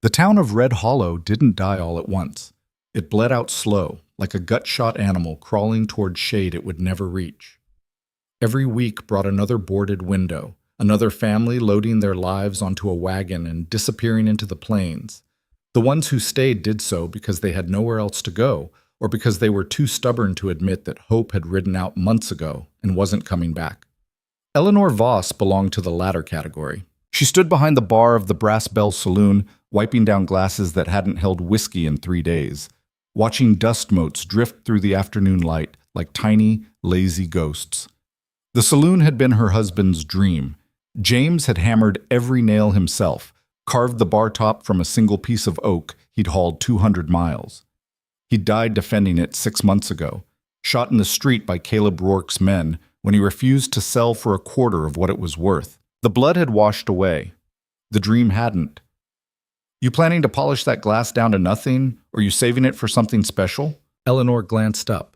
The town of Red Hollow didn't die all at once. It bled out slow, like a gut-shot animal crawling toward shade it would never reach. Every week brought another boarded window, another family loading their lives onto a wagon and disappearing into the plains. The ones who stayed did so because they had nowhere else to go, or because they were too stubborn to admit that hope had ridden out months ago and wasn't coming back. Eleanor Voss belonged to the latter category. She stood behind the bar of the Brass Bell Saloon, wiping down glasses that hadn't held whiskey in 3 days, watching dust motes drift through the afternoon light like tiny, lazy ghosts. The saloon had been her husband's dream. James had hammered every nail himself, carved the bar top from a single piece of oak he'd hauled 200 miles. He died defending it 6 months ago, shot in the street by Caleb Rourke's men when he refused to sell for a quarter of what it was worth. The blood had washed away. The dream hadn't. You planning to polish that glass down to nothing, or you saving it for something special? Eleanor glanced up.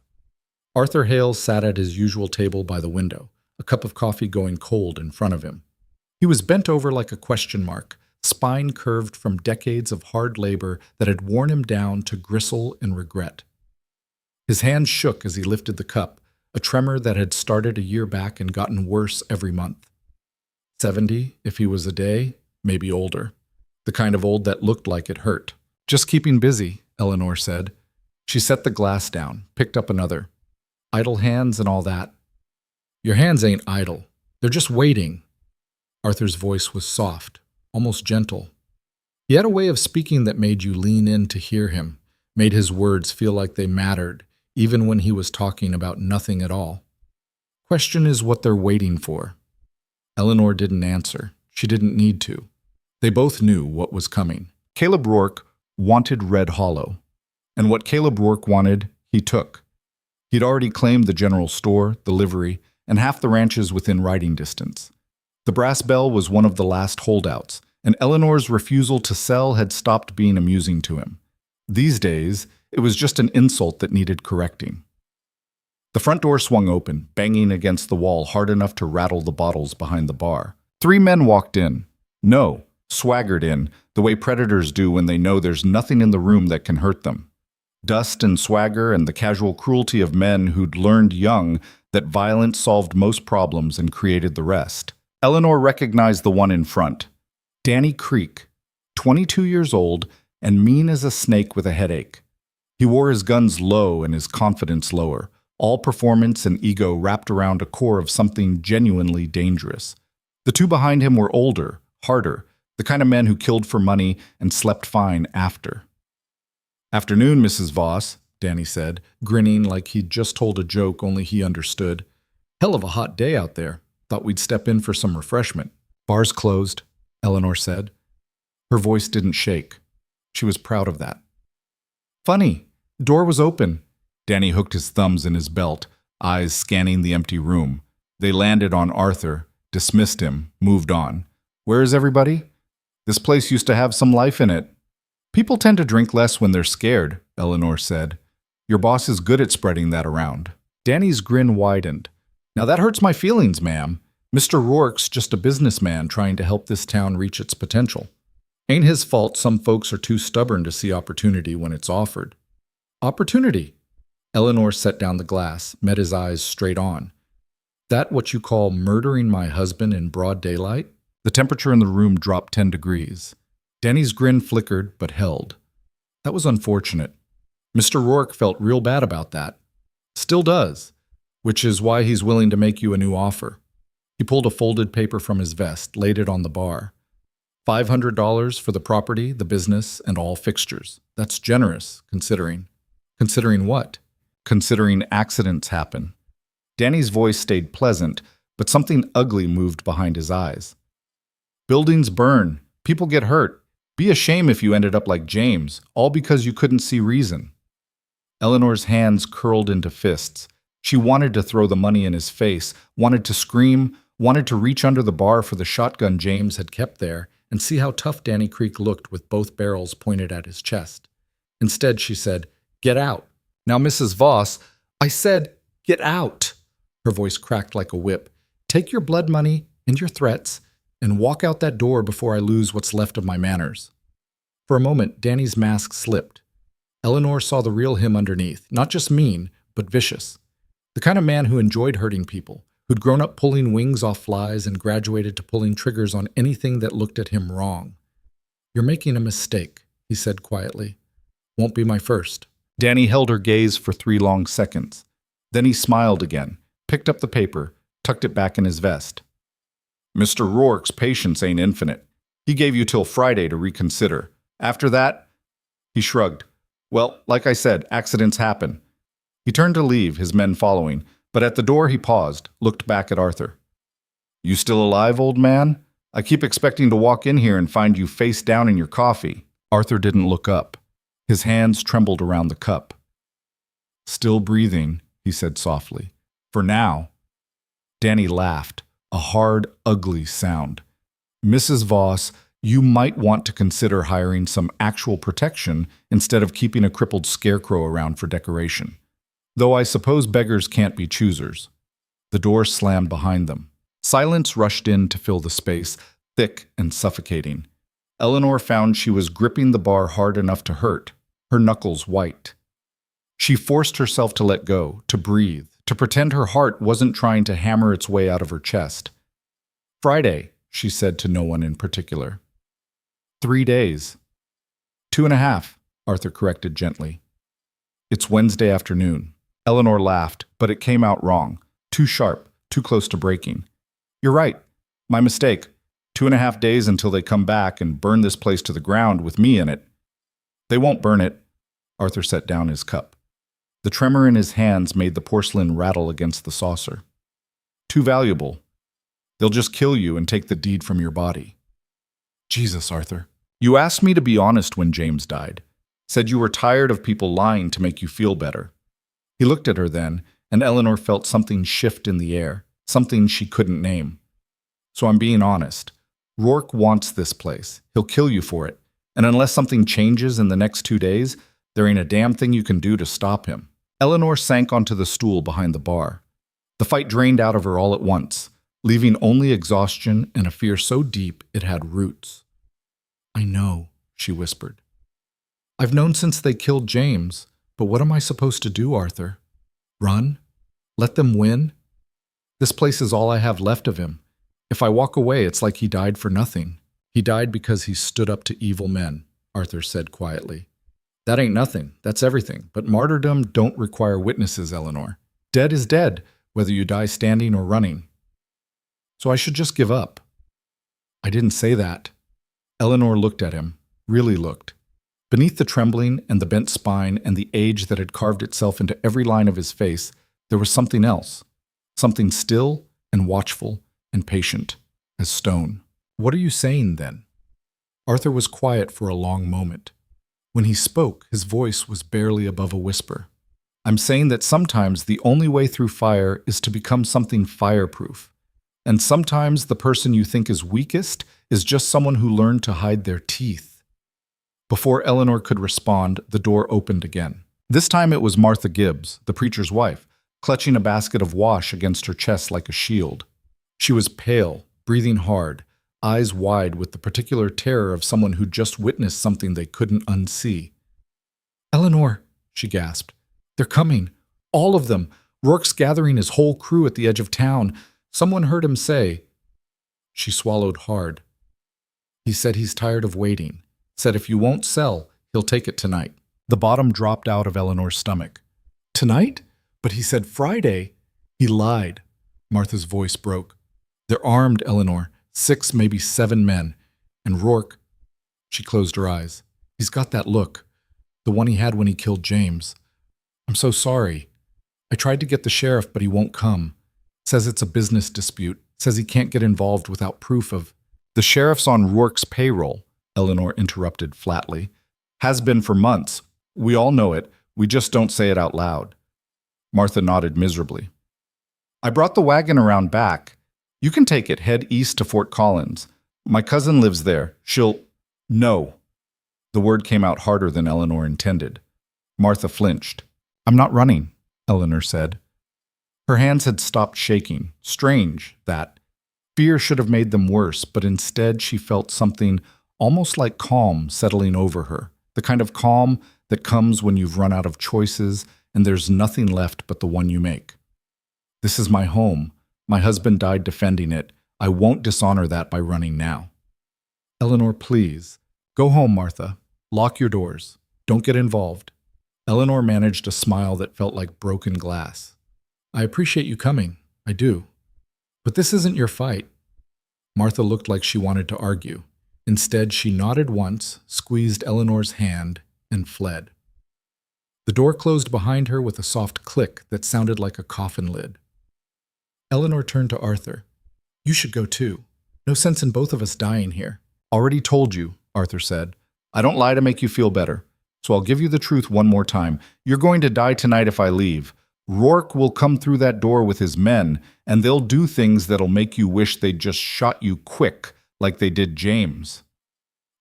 Arthur Hales sat at his usual table by the window, a cup of coffee going cold in front of him. He was bent over like a question mark, spine curved from decades of hard labor that had worn him down to gristle and regret. His hands shook as he lifted the cup, a tremor that had started a year back and gotten worse every month. 70, if he was a day, maybe older. The kind of old that looked like it hurt. Just keeping busy, Eleanor said. She set the glass down, picked up another. Idle hands and all that. Your hands ain't idle. They're just waiting. Arthur's voice was soft, almost gentle. He had a way of speaking that made you lean in to hear him, made his words feel like they mattered, even when he was talking about nothing at all. Question is what they're waiting for. Eleanor didn't answer. She didn't need to. They both knew what was coming. Caleb Rourke wanted Red Hollow, and what Caleb Rourke wanted, he took. He'd already claimed the general store, the livery, and half the ranches within riding distance. The Brass Bell was one of the last holdouts, and Eleanor's refusal to sell had stopped being amusing to him. These days, it was just an insult that needed correcting. The front door swung open, banging against the wall hard enough to rattle the bottles behind the bar. 3 men walked in. No, swaggered in, the way predators do when they know there's nothing in the room that can hurt them. Dust and swagger and the casual cruelty of men who'd learned young that violence solved most problems and created the rest. Eleanor recognized the one in front. Danny Creek, 22 years old and mean as a snake with a headache. He wore his guns low and his confidence lower, all performance and ego wrapped around a core of something genuinely dangerous. The 2 behind him were older, harder, the kind of men who killed for money and slept fine after. Afternoon, Mrs. Voss, Danny said, grinning like he'd just told a joke only he understood. Hell of a hot day out there. Thought we'd step in for some refreshment. Bar's closed, Eleanor said. Her voice didn't shake. She was proud of that. Funny. Door was open. Danny hooked his thumbs in his belt, eyes scanning the empty room. They landed on Arthur, dismissed him, moved on. Where is everybody? This place used to have some life in it. People tend to drink less when they're scared, Eleanor said. Your boss is good at spreading that around. Danny's grin widened. Now that hurts my feelings, ma'am. Mr. Rourke's just a businessman trying to help this town reach its potential. Ain't his fault some folks are too stubborn to see opportunity when it's offered. Opportunity? Eleanor set down the glass, met his eyes straight on. That what you call murdering my husband in broad daylight? The temperature in the room dropped 10 degrees. Danny's grin flickered, but held. That was unfortunate. Mr. Rourke felt real bad about that. Still does, which is why he's willing to make you a new offer. He pulled a folded paper from his vest, laid it on the bar. $500 for the property, the business, and all fixtures. That's generous, considering. Considering what? Considering accidents happen. Danny's voice stayed pleasant, but something ugly moved behind his eyes. Buildings burn. People get hurt. Be a shame if you ended up like James, all because you couldn't see reason. Eleanor's hands curled into fists. She wanted to throw the money in his face, wanted to scream, wanted to reach under the bar for the shotgun James had kept there and see how tough Danny Creek looked with both barrels pointed at his chest. Instead, she said, "Get out." Now, Mrs. Voss, I said, "Get out." Her voice cracked like a whip. Take your blood money and your threats and walk out that door before I lose what's left of my manners. For a moment, Danny's mask slipped. Eleanor saw the real him underneath, not just mean, but vicious. The kind of man who enjoyed hurting people, who'd grown up pulling wings off flies and graduated to pulling triggers on anything that looked at him wrong. "You're making a mistake," he said quietly. "Won't be my first." Danny held her gaze for 3 long seconds. Then he smiled again, picked up the paper, tucked it back in his vest. "Mr. Rourke's patience ain't infinite. He gave you till Friday to reconsider. After that," he shrugged. "Well, like I said, accidents happen." He turned to leave, his men following, but at the door he paused, looked back at Arthur. "You still alive, old man? I keep expecting to walk in here and find you face down in your coffee." Arthur didn't look up. His hands trembled around the cup. "Still breathing," he said softly. "For now." Danny laughed, a hard, ugly sound. "Mrs. Voss, you might want to consider hiring some actual protection instead of keeping a crippled scarecrow around for decoration. Though I suppose beggars can't be choosers." The door slammed behind them. Silence rushed in to fill the space, thick and suffocating. Eleanor found she was gripping the bar hard enough to hurt, her knuckles white. She forced herself to let go, to breathe, to pretend her heart wasn't trying to hammer its way out of her chest. "Friday," she said to no one in particular. 3 days. 2.5, Arthur corrected gently. "It's Wednesday afternoon." Eleanor laughed, but it came out wrong. Too sharp, too close to breaking. "You're right. My mistake. 2.5 days until they come back and burn this place to the ground with me in it." "They won't burn it." Arthur set down his cup. The tremor in his hands made the porcelain rattle against the saucer. "Too valuable. They'll just kill you and take the deed from your body." "Jesus, Arthur. You asked me to be honest when James died. Said you were tired of people lying to make you feel better." He looked at her then, and Eleanor felt something shift in the air, something she couldn't name. "So I'm being honest. Rourke wants this place. He'll kill you for it. And unless something changes in the next 2 days, there ain't a damn thing you can do to stop him." Eleanor sank onto the stool behind the bar. The fight drained out of her all at once, leaving only exhaustion and a fear so deep it had roots. "I know," she whispered. "I've known since they killed James, but what am I supposed to do, Arthur? Run? Let them win? This place is all I have left of him. If I walk away, it's like he died for nothing." "He died because he stood up to evil men," Arthur said quietly. "That ain't nothing, that's everything. But martyrdom don't require witnesses, Eleanor. Dead is dead, whether you die standing or running. So I should just give up." "I didn't say that." Eleanor looked at him, really looked. Beneath the trembling and the bent spine and the age that had carved itself into every line of his face, there was something else, something still and watchful and patient as stone. "What are you saying, then?" Arthur was quiet for a long moment. When he spoke, his voice was barely above a whisper. "I'm saying that sometimes the only way through fire is to become something fireproof. And sometimes the person you think is weakest is just someone who learned to hide their teeth." Before Eleanor could respond, the door opened again. This time it was Martha Gibbs, the preacher's wife, clutching a basket of wash against her chest like a shield. She was pale, breathing hard, eyes wide with the particular terror of someone who just witnessed something they couldn't unsee. "Eleanor," she gasped. "They're coming. All of them. Rourke's gathering his whole crew at the edge of town. Someone heard him say—" She swallowed hard. "He said he's tired of waiting. Said if you won't sell, he'll take it tonight." The bottom dropped out of Eleanor's stomach. "Tonight? But he said Friday." "He lied." Martha's voice broke. "They're armed, Eleanor. 6, maybe 7 men. And Rourke—" She closed her eyes. "He's got that look. The one he had when he killed James. I'm so sorry. I tried to get the sheriff, but he won't come. Says it's a business dispute. Says he can't get involved without proof of—" "The sheriff's on Rourke's payroll," Eleanor interrupted flatly. "Has been for months. We all know it. We just don't say it out loud." Martha nodded miserably. "I brought the wagon around back. You can take it, head east to Fort Collins. My cousin lives there. She'll—" "No." The word came out harder than Eleanor intended. Martha flinched. "I'm not running," Eleanor said. Her hands had stopped shaking. Strange, that. Fear should have made them worse, but instead she felt something almost like calm settling over her, the kind of calm that comes when you've run out of choices and there's nothing left but the one you make. This is my home. My husband died defending it. I won't dishonor that by running now. Eleanor, please. Go home, Martha. Lock your doors. Don't get involved. Eleanor managed a smile that felt like broken glass. I appreciate you coming. I do. But this isn't your fight. Martha looked like she wanted to argue. Instead, she nodded once, squeezed Eleanor's hand, and fled. The door closed behind her with a soft click that sounded like a coffin lid. Eleanor turned to Arthur. You should go too. No sense in both of us dying here. Already told you, Arthur said. I don't lie to make you feel better. So I'll give you the truth one more time. You're going to die tonight if I leave. Rourke will come through that door with his men, and they'll do things that'll make you wish they'd just shot you quick, like they did James.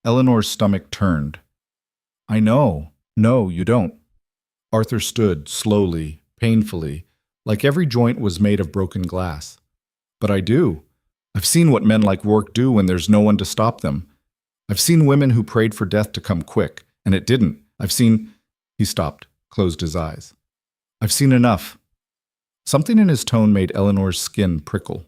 Eleanor's stomach turned. I know. No, you don't. Arthur stood, slowly, painfully, like every joint was made of broken glass. But I do. I've seen what men like Rourke do when there's no one to stop them. I've seen women who prayed for death to come quick, and it didn't. I've seen... He stopped, closed his eyes. I've seen enough. Something in his tone made Eleanor's skin prickle.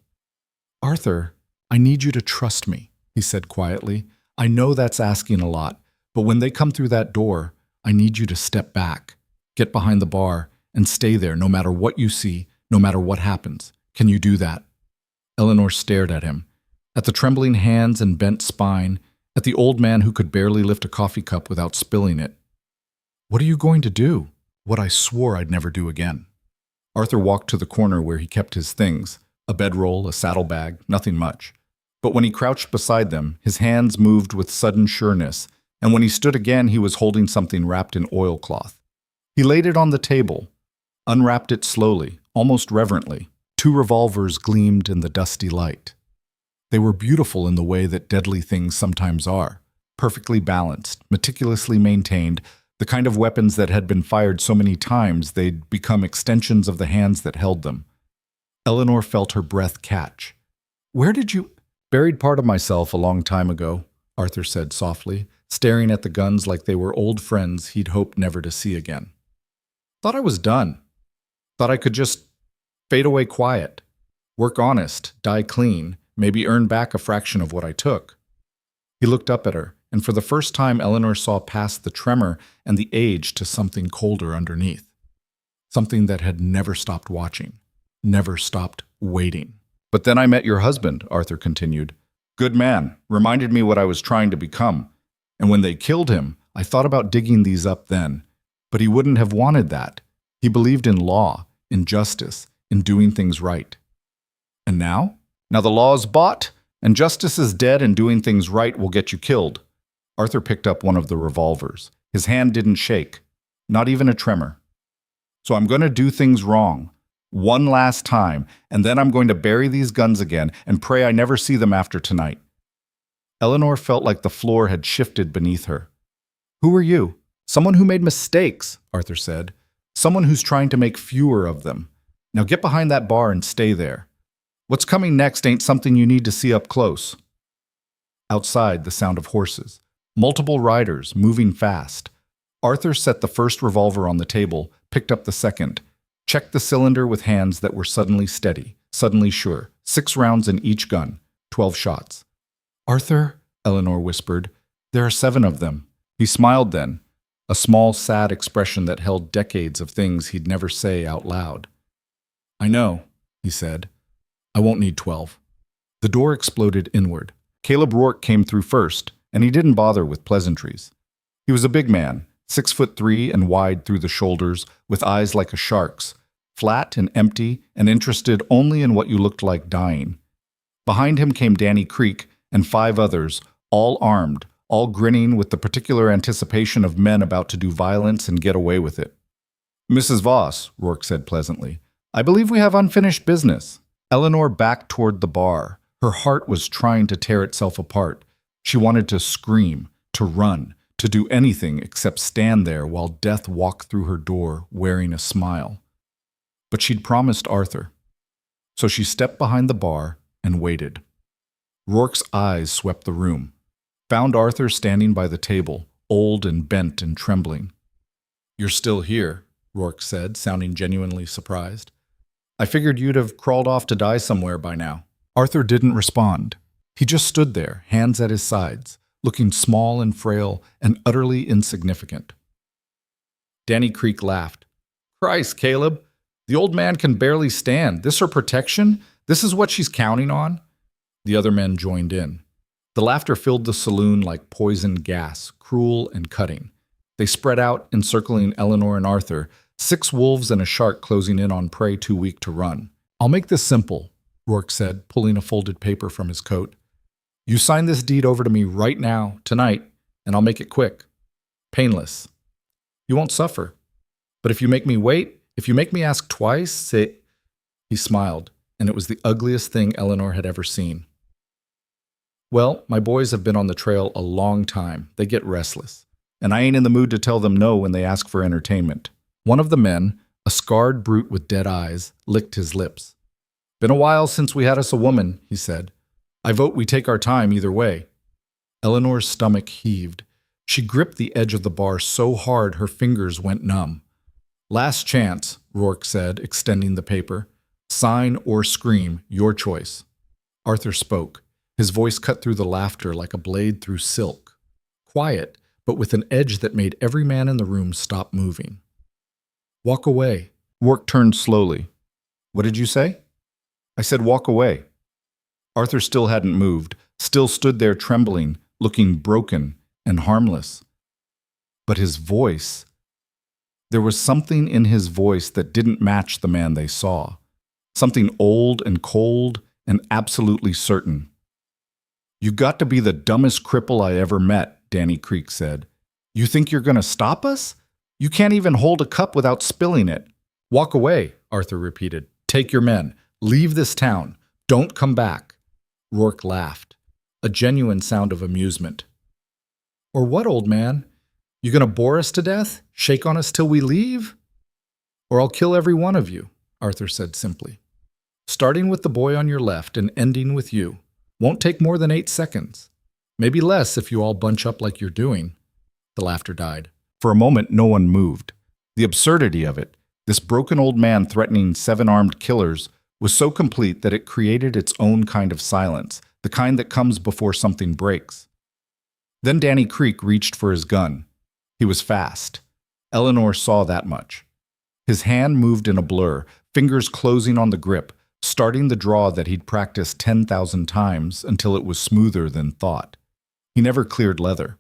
Arthur, I need you to trust me, he said quietly. I know that's asking a lot, but when they come through that door, I need you to step back, get behind the bar, and stay there no matter what you see, no matter what happens. Can you do that? Eleanor stared at him, at the trembling hands and bent spine, at the old man who could barely lift a coffee cup without spilling it. What are you going to do? What I swore I'd never do again. Arthur walked to the corner where he kept his things, a bedroll, a saddlebag, nothing much. But when he crouched beside them, his hands moved with sudden sureness, and when he stood again, he was holding something wrapped in oilcloth. He laid it on the table, unwrapped it slowly, almost reverently. 2 revolvers gleamed in the dusty light. They were beautiful in the way that deadly things sometimes are, perfectly balanced, meticulously maintained, the kind of weapons that had been fired so many times they'd become extensions of the hands that held them. Eleanor felt her breath catch. Where did you... Buried part of myself a long time ago, Arthur said softly, staring at the guns like they were old friends he'd hoped never to see again. Thought I was done. Thought I could just fade away quiet, work honest, die clean, maybe earn back a fraction of what I took. He looked up at her, and for the first time Eleanor saw past the tremor and the age to something colder underneath. Something that had never stopped watching, never stopped waiting. But then I met your husband, Arthur continued. Good man, reminded me what I was trying to become. And when they killed him, I thought about digging these up then. But he wouldn't have wanted that. He believed in law, in justice, in doing things right. And now? Now the law's bought, and justice is dead, and doing things right will get you killed. Arthur picked up one of the revolvers. His hand didn't shake, not even a tremor. So I'm going to do things wrong, one last time, and then I'm going to bury these guns again and pray I never see them after tonight. Eleanor felt like the floor had shifted beneath her. Who are you? Someone who made mistakes, Arthur said. Someone who's trying to make fewer of them. Now get behind that bar and stay there. What's coming next ain't something you need to see up close. Outside, the sound of horses. Multiple riders, moving fast. Arthur set the first revolver on the table, picked up the second, checked the cylinder with hands that were suddenly steady, suddenly sure. 6 rounds in each gun, 12 shots. Arthur, Eleanor whispered, there are 7 of them. He smiled then, a small, sad expression that held decades of things he'd never say out loud. I know, he said. I won't need 12. The door exploded inward. Caleb Rourke came through first, and he didn't bother with pleasantries. He was a big man, 6'3" and wide through the shoulders, with eyes like a shark's, flat and empty and interested only in what you looked like dying. Behind him came Danny Creek and 5 others, all armed, all grinning with the particular anticipation of men about to do violence and get away with it. Mrs. Voss, Rourke said pleasantly, I believe we have unfinished business. Eleanor backed toward the bar. Her heart was trying to tear itself apart. She wanted to scream, to run, to do anything except stand there while death walked through her door wearing a smile. But she'd promised Arthur. So she stepped behind the bar and waited. Rourke's eyes swept the room. found Arthur standing by the table, old and bent and trembling. "You're still here," Rourke said, sounding genuinely surprised. "I figured you'd have crawled off to die somewhere by now." Arthur didn't respond. He just stood there, hands at his sides, looking small and frail and utterly insignificant. Danny Creek laughed. "Christ, Caleb, the old man can barely stand. This her protection? This is what she's counting on?" The other men joined in. The laughter filled the saloon like poisoned gas, cruel and cutting. They spread out, encircling Eleanor and Arthur, 6 wolves and a shark closing in on prey too weak to run. "I'll make this simple," Rourke said, pulling a folded paper from his coat. "You sign this deed over to me right now, tonight, and I'll make it quick. Painless. You won't suffer. But if you make me wait, if you make me ask twice, say—" He smiled, and it was the ugliest thing Eleanor had ever seen. "Well, my boys have been on the trail a long time. They get restless. And I ain't in the mood to tell them no when they ask for entertainment." One of the men, a scarred brute with dead eyes, licked his lips. "Been a while since we had us a woman," he said. "I vote we take our time either way." Eleanor's stomach heaved. She gripped the edge of the bar so hard her fingers went numb. "Last chance," Rourke said, extending the paper. "Sign or scream, your choice." Arthur spoke. His voice cut through the laughter like a blade through silk. Quiet, but with an edge that made every man in the room stop moving. "Walk away." Rourke turned slowly. "What did you say?" "I said walk away." Arthur still hadn't moved, still stood there trembling, looking broken and harmless. But his voice— there was something in his voice that didn't match the man they saw. Something old and cold and absolutely certain. "You got to be the dumbest cripple I ever met," Danny Creek said. "You think you're going to stop us? You can't even hold a cup without spilling it." "Walk away," Arthur repeated. "Take your men. Leave this town. Don't come back." Rourke laughed, a genuine sound of amusement. "Or what, old man? You going to bore us to death? Shake on us till we leave?" "Or I'll kill every one of you," Arthur said simply. "Starting with the boy on your left and ending with you. Won't take more than 8 seconds. Maybe less if you all bunch up like you're doing." The laughter died. For a moment, no one moved. The absurdity of it, this broken old man threatening 7 armed killers, was so complete that it created its own kind of silence, the kind that comes before something breaks. Then Danny Creek reached for his gun. He was fast. Eleanor saw that much. His hand moved in a blur, fingers closing on the grip, starting the draw that he'd practiced 10,000 times until it was smoother than thought. He never cleared leather.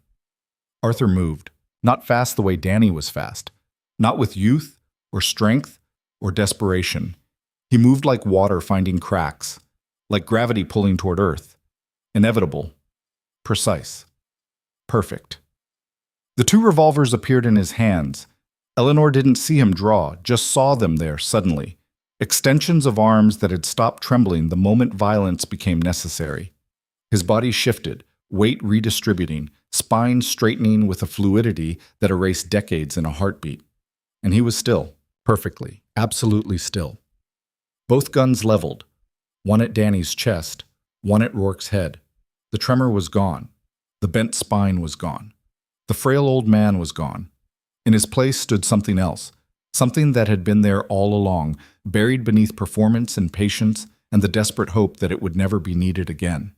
Arthur moved, not fast the way Danny was fast, not with youth or strength or desperation. He moved like water finding cracks, like gravity pulling toward earth. Inevitable, precise, perfect. The 2 revolvers appeared in his hands. Eleanor didn't see him draw, just saw them there suddenly. Extensions of arms that had stopped trembling the moment violence became necessary. His body shifted, weight redistributing, spine straightening with a fluidity that erased decades in a heartbeat. And he was still, perfectly, absolutely still. Both guns leveled, one at Danny's chest, one at Rourke's head. The tremor was gone. The bent spine was gone. The frail old man was gone. In his place stood something else, something that had been there all along, buried beneath performance and patience and the desperate hope that it would never be needed again.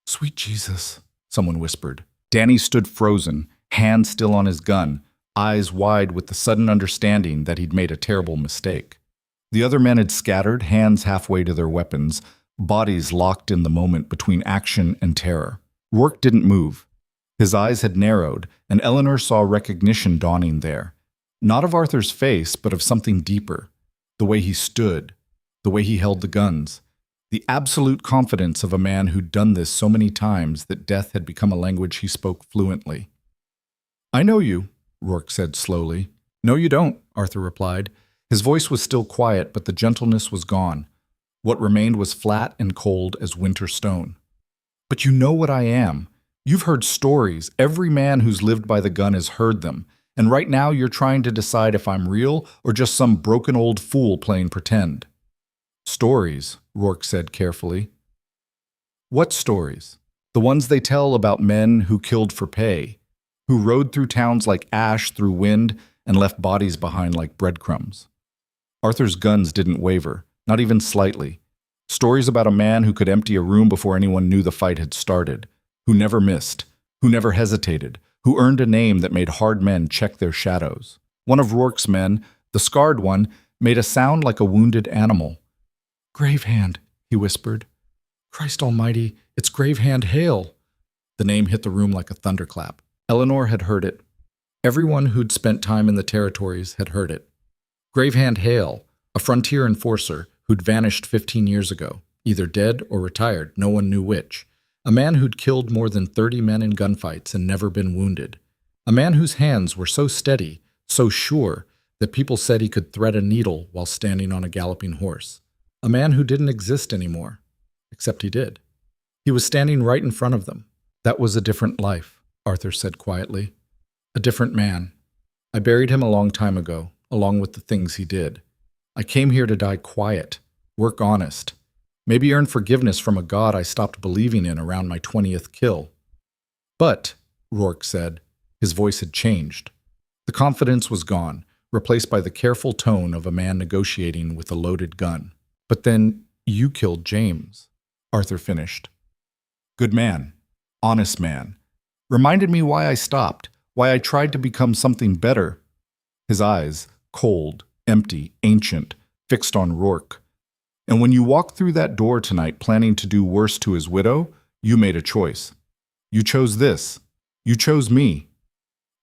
"Sweet Jesus," someone whispered. Danny stood frozen, hand still on his gun, eyes wide with the sudden understanding that he'd made a terrible mistake. The other men had scattered, hands halfway to their weapons, bodies locked in the moment between action and terror. Rourke didn't move. His eyes had narrowed, and Eleanor saw recognition dawning there. Not of Arthur's face, but of something deeper. The way he stood, the way he held the guns. The absolute confidence of a man who'd done this so many times that death had become a language he spoke fluently. "I know you," Rourke said slowly. "No, you don't," Arthur replied. His voice was still quiet, but the gentleness was gone. What remained was flat and cold as winter stone. "But you know what I am. You've heard stories. Every man who's lived by the gun has heard them. And right now you're trying to decide if I'm real or just some broken old fool playing pretend." "Stories," Rourke said carefully. "What stories?" The ones they tell about men who killed for pay, who rode through towns like ash through wind and left bodies behind like breadcrumbs. Arthur's guns didn't waver, not even slightly. Stories about a man who could empty a room before anyone knew the fight had started, who never missed, who never hesitated, who earned a name that made hard men check their shadows. One of Rourke's men, the scarred one, made a sound like a wounded animal. "Grave Hand," he whispered. "Christ almighty, it's Grave Hand Hale." The name hit the room like a thunderclap. Eleanor had heard it. Everyone who'd spent time in the territories had heard it. Grave Hand Hale, a frontier enforcer who'd vanished 15 years ago, either dead or retired, no one knew which. A man who'd killed more than 30 men in gunfights and never been wounded. A man whose hands were so steady, so sure, that people said he could thread a needle while standing on a galloping horse. A man who didn't exist anymore, except he did. He was standing right in front of them. That was a different life, Arthur said quietly. A different man. I buried him a long time ago, along with the things he did. I came here to die quiet, work honest, maybe earn forgiveness from a god I stopped believing in around my 20th kill. But, Rourke said, his voice had changed. The confidence was gone, replaced by the careful tone of a man negotiating with a loaded gun. But then you killed James, Arthur finished. Good man, honest man. Reminded me why I stopped, why I tried to become something better. His eyes, cold, empty, ancient, fixed on Rourke. And when you walked through that door tonight planning to do worse to his widow, you made a choice. You chose this. You chose me.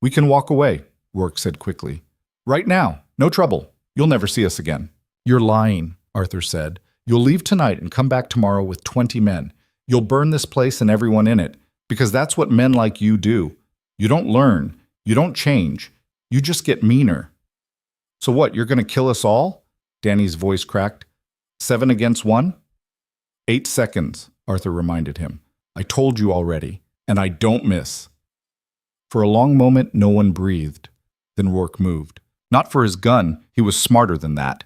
We can walk away, Rourke said quickly. Right now, no trouble. You'll never see us again. You're lying, Arthur said. You'll leave tonight and come back tomorrow with 20 men. You'll burn this place and everyone in it, because that's what men like you do. You don't learn. You don't change. You just get meaner. So what, you're going to kill us all? Danny's voice cracked. 7 against 1? 8 seconds, Arthur reminded him. I told you already, and I don't miss. For a long moment, no one breathed. Then Rourke moved. Not for his gun, he was smarter than that.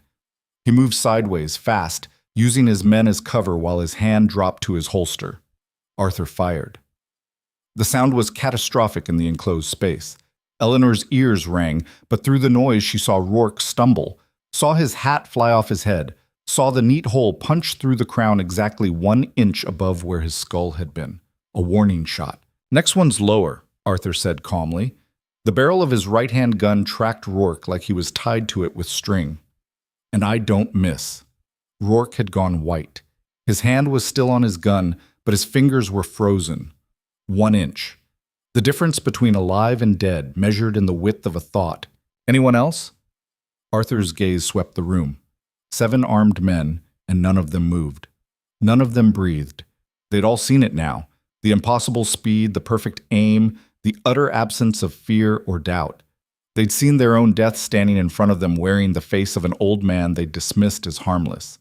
He moved sideways, fast, using his men as cover while his hand dropped to his holster. Arthur fired. The sound was catastrophic in the enclosed space. Eleanor's ears rang, but through the noise she saw Rourke stumble, saw his hat fly off his head, saw the neat hole punch through the crown exactly 1 inch above where his skull had been. A warning shot. Next one's lower, Arthur said calmly. The barrel of his right-hand gun tracked Rourke like he was tied to it with string. And I don't miss. Rourke had gone white. His hand was still on his gun, but his fingers were frozen. 1 inch. The difference between alive and dead measured in the width of a thought. Anyone else? Arthur's gaze swept the room. 7 armed men, and none of them moved. None of them breathed. They'd all seen it now. The impossible speed, the perfect aim, the utter absence of fear or doubt. They'd seen their own death standing in front of them wearing the face of an old man they'd dismissed as harmless.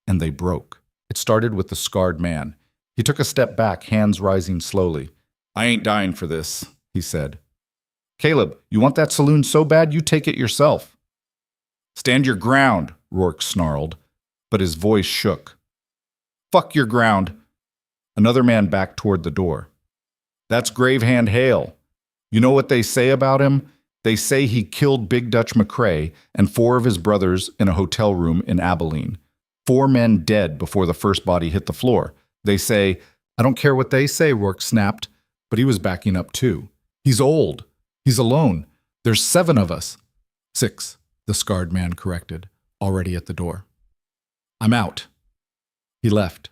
And they broke. It started with the scarred man. He took a step back, hands rising slowly. I ain't dying for this, he said. Caleb, you want that saloon so bad you take it yourself. Stand your ground, Rourke snarled, but his voice shook. Fuck your ground. Another man backed toward the door. That's Grave Hand Hale. You know what they say about him? They say he killed Big Dutch McCrae and 4 of his brothers in a hotel room in Abilene. 4 men dead before the first body hit the floor. They say, I don't care what they say, Rourke snapped, but he was backing up too. He's old. He's alone. There's 7 of us. 6, the scarred man corrected, already at the door. I'm out. He left.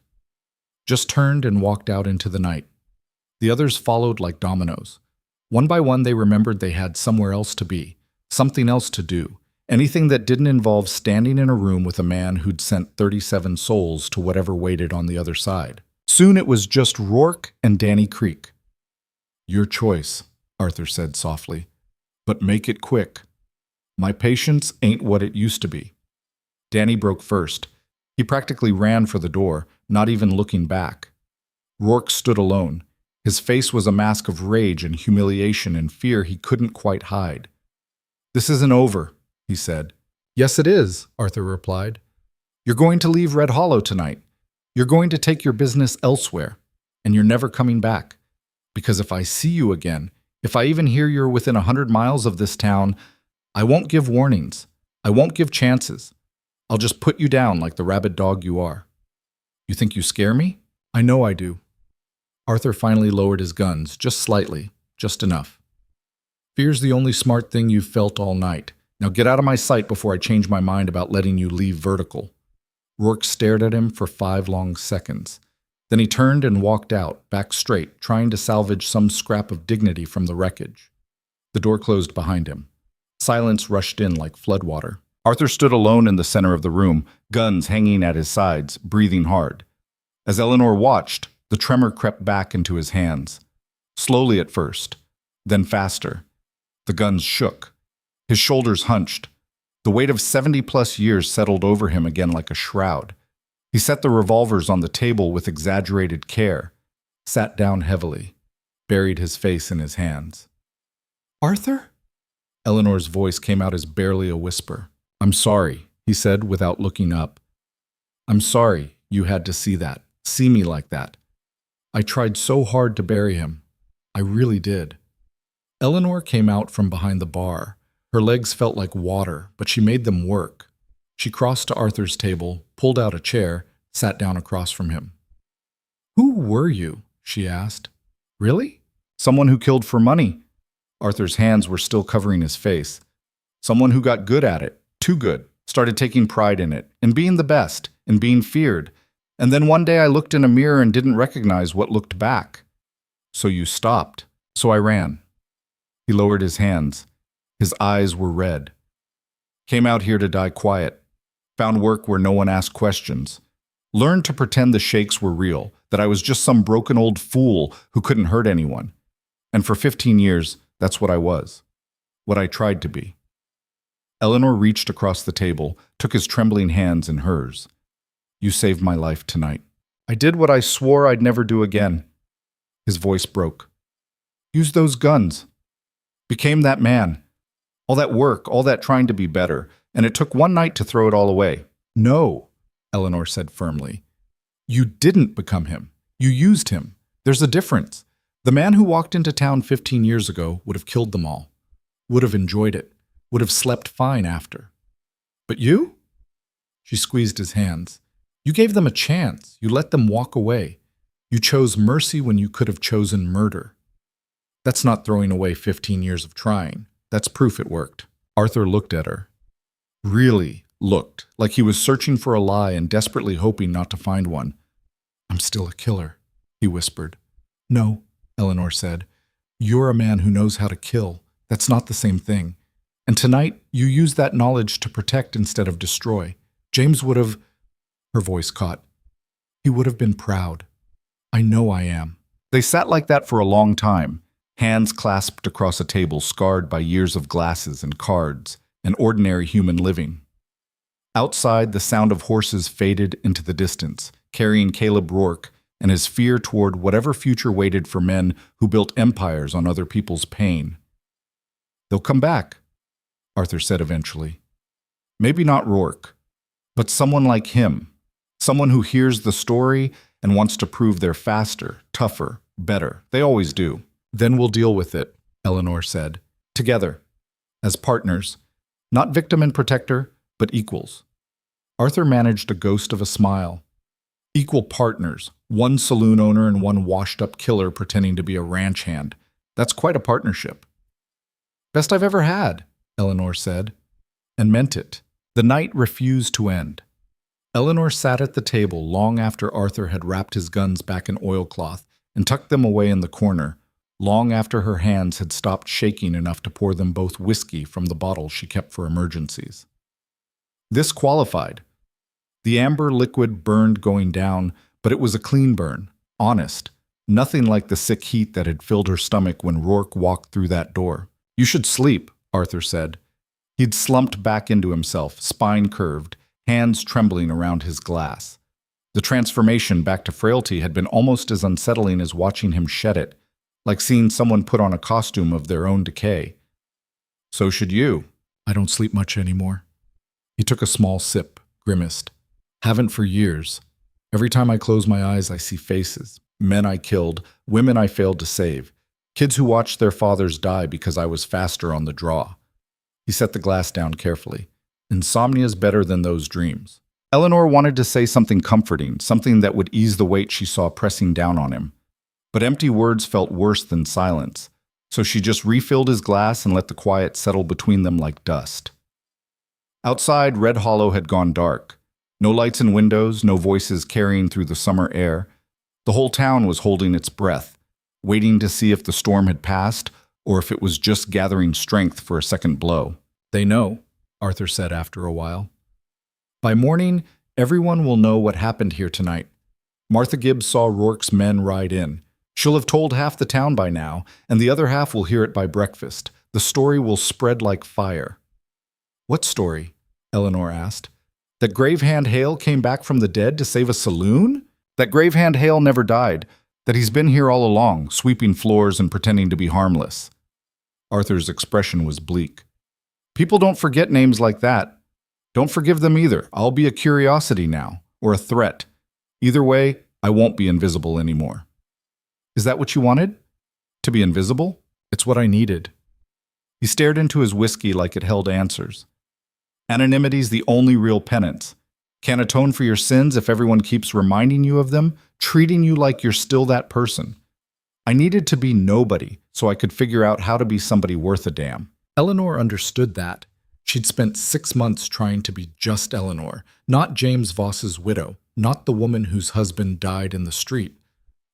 Just turned and walked out into the night. The others followed like dominoes. One by one they remembered they had somewhere else to be, something else to do, anything that didn't involve standing in a room with a man who'd sent 37 souls to whatever waited on the other side. Soon it was just Rourke and Danny Creek. Your choice, Arthur said softly, but make it quick. My patience ain't what it used to be. Danny broke first. He practically ran for the door, not even looking back. Rourke stood alone. His face was a mask of rage and humiliation and fear he couldn't quite hide. This isn't over, he said. Yes, it is, Arthur replied. You're going to leave Red Hollow tonight. You're going to take your business elsewhere. and you're never coming back. Because if I see you again, if I even hear you're within 100 miles of this town, I won't give warnings. I won't give chances. I'll just put you down like the rabid dog you are. You think you scare me? I know I do. Arthur finally lowered his guns, just slightly, just enough. Fear's the only smart thing you've felt all night. Now get out of my sight before I change my mind about letting you leave vertical. Rourke stared at him for 5 long seconds. Then he turned and walked out, back straight, trying to salvage some scrap of dignity from the wreckage. The door closed behind him. Silence rushed in like floodwater. Arthur stood alone in the center of the room, guns hanging at his sides, breathing hard. As Eleanor watched, the tremor crept back into his hands. Slowly at first, then faster. The guns shook. His shoulders hunched. The weight of 70-plus years settled over him again like a shroud. He set the revolvers on the table with exaggerated care, sat down heavily, buried his face in his hands. "Arthur?" Eleanor's voice came out as barely a whisper. "I'm sorry," he said without looking up. "I'm sorry you had to see that, see me like that. I tried so hard to bury him. I really did." Eleanor came out from behind the bar. Her legs felt like water, but she made them work. She crossed to Arthur's table, pulled out a chair, sat down across from him. "Who were you?" she asked. "Really?" "Someone who killed for money." Arthur's hands were still covering his face. "Someone who got good at it, too good, started taking pride in it, in being the best, in being feared. And then one day I looked in a mirror and didn't recognize what looked back. So you stopped. So I ran." He lowered his hands. His eyes were red. "Came out here to die quiet. Found work where no one asked questions. Learned to pretend the shakes were real, that I was just some broken old fool who couldn't hurt anyone. And for 15 years, that's what I was. What I tried to be." Eleanor reached across the table, took his trembling hands in hers. "You saved my life tonight. I did what I swore I'd never do again." His voice broke. "Used those guns. Became that man. All that work, all that trying to be better, and it took one night to throw it all away." "No," Eleanor said firmly. "You didn't become him. You used him. There's a difference. The man who walked into town 15 years ago would have killed them all, would have enjoyed it, would have slept fine after. But you?" She squeezed his hands. "You gave them a chance. You let them walk away. You chose mercy when you could have chosen murder. That's not throwing away 15 years of trying. That's proof it worked." Arthur looked at her. Really looked, like he was searching for a lie and desperately hoping not to find one. "I'm still a killer," he whispered. "No," Eleanor said. "You're a man who knows how to kill. That's not the same thing. And tonight, you used that knowledge to protect instead of destroy. James would have—" Her voice caught. "He would have been proud. I know I am." They sat like that for a long time, hands clasped across a table scarred by years of glasses and cards and ordinary human living. Outside, the sound of horses faded into the distance, carrying Caleb Rourke and his fear toward whatever future waited for men who built empires on other people's pain. "They'll come back," Arthur said eventually. "Maybe not Rourke, but someone like him, someone who hears the story and wants to prove they're faster, tougher, better. They always do. Then we'll deal with it," Eleanor said. "Together, as partners, not victim and protector, but equals." Arthur managed a ghost of a smile. Equal partners, one saloon owner and one washed-up killer pretending to be a ranch hand. That's quite a partnership. "Best I've ever had," Eleanor said, and meant it. The night refused to end. Eleanor sat at the table long after Arthur had wrapped his guns back in oilcloth and tucked them away in the corner, long after her hands had stopped shaking enough to pour them both whiskey from the bottle she kept for emergencies. This qualified. The amber liquid burned going down, but it was a clean burn, honest, nothing like the sick heat that had filled her stomach when Rourke walked through that door. "You should sleep," Arthur said. He'd slumped back into himself, spine curved, hands trembling around his glass. The transformation back to frailty had been almost as unsettling as watching him shed it, like seeing someone put on a costume of their own decay. "So should you." "I don't sleep much anymore." He took a small sip, grimaced. "Haven't for years. Every time I close my eyes, I see faces. Men I killed, women I failed to save, kids who watched their fathers die because I was faster on the draw. He set the glass down carefully. Insomnia's better than those dreams. Eleanor wanted to say something comforting, something that would ease the weight she saw pressing down on him. But empty words felt worse than silence, so she just refilled his glass and let the quiet settle between them like dust. Outside, Red Hollow had gone dark. No lights in windows, no voices carrying through the summer air. The whole town was holding its breath, waiting to see if the storm had passed or if it was just gathering strength for a second blow. "They know," Arthur said after a while. "By morning, everyone will know what happened here tonight. Martha Gibbs saw Rourke's men ride in. She'll have told half the town by now, and the other half will hear it by breakfast. The story will spread like fire." "What story?" Eleanor asked. "That Gravehand Hale came back from the dead to save a saloon? That Gravehand Hale never died, that he's been here all along, sweeping floors and pretending to be harmless." Arthur's expression was bleak. "People don't forget names like that. Don't forgive them either. I'll be a curiosity now, or a threat. Either way, I won't be invisible anymore." "Is that what you wanted? To be invisible?" "It's what I needed." He stared into his whiskey like it held answers. "Anonymity's the only real penance. Can't atone for your sins if everyone keeps reminding you of them, treating you like you're still that person. I needed to be nobody so I could figure out how to be somebody worth a damn." Eleanor understood that. She'd spent 6 months trying to be just Eleanor, not James Voss's widow, not the woman whose husband died in the street.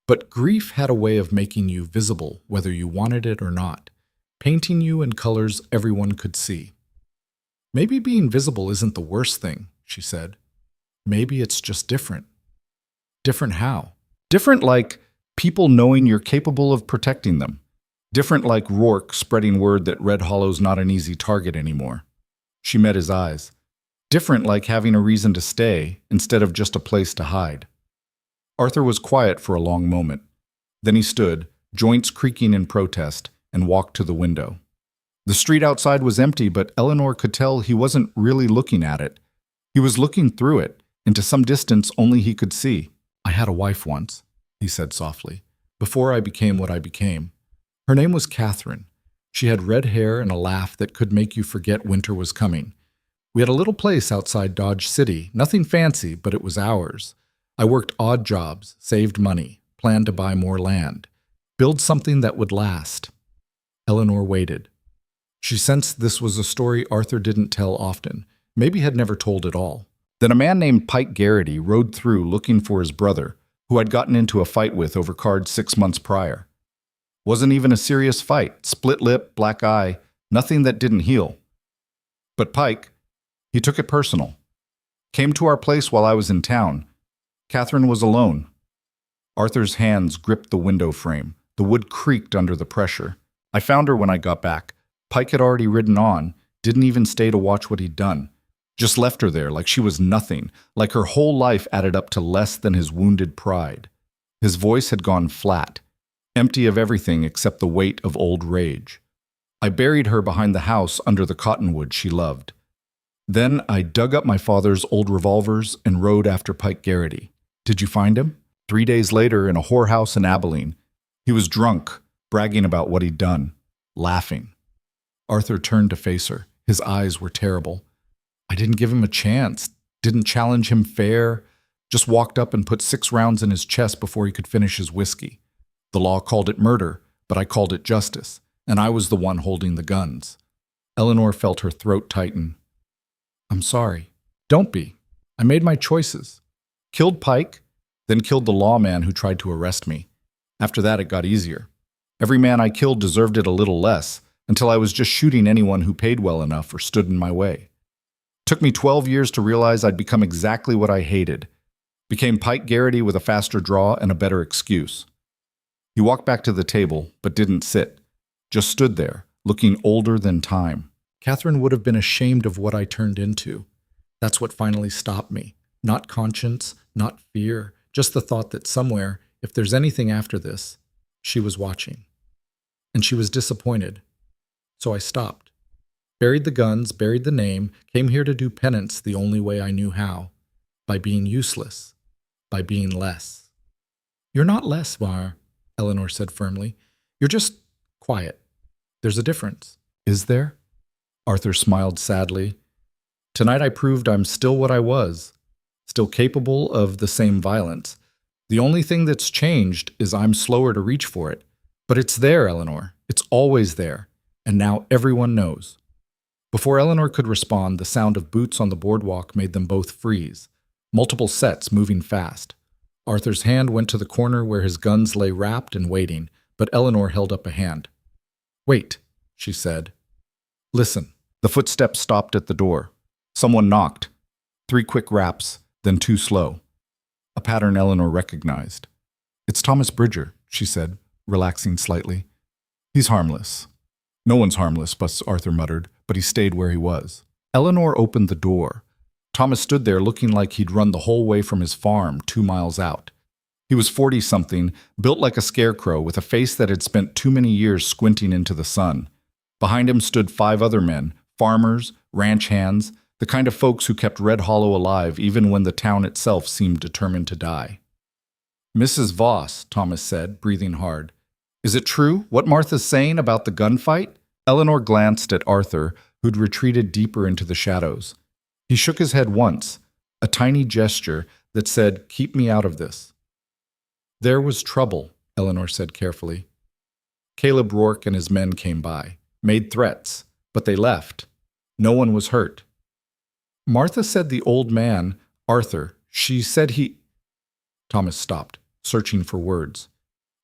But grief had a way of making you visible, whether you wanted it or not, painting you in colors everyone could see. "Maybe being visible isn't the worst thing," she said. "Maybe it's just different." "Different how?" "Different like people knowing you're capable of protecting them. Different like Rourke spreading word that Red Hollow's not an easy target anymore." She met his eyes. "Different like having a reason to stay instead of just a place to hide." Arthur was quiet for a long moment. Then he stood, joints creaking in protest, and walked to the window. The street outside was empty, but Eleanor could tell he wasn't really looking at it. He was looking through it, into some distance only he could see. "I had a wife once," he said softly, "before I became what I became. Her name was Catherine. She had red hair and a laugh that could make you forget winter was coming. We had a little place outside Dodge City, nothing fancy, but it was ours. I worked odd jobs, saved money, planned to buy more land, build something that would last." Eleanor waited. She sensed this was a story Arthur didn't tell often, maybe had never told at all. Then a man named Pike Garrity rode through looking for his brother, who I'd gotten into a fight with over cards 6 months prior. Wasn't even a serious fight, split lip, black eye, nothing that didn't heal. But Pike, he took it personal. Came to our place while I was in town. Catherine was alone. Arthur's hands gripped the window frame. The wood creaked under the pressure. I found her when I got back. Pike had already ridden on, didn't even stay to watch what he'd done. Just left her there like she was nothing, like her whole life added up to less than his wounded pride. His voice had gone flat, empty of everything except the weight of old rage. I buried her behind the house under the cottonwood she loved. Then I dug up my father's old revolvers and rode after Pike Garrity. Did you find him? 3 days later in a whorehouse in Abilene. He was drunk, bragging about what he'd done, laughing. Arthur turned to face her. His eyes were terrible. I didn't give him a chance, didn't challenge him fair, just walked up and put 6 rounds in his chest before he could finish his whiskey. The law called it murder, but I called it justice, and I was the one holding the guns. Eleanor felt her throat tighten. "I'm sorry." "Don't be. I made my choices. Killed Pike, then killed the lawman who tried to arrest me. After that, it got easier. Every man I killed deserved it a little less, until I was just shooting anyone who paid well enough or stood in my way. Took me 12 years to realize I'd become exactly what I hated. Became Pike Garrity with a faster draw and a better excuse." He walked back to the table, but didn't sit. Just stood there, looking older than time. "Catherine would have been ashamed of what I turned into. That's what finally stopped me. Not conscience, not fear, just the thought that somewhere, if there's anything after this, she was watching. And she was disappointed. So I stopped. Buried the guns, buried the name, came here to do penance the only way I knew how. By being useless. By being less." You're not less, Var, Eleanor said firmly. You're just quiet. There's a difference. Is there? Arthur smiled sadly. Tonight I proved I'm still what I was, still capable of the same violence. The only thing that's changed is I'm slower to reach for it. But it's there, Eleanor. It's always there. And now everyone knows. Before Eleanor could respond, the sound of boots on the boardwalk made them both freeze. Multiple sets moving fast. Arthur's hand went to the corner where his guns lay wrapped and waiting, but Eleanor held up a hand. Wait, she said. Listen. The footsteps stopped at the door. Someone knocked. 3 quick raps, then 2 slow. A pattern Eleanor recognized. It's Thomas Bridger, she said, relaxing slightly. He's harmless. No one's harmless, Arthur muttered, but he stayed where he was. Eleanor opened the door. Thomas stood there looking like he'd run the whole way from his farm 2 miles out. He was 40-something, built like a scarecrow with a face that had spent too many years squinting into the sun. Behind him stood 5 other men, farmers, ranch hands, the kind of folks who kept Red Hollow alive even when the town itself seemed determined to die. Mrs. Voss, Thomas said, breathing hard. Is it true, what Martha's saying about the gunfight? Eleanor glanced at Arthur, who'd retreated deeper into the shadows. He shook his head once, a tiny gesture that said, keep me out of this. There was trouble, Eleanor said carefully. Caleb Rourke and his men came by, made threats, but they left. No one was hurt. Martha said the old man, Arthur, she said he... Thomas stopped, searching for words.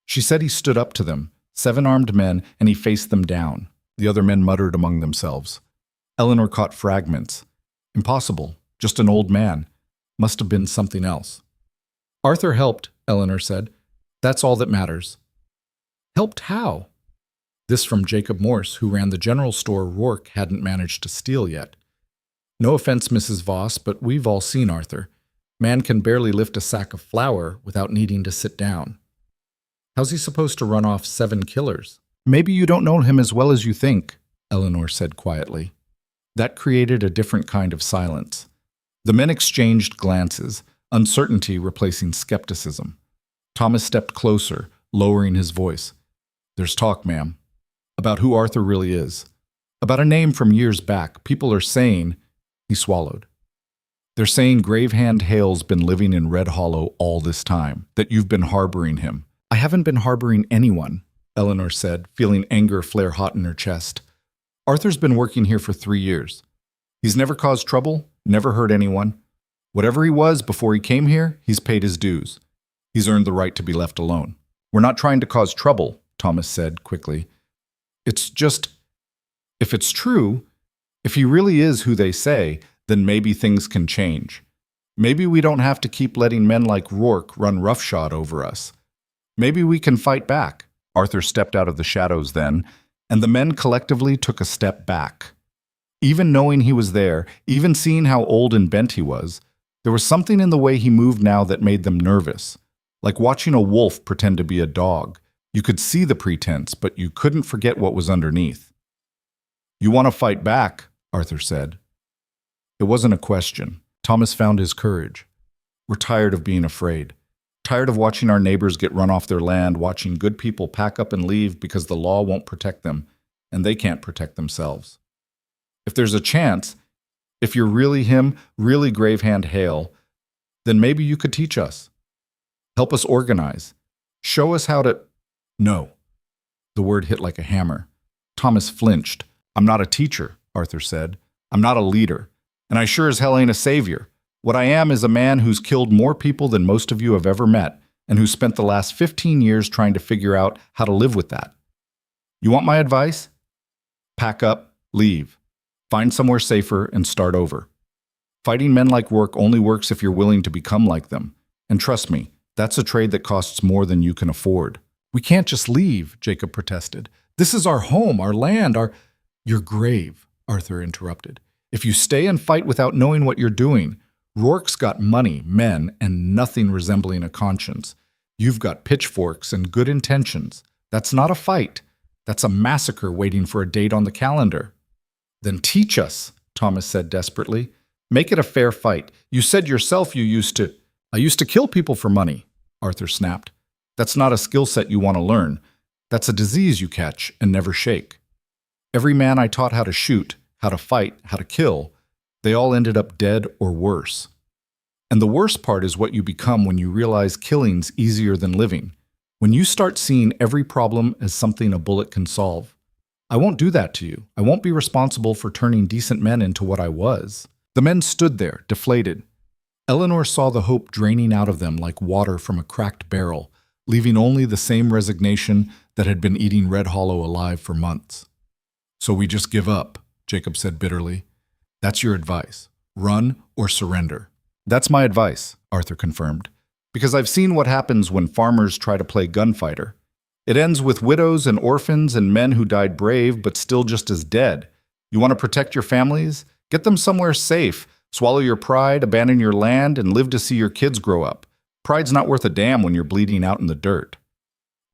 She said he stood up to them, 7 armed men, and he faced them down. The other men muttered among themselves. Eleanor caught fragments. Impossible, just an old man. Must have been something else. Arthur helped, Eleanor said. That's all that matters. Helped how? This from Jacob Morse, who ran the general store Rourke hadn't managed to steal yet. No offense, Mrs. Voss, but we've all seen Arthur. Man can barely lift a sack of flour without needing to sit down. How's he supposed to run off 7 killers? Maybe you don't know him as well as you think, Eleanor said quietly. That created a different kind of silence. The men exchanged glances, uncertainty replacing skepticism. Thomas stepped closer, lowering his voice. There's talk, ma'am, about who Arthur really is. About a name from years back. People are saying... He swallowed. They're saying Gravehand Hale's been living in Red Hollow all this time, that you've been harboring him. I haven't been harboring anyone, Eleanor said, feeling anger flare hot in her chest. Arthur's been working here for 3 years. He's never caused trouble, never hurt anyone. Whatever he was before he came here, he's paid his dues. He's earned the right to be left alone. We're not trying to cause trouble, Thomas said quickly. It's just, if it's true, if he really is who they say, then maybe things can change. Maybe we don't have to keep letting men like Rourke run roughshod over us. Maybe we can fight back. Arthur stepped out of the shadows then, and the men collectively took a step back. Even knowing he was there, even seeing how old and bent he was, there was something in the way he moved now that made them nervous, like watching a wolf pretend to be a dog. You could see the pretense, but you couldn't forget what was underneath. You want to fight back, Arthur said. It wasn't a question. Thomas found his courage. We're tired of being afraid. Tired of watching our neighbors get run off their land, watching good people pack up and leave because the law won't protect them, and they can't protect themselves. If there's a chance, if you're really him, really Gravehand Hale, then maybe you could teach us. Help us organize. Show us how to... No. The word hit like a hammer. Thomas flinched. I'm not a teacher, Arthur said. I'm not a leader. And I sure as hell ain't a savior. What I am is a man who's killed more people than most of you have ever met, and who spent the last 15 years trying to figure out how to live with that. You want my advice? Pack up, leave. Find somewhere safer and start over. Fighting men like Rourke only works if you're willing to become like them. And trust me, that's a trade that costs more than you can afford. We can't just leave, Jacob protested. This is our home, our land, our... Your grave, Arthur interrupted. If you stay and fight without knowing what you're doing, Rourke's got money, men, and nothing resembling a conscience. You've got pitchforks and good intentions. That's not a fight. That's a massacre waiting for a date on the calendar. Then teach us, Thomas said desperately. Make it a fair fight. You said yourself you used to... I used to kill people for money, Arthur snapped. That's not a skill set you want to learn. That's a disease you catch and never shake. Every man I taught how to shoot, how to fight, how to kill, they all ended up dead or worse. And the worst part is what you become when you realize killing's easier than living. When you start seeing every problem as something a bullet can solve. I won't do that to you. I won't be responsible for turning decent men into what I was. The men stood there, deflated. Eleanor saw the hope draining out of them like water from a cracked barrel, leaving only the same resignation that had been eating Red Hollow alive for months. So we just give up, Jacob said bitterly. That's your advice. Run or surrender. That's my advice, Arthur confirmed, because I've seen what happens when farmers try to play gunfighter. It ends with widows and orphans and men who died brave but still just as dead. You want to protect your families? Get them somewhere safe. Swallow your pride, abandon your land, and live to see your kids grow up. Pride's not worth a damn when you're bleeding out in the dirt.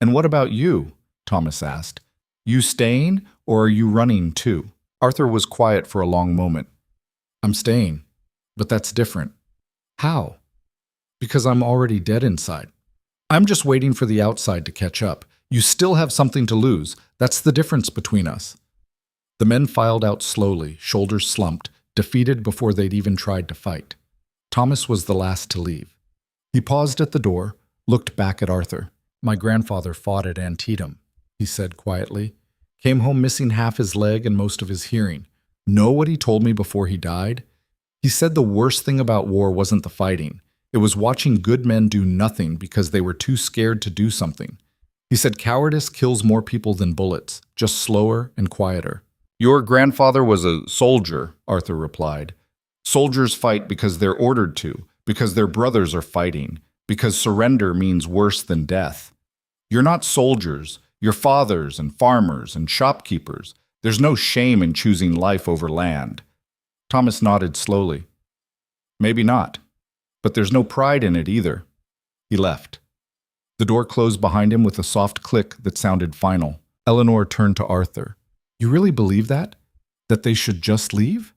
And what about you? Thomas asked. You staying, or are you running too? Arthur was quiet for a long moment. I'm staying, but that's different. How? Because I'm already dead inside. I'm just waiting for the outside to catch up. You still have something to lose. That's the difference between us. The men filed out slowly, shoulders slumped, defeated before they'd even tried to fight. Thomas was the last to leave. He paused at the door, looked back at Arthur. My grandfather fought at Antietam, he said quietly. Came home missing half his leg and most of his hearing. Know what he told me before he died? He said the worst thing about war wasn't the fighting. It was watching good men do nothing because they were too scared to do something. He said cowardice kills more people than bullets, just slower and quieter. Your grandfather was a soldier, Arthur replied. Soldiers fight because they're ordered to, because their brothers are fighting, because surrender means worse than death. You're not soldiers. You're fathers and farmers and shopkeepers. There's no shame in choosing life over land. Thomas nodded slowly. Maybe not, but there's no pride in it either. He left. The door closed behind him with a soft click that sounded final. Eleanor turned to Arthur. You really believe that? That they should just leave?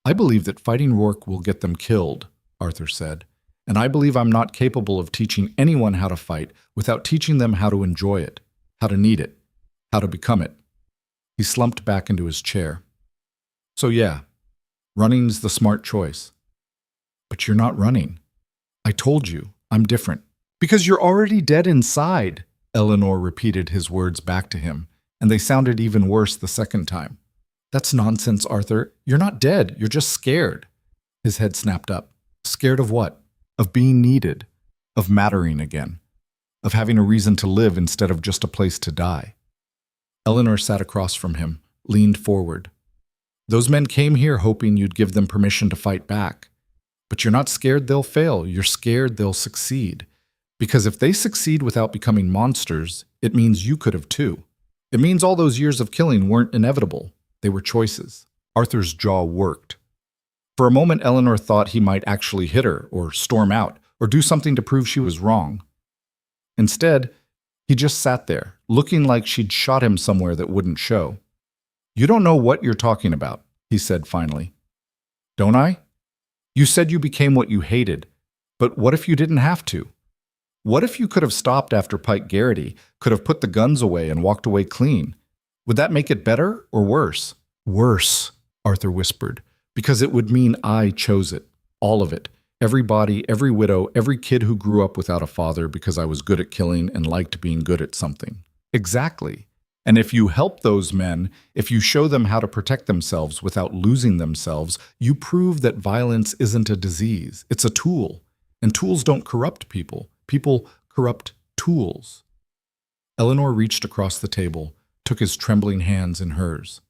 I believe that fighting Rourke will get them killed, Arthur said, and I believe I'm not capable of teaching anyone how to fight without teaching them how to enjoy it, how to need it, how to become it. He slumped back into his chair. So yeah, running's the smart choice. But you're not running. I told you, I'm different. Because you're already dead inside, Eleanor repeated his words back to him, and they sounded even worse the second time. That's nonsense, Arthur. You're not dead. You're just scared. His head snapped up. Scared of what? Of being needed. Of mattering again. Of having a reason to live instead of just a place to die. Eleanor sat across from him, leaned forward. Those men came here hoping you'd give them permission to fight back. But you're not scared they'll fail. You're scared they'll succeed. Because if they succeed without becoming monsters, it means you could have too. It means all those years of killing weren't inevitable. They were choices. Arthur's jaw worked. For a moment, Eleanor thought he might actually hit her, or storm out, or do something to prove she was wrong. Instead, he just sat there, looking like she'd shot him somewhere that wouldn't show. You don't know what you're talking about, he said finally. Don't I? You said you became what you hated, but what if you didn't have to? What if you could have stopped after Pike Garrity, could have put the guns away and walked away clean? Would that make it better or worse? Worse, Arthur whispered, because it would mean I chose it, all of it. Every body, every widow, every kid who grew up without a father because I was good at killing and liked being good at something. Exactly. And if you help those men, if you show them how to protect themselves without losing themselves, you prove that violence isn't a disease. It's a tool. And tools don't corrupt people. People corrupt tools. Eleanor reached across the table, took his trembling hands in hers.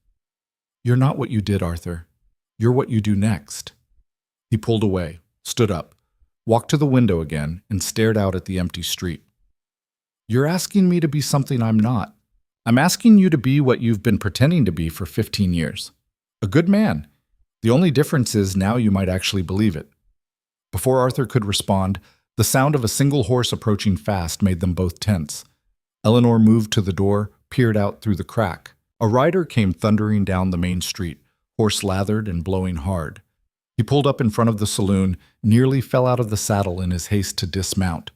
You're not what you did, Arthur. You're what you do next. He pulled away, stood up, walked to the window again, and stared out at the empty street. You're asking me to be something I'm not. I'm asking you to be what you've been pretending to be for 15 years. A good man. The only difference is now you might actually believe it. Before Arthur could respond, the sound of a single horse approaching fast made them both tense. Eleanor moved to the door, peered out through the crack. A rider came thundering down the main street, horse lathered and blowing hard. He pulled up in front of the saloon, nearly fell out of the saddle in his haste to dismount.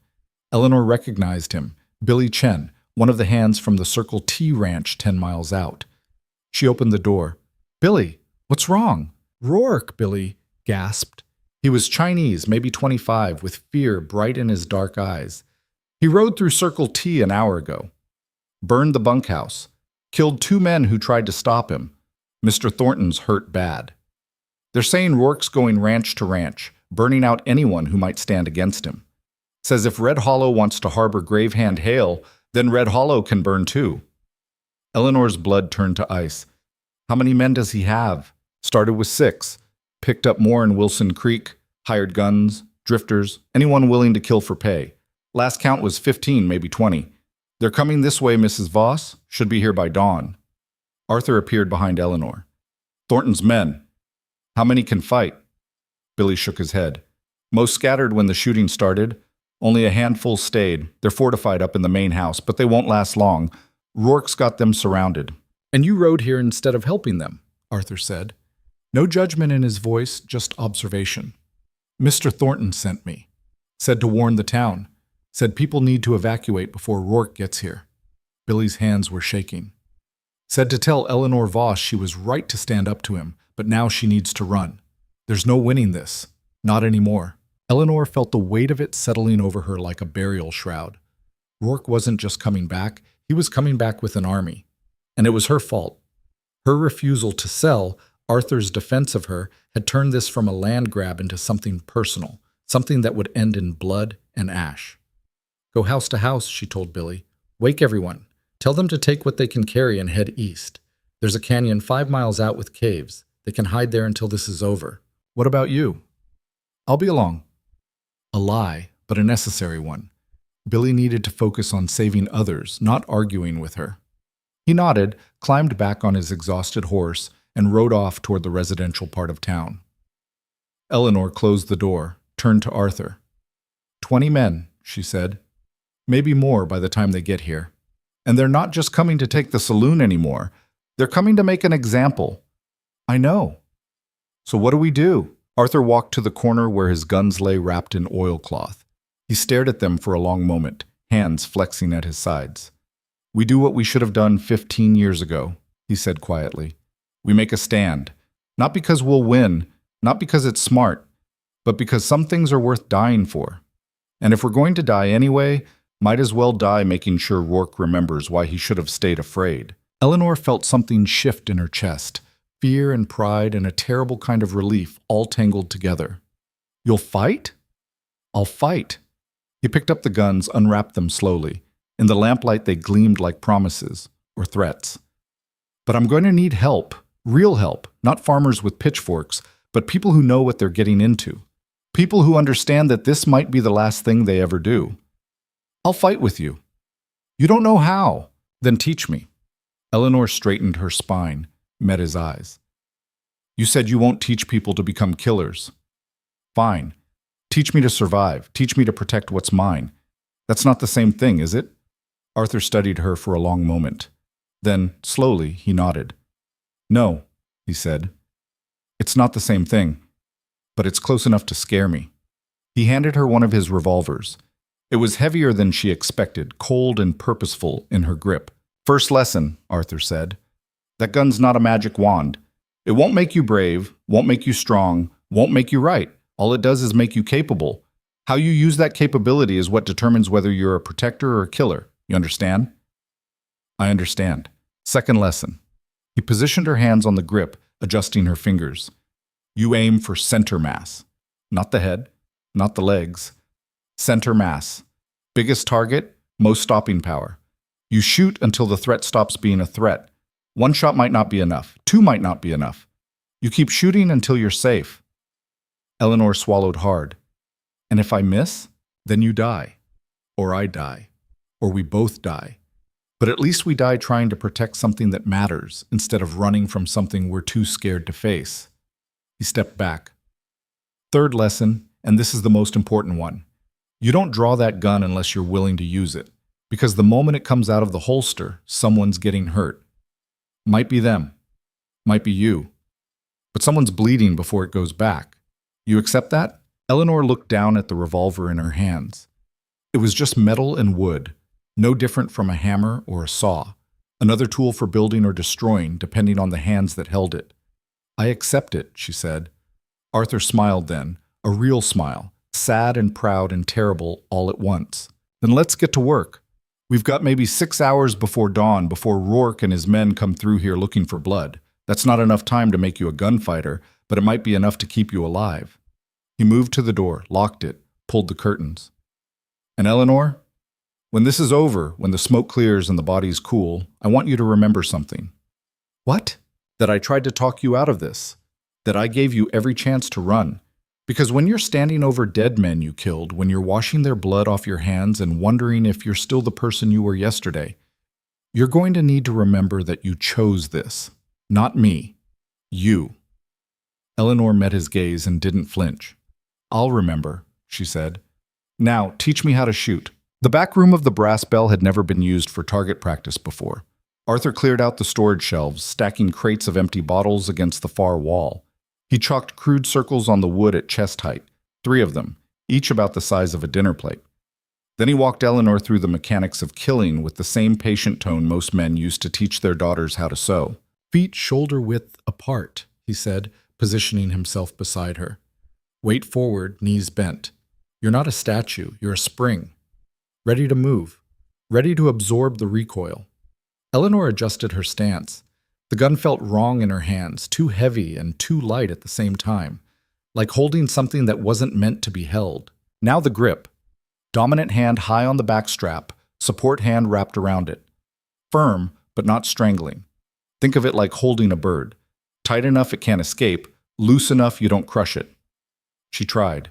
Eleanor recognized him, Billy Chen, one of the hands from the Circle T ranch 10 miles out. She opened the door. "Billy, what's wrong?" "Rourke," Billy gasped. He was Chinese, maybe 25, with fear bright in his dark eyes. He rode through Circle T an hour ago. Burned the bunkhouse. Killed 2 men who tried to stop him. Mr. Thornton's hurt bad. They're saying Rourke's going ranch to ranch, burning out anyone who might stand against him. Says if Red Hollow wants to harbor Gravehand Hale, then Red Hollow can burn too. Eleanor's blood turned to ice. How many men does he have? Started with 6. Picked up more in Wilson Creek. Hired guns, drifters, anyone willing to kill for pay. Last count was 15, maybe 20. They're coming this way, Mrs. Voss. Should be here by dawn. Arthur appeared behind Eleanor. Thornton's men. How many can fight? Billy shook his head. Most scattered when the shooting started. Only a handful stayed. They're fortified up in the main house, but they won't last long. Rourke's got them surrounded. And you rode here instead of helping them, Arthur said. No judgment in his voice, just observation. Mr. Thornton sent me. Said to warn the town. Said people need to evacuate before Rourke gets here. Billy's hands were shaking. Said to tell Eleanor Voss she was right to stand up to him, but now she needs to run. There's no winning this. Not anymore. Eleanor felt the weight of it settling over her like a burial shroud. Rourke wasn't just coming back, he was coming back with an army. And it was her fault. Her refusal to sell, Arthur's defense of her, had turned this from a land grab into something personal, something that would end in blood and ash. Go house to house, she told Billy. Wake everyone. Tell them to take what they can carry and head east. There's a canyon 5 miles out with caves. They can hide there until this is over. What about you? I'll be along. A lie, but a necessary one. Billy needed to focus on saving others, not arguing with her. He nodded, climbed back on his exhausted horse, and rode off toward the residential part of town. Eleanor closed the door, turned to Arthur. 20 men, she said. Maybe more by the time they get here. And they're not just coming to take the saloon anymore. They're coming to make an example. I know. So what do we do? Arthur walked to the corner where his guns lay wrapped in oilcloth. He stared at them for a long moment, hands flexing at his sides. We do what we should have done 15 years ago, he said quietly. We make a stand. Not because we'll win, not because it's smart, but because some things are worth dying for. And if we're going to die anyway, might as well die making sure Rourke remembers why he should have stayed afraid. Eleanor felt something shift in her chest, fear and pride and a terrible kind of relief all tangled together. You'll fight? I'll fight. He picked up the guns, unwrapped them slowly. In the lamplight they gleamed like promises, or threats. But I'm going to need help, real help, not farmers with pitchforks, but people who know what they're getting into. People who understand that this might be the last thing they ever do. I'll fight with you. You don't know how. Then teach me. Eleanor straightened her spine, met his eyes. You said you won't teach people to become killers. Fine. Teach me to survive. Teach me to protect what's mine. That's not the same thing, is it? Arthur studied her for a long moment. Then, slowly, he nodded. No, he said. It's not the same thing, but it's close enough to scare me. He handed her one of his revolvers. It was heavier than she expected, cold and purposeful in her grip. First lesson, Arthur said. That gun's not a magic wand. It won't make you brave, won't make you strong, won't make you right. All it does is make you capable. How you use that capability is what determines whether you're a protector or a killer. You understand? I understand. Second lesson. He positioned her hands on the grip, adjusting her fingers. You aim for center mass. Not the head, not the legs. Center mass. Biggest target, most stopping power. You shoot until the threat stops being a threat. One shot might not be enough. 2 might not be enough. You keep shooting until you're safe. Eleanor swallowed hard. And if I miss, then you die. Or I die. Or we both die. But at least we die trying to protect something that matters instead of running from something we're too scared to face. He stepped back. Third lesson, and this is the most important one. You don't draw that gun unless you're willing to use it, because the moment it comes out of the holster, someone's getting hurt. Might be them. Might be you. But someone's bleeding before it goes back. You accept that? Eleanor looked down at the revolver in her hands. It was just metal and wood. no different from a hammer or a saw, another tool for building or destroying, depending on the hands that held it. I accept it, she said. Arthur smiled then, a real smile, sad and proud and terrible all at once. Then let's get to work. We've got maybe 6 hours before dawn before Rourke and his men come through here looking for blood. That's not enough time to make you a gunfighter, but it might be enough to keep you alive. He moved to the door, locked it, pulled the curtains. And Eleanor, when this is over, when the smoke clears and the body's cool, I want you to remember something. What? That I tried to talk you out of this. That I gave you every chance to run. Because when you're standing over dead men you killed, when you're washing their blood off your hands and wondering if you're still the person you were yesterday, you're going to need to remember that you chose this. Not me. You. Eleanor met his gaze and didn't flinch. I'll remember, she said. Now, teach me how to shoot. The back room of the brass bell had never been used for target practice before. Arthur cleared out the storage shelves, stacking crates of empty bottles against the far wall. He chalked crude circles on the wood at chest height, 3 of them, each about the size of a dinner plate. Then he walked Eleanor through the mechanics of killing with the same patient tone most men used to teach their daughters how to sew. Feet shoulder-width apart, he said, positioning himself beside her. Weight forward, knees bent. You're not a statue, you're a spring. Ready to move. Ready to absorb the recoil. Eleanor adjusted her stance. The gun felt wrong in her hands, too heavy and too light at the same time, like holding something that wasn't meant to be held. Now the grip. Dominant hand high on the back strap, support hand wrapped around it. Firm, but not strangling. Think of it like holding a bird. Tight enough it can't escape, loose enough you don't crush it. She tried.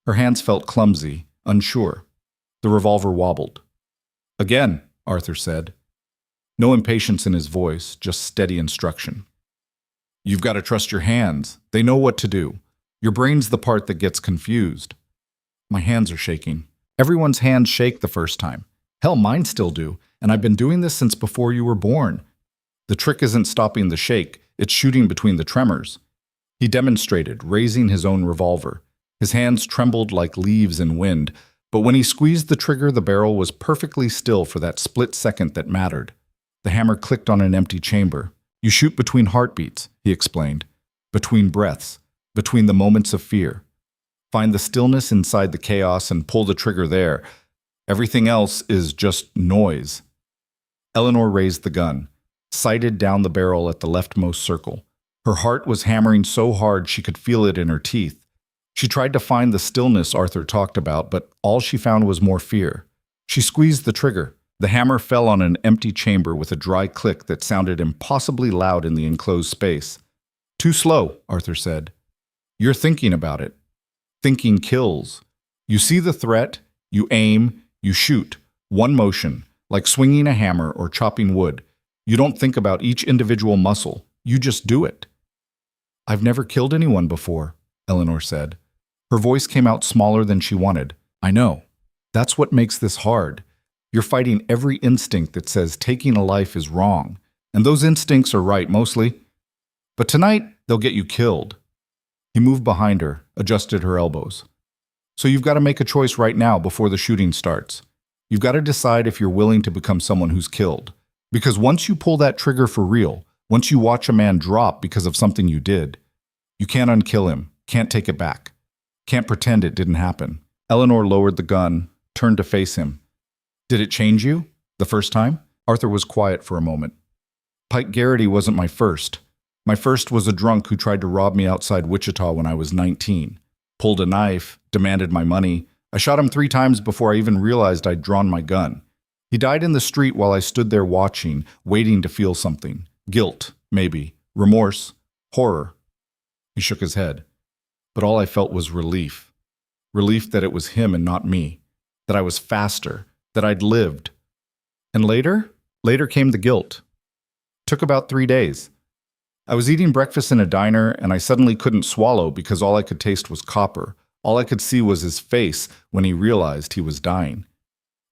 Her hands felt clumsy, unsure. The revolver wobbled. Again, Arthur said. No impatience in his voice, just steady instruction. You've got to trust your hands. They know what to do. Your brain's the part that gets confused. My hands are shaking. Everyone's hands shake the first time. Hell, mine still do, and I've been doing this since before you were born. The trick isn't stopping the shake, it's shooting between the tremors. He demonstrated, raising his own revolver. His hands trembled like leaves in wind, but when he squeezed the trigger, the barrel was perfectly still for that split second that mattered. The hammer clicked on an empty chamber. You shoot between heartbeats, he explained. Between breaths. Between the moments of fear. Find the stillness inside the chaos and pull the trigger there. Everything else is just noise. Eleanor raised the gun, sighted down the barrel at the leftmost circle. Her heart was hammering so hard she could feel it in her teeth. She tried to find the stillness Arthur talked about, but all she found was more fear. She squeezed the trigger. The hammer fell on an empty chamber with a dry click that sounded impossibly loud in the enclosed space. Too slow, Arthur said. You're thinking about it. Thinking kills. You see the threat, you aim, you shoot. One motion, like swinging a hammer or chopping wood. You don't think about each individual muscle. You just do it. I've never killed anyone before, Eleanor said. Her voice came out smaller than she wanted. I know. That's what makes this hard. You're fighting every instinct that says taking a life is wrong. And those instincts are right, mostly. But tonight, they'll get you killed. He moved behind her, adjusted her elbows. So you've got to make a choice right now before the shooting starts. You've got to decide if you're willing to become someone who's killed. Because once you pull that trigger for real, once you watch a man drop because of something you did, you can't unkill him, can't take it back. Can't pretend it didn't happen. Eleanor lowered the gun, turned to face him. Did it change you? The first time? Arthur was quiet for a moment. Pike Garrity wasn't my first. My first was a drunk who tried to rob me outside Wichita when I was 19. Pulled a knife, demanded my money. I shot him 3 times before I even realized I'd drawn my gun. He died in the street while I stood there watching, waiting to feel something. Guilt, maybe. Remorse. Horror. He shook his head. But all I felt was relief. Relief that it was him and not me. That I was faster. That I'd lived. And later came the guilt. Took about 3 days. I was eating breakfast in a diner and I suddenly couldn't swallow because all I could taste was copper. All I could see was his face when he realized he was dying.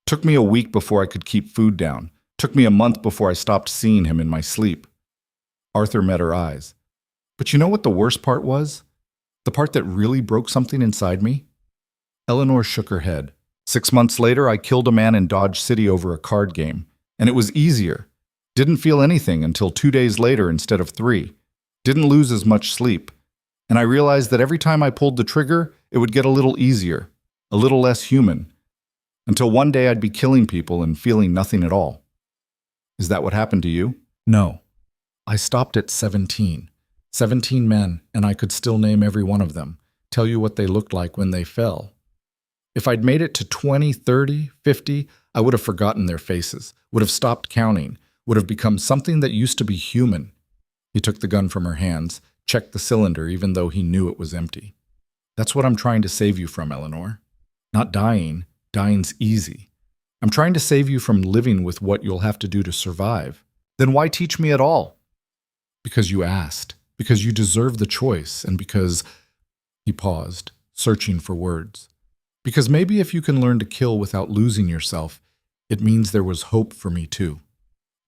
Took me a week before I could keep food down. Took me a month before I stopped seeing him in my sleep. Arthur met her eyes. But you know what the worst part was? The part that really broke something inside me? Eleanor shook her head. 6 months later, I killed a man in Dodge City over a card game, and it was easier. Didn't feel anything until 2 days later instead of 3. Didn't lose as much sleep. And I realized that every time I pulled the trigger, it would get a little easier, a little less human, until one day I'd be killing people and feeling nothing at all. Is that what happened to you? No. I stopped at 17. 17 men, and I could still name every one of them, tell you what they looked like when they fell. If I'd made it to 20, 30, 50, I would have forgotten their faces, would have stopped counting, would have become something that used to be human. He took the gun from her hands, checked the cylinder even though he knew it was empty. That's what I'm trying to save you from, Eleanor. Not dying. Dying's easy. I'm trying to save you from living with what you'll have to do to survive. Then why teach me at all? Because you asked. Because you deserve the choice, and because... He paused, searching for words. Because maybe if you can learn to kill without losing yourself, it means there was hope for me too.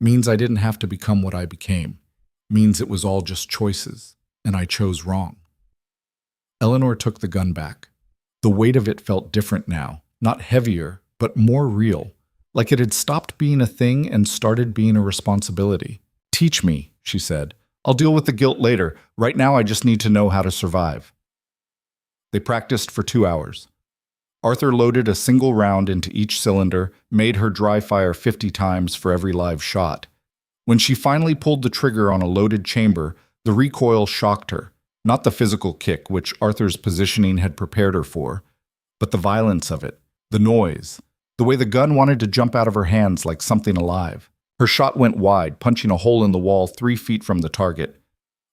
Means I didn't have to become what I became. Means it was all just choices, and I chose wrong. Eleanor took the gun back. The weight of it felt different now, not heavier, but more real, like it had stopped being a thing and started being a responsibility. Teach me, she said. I'll deal with the guilt later. Right now I just need to know how to survive. They practiced for 2 hours. Arthur loaded a single round into each cylinder, made her dry fire 50 times for every live shot. When she finally pulled the trigger on a loaded chamber, the recoil shocked her, not the physical kick, which Arthur's positioning had prepared her for, but the violence of it, the noise, the way the gun wanted to jump out of her hands like something alive. Her shot went wide, punching a hole in the wall 3 feet from the target.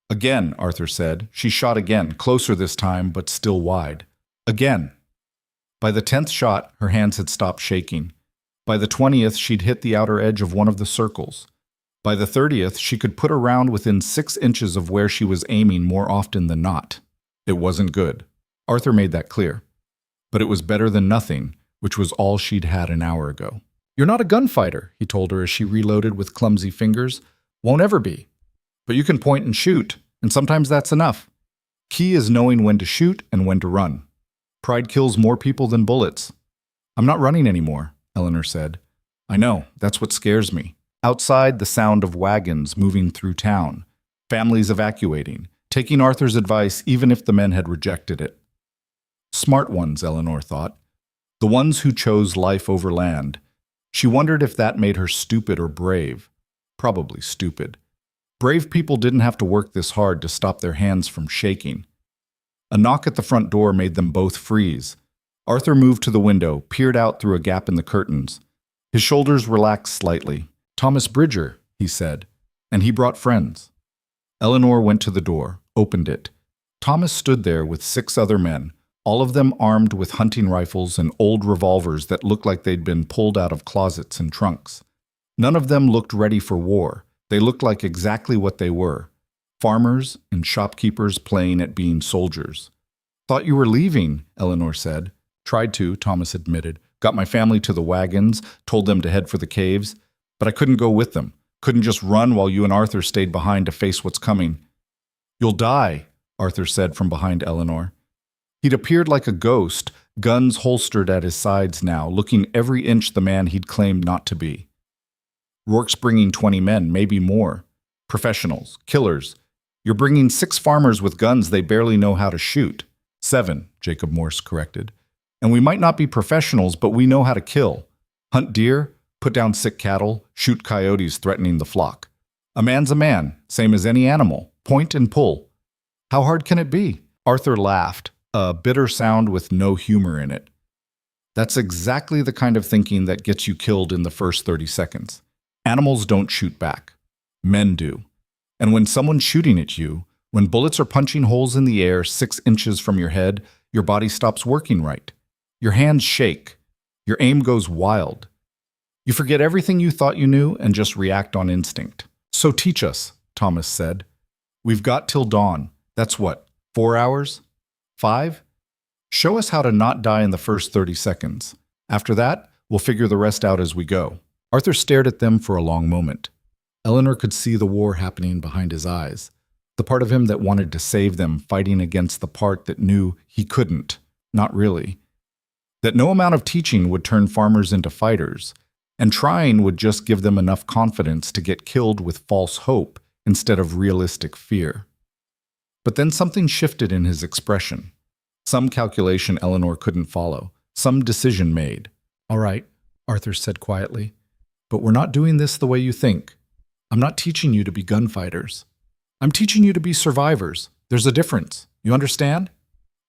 Again, Arthur said. She shot again, closer this time, but still wide. Again. By the 10th shot, her hands had stopped shaking. By the 20th, she'd hit the outer edge of one of the circles. By the 30th, she could put a round within 6 inches of where she was aiming more often than not. It wasn't good. Arthur made that clear. But it was better than nothing, which was all she'd had an hour ago. You're not a gunfighter, he told her as she reloaded with clumsy fingers. Won't ever be. But you can point and shoot, and sometimes that's enough. Key is knowing when to shoot and when to run. Pride kills more people than bullets. I'm not running anymore, Eleanor said. I know, that's what scares me. Outside, the sound of wagons moving through town, families evacuating, taking Arthur's advice even if the men had rejected it. Smart ones, Eleanor thought. The ones who chose life over land. She wondered if that made her stupid or brave. Probably stupid. Brave people didn't have to work this hard to stop their hands from shaking. A knock at the front door made them both freeze. Arthur moved to the window, peered out through a gap in the curtains. His shoulders relaxed slightly. Thomas Bridger, he said, and he brought friends. Eleanor went to the door, opened it. Thomas stood there with 6 other men, all of them armed with hunting rifles and old revolvers that looked like they'd been pulled out of closets and trunks. None of them looked ready for war. They looked like exactly what they were. Farmers and shopkeepers playing at being soldiers. Thought you were leaving, Eleanor said. Tried to, Thomas admitted. Got my family to the wagons, told them to head for the caves. But I couldn't go with them. Couldn't just run while you and Arthur stayed behind to face what's coming. You'll die, Arthur said from behind Eleanor. He'd appeared like a ghost, guns holstered at his sides now, looking every inch the man he'd claimed not to be. Rourke's bringing 20 men, maybe more. Professionals, killers. You're bringing 6 farmers with guns they barely know how to shoot. 7, Jacob Morse corrected. And we might not be professionals, but we know how to kill. Hunt deer, put down sick cattle, shoot coyotes threatening the flock. A man's a man, same as any animal. Point and pull. How hard can it be? Arthur laughed, a bitter sound with no humor in it. That's exactly the kind of thinking that gets you killed in the first 30 seconds. Animals don't shoot back. Men do. And when someone's shooting at you, when bullets are punching holes in the air 6 inches from your head, your body stops working right. Your hands shake. Your aim goes wild. You forget everything you thought you knew and just react on instinct. So teach us, Thomas said. We've got till dawn. That's what, 4 hours? 5? Show us how to not die in the first 30 seconds. After that, we'll figure the rest out as we go. Arthur stared at them for a long moment. Eleanor could see the war happening behind his eyes, the part of him that wanted to save them fighting against the part that knew he couldn't, not really. that no amount of teaching would turn farmers into fighters, and trying would just give them enough confidence to get killed with false hope instead of realistic fear. But then something shifted in his expression. Some calculation Eleanor couldn't follow, some decision made. "All right," Arthur said quietly, "but we're not doing this the way you think. I'm not teaching you to be gunfighters. I'm teaching you to be survivors. There's a difference. You understand?"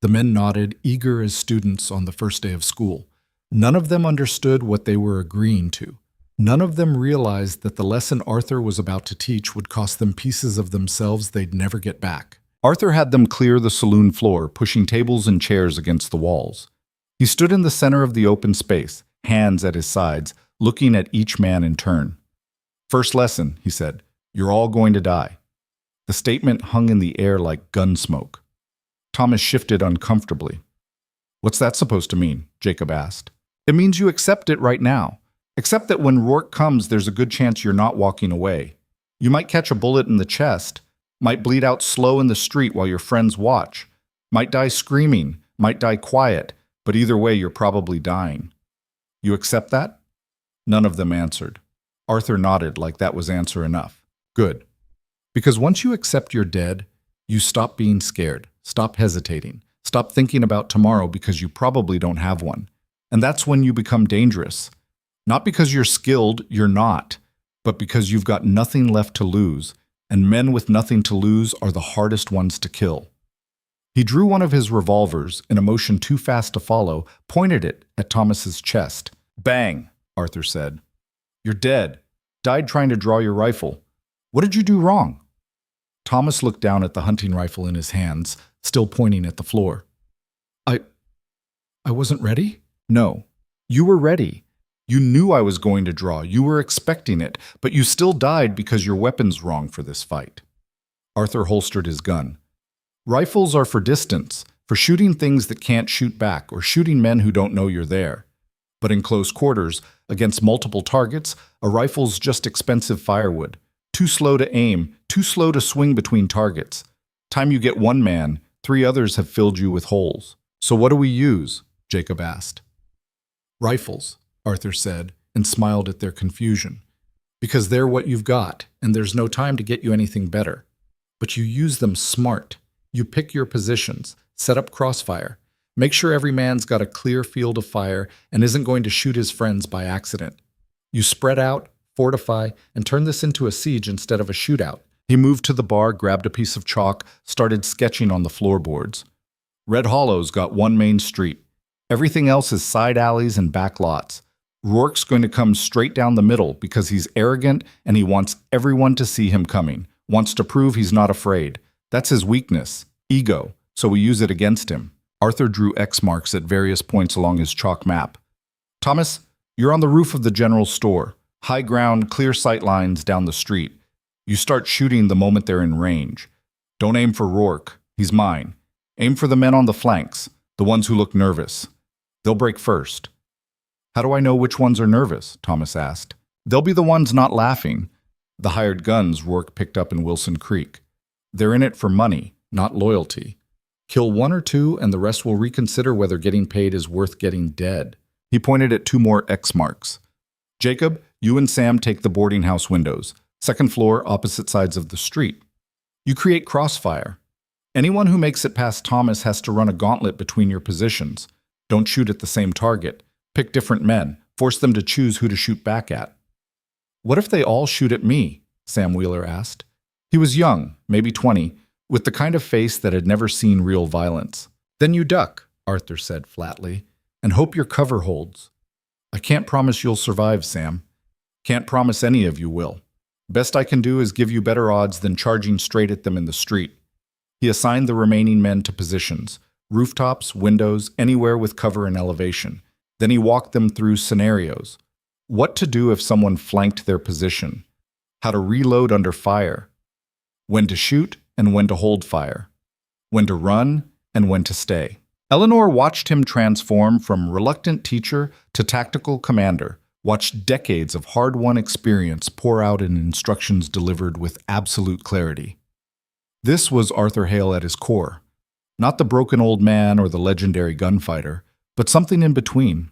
The men nodded, eager as students on the first day of school. None of them understood what they were agreeing to. None of them realized that the lesson Arthur was about to teach would cost them pieces of themselves they'd never get back. Arthur had them clear the saloon floor, pushing tables and chairs against the walls. He stood in the center of the open space, hands at his sides, looking at each man in turn. "First lesson," he said, "you're all going to die." The statement hung in the air like gun smoke. Thomas shifted uncomfortably. "What's that supposed to mean?" Jacob asked. "It means you accept it right now. Accept that when Rourke comes, there's a good chance you're not walking away. You might catch a bullet in the chest, might bleed out slow in the street while your friends watch, might die screaming, might die quiet, but either way, you're probably dying. You accept that?" None of them answered. Arthur nodded like that was answer enough. "Good. Because once you accept you're dead, you stop being scared, stop hesitating, stop thinking about tomorrow because you probably don't have one. And that's when you become dangerous. Not because you're skilled, you're not, but because you've got nothing left to lose, and men with nothing to lose are the hardest ones to kill." He drew one of his revolvers, in a motion too fast to follow, pointed it at Thomas's chest. "Bang," Arthur said. "You're dead. Died trying to draw your rifle. What did you do wrong?" Thomas looked down at the hunting rifle in his hands, still pointing at the floor. I wasn't ready?" "No. You were ready. You knew I was going to draw. You were expecting it, but you still died because your weapon's wrong for this fight." Arthur holstered his gun. "Rifles are for distance, for shooting things that can't shoot back, or shooting men who don't know you're there. But in close quarters, against multiple targets, a rifle's just expensive firewood. Too slow to aim, too slow to swing between targets. Time you get one man, 3 others have filled you with holes. So what do we use?" Jacob asked. "Rifles," Arthur said, and smiled at their confusion. "Because they're what you've got, and there's no time to get you anything better. But you use them smart. You pick your positions, set up crossfire, make sure every man's got a clear field of fire and isn't going to shoot his friends by accident. You spread out, fortify, and turn this into a siege instead of a shootout." He moved to the bar, grabbed a piece of chalk, started sketching on the floorboards. "Red Hollow's got one main street. Everything else is side alleys and back lots. Rourke's going to come straight down the middle because he's arrogant and he wants everyone to see him coming, wants to prove he's not afraid. That's his weakness, ego, so we use it against him." Arthur drew X marks at various points along his chalk map. "Thomas, you're on the roof of the general store. High ground, clear sight lines down the street. You start shooting the moment they're in range. Don't aim for Rourke. He's mine. Aim for the men on the flanks, the ones who look nervous. They'll break first." "How do I know which ones are nervous?" Thomas asked. "They'll be the ones not laughing. The hired guns Rourke picked up in Wilson Creek. They're in it for money, not loyalty. Kill 1 or 2 and the rest will reconsider whether getting paid is worth getting dead." He pointed at 2 more X marks. "Jacob, you and Sam take the boarding house windows. 2nd floor, opposite sides of the street. You create crossfire. Anyone who makes it past Thomas has to run a gauntlet between your positions. Don't shoot at the same target. Pick different men. Force them to choose who to shoot back at." "What if they all shoot at me?" Sam Wheeler asked. He was young, maybe 20, with the kind of face that had never seen real violence. "Then you duck," Arthur said flatly, "and hope your cover holds. I can't promise you'll survive, Sam. Can't promise any of you will. Best I can do is give you better odds than charging straight at them in the street." He assigned the remaining men to positions, rooftops, windows, anywhere with cover and elevation. Then he walked them through scenarios. What to do if someone flanked their position. How to reload under fire. When to shoot and when to hold fire. When to run and when to stay. Eleanor watched him transform from reluctant teacher to tactical commander, watched decades of hard-won experience pour out in instructions delivered with absolute clarity. This was Arthur Hale at his core. Not the broken old man or the legendary gunfighter, but something in between.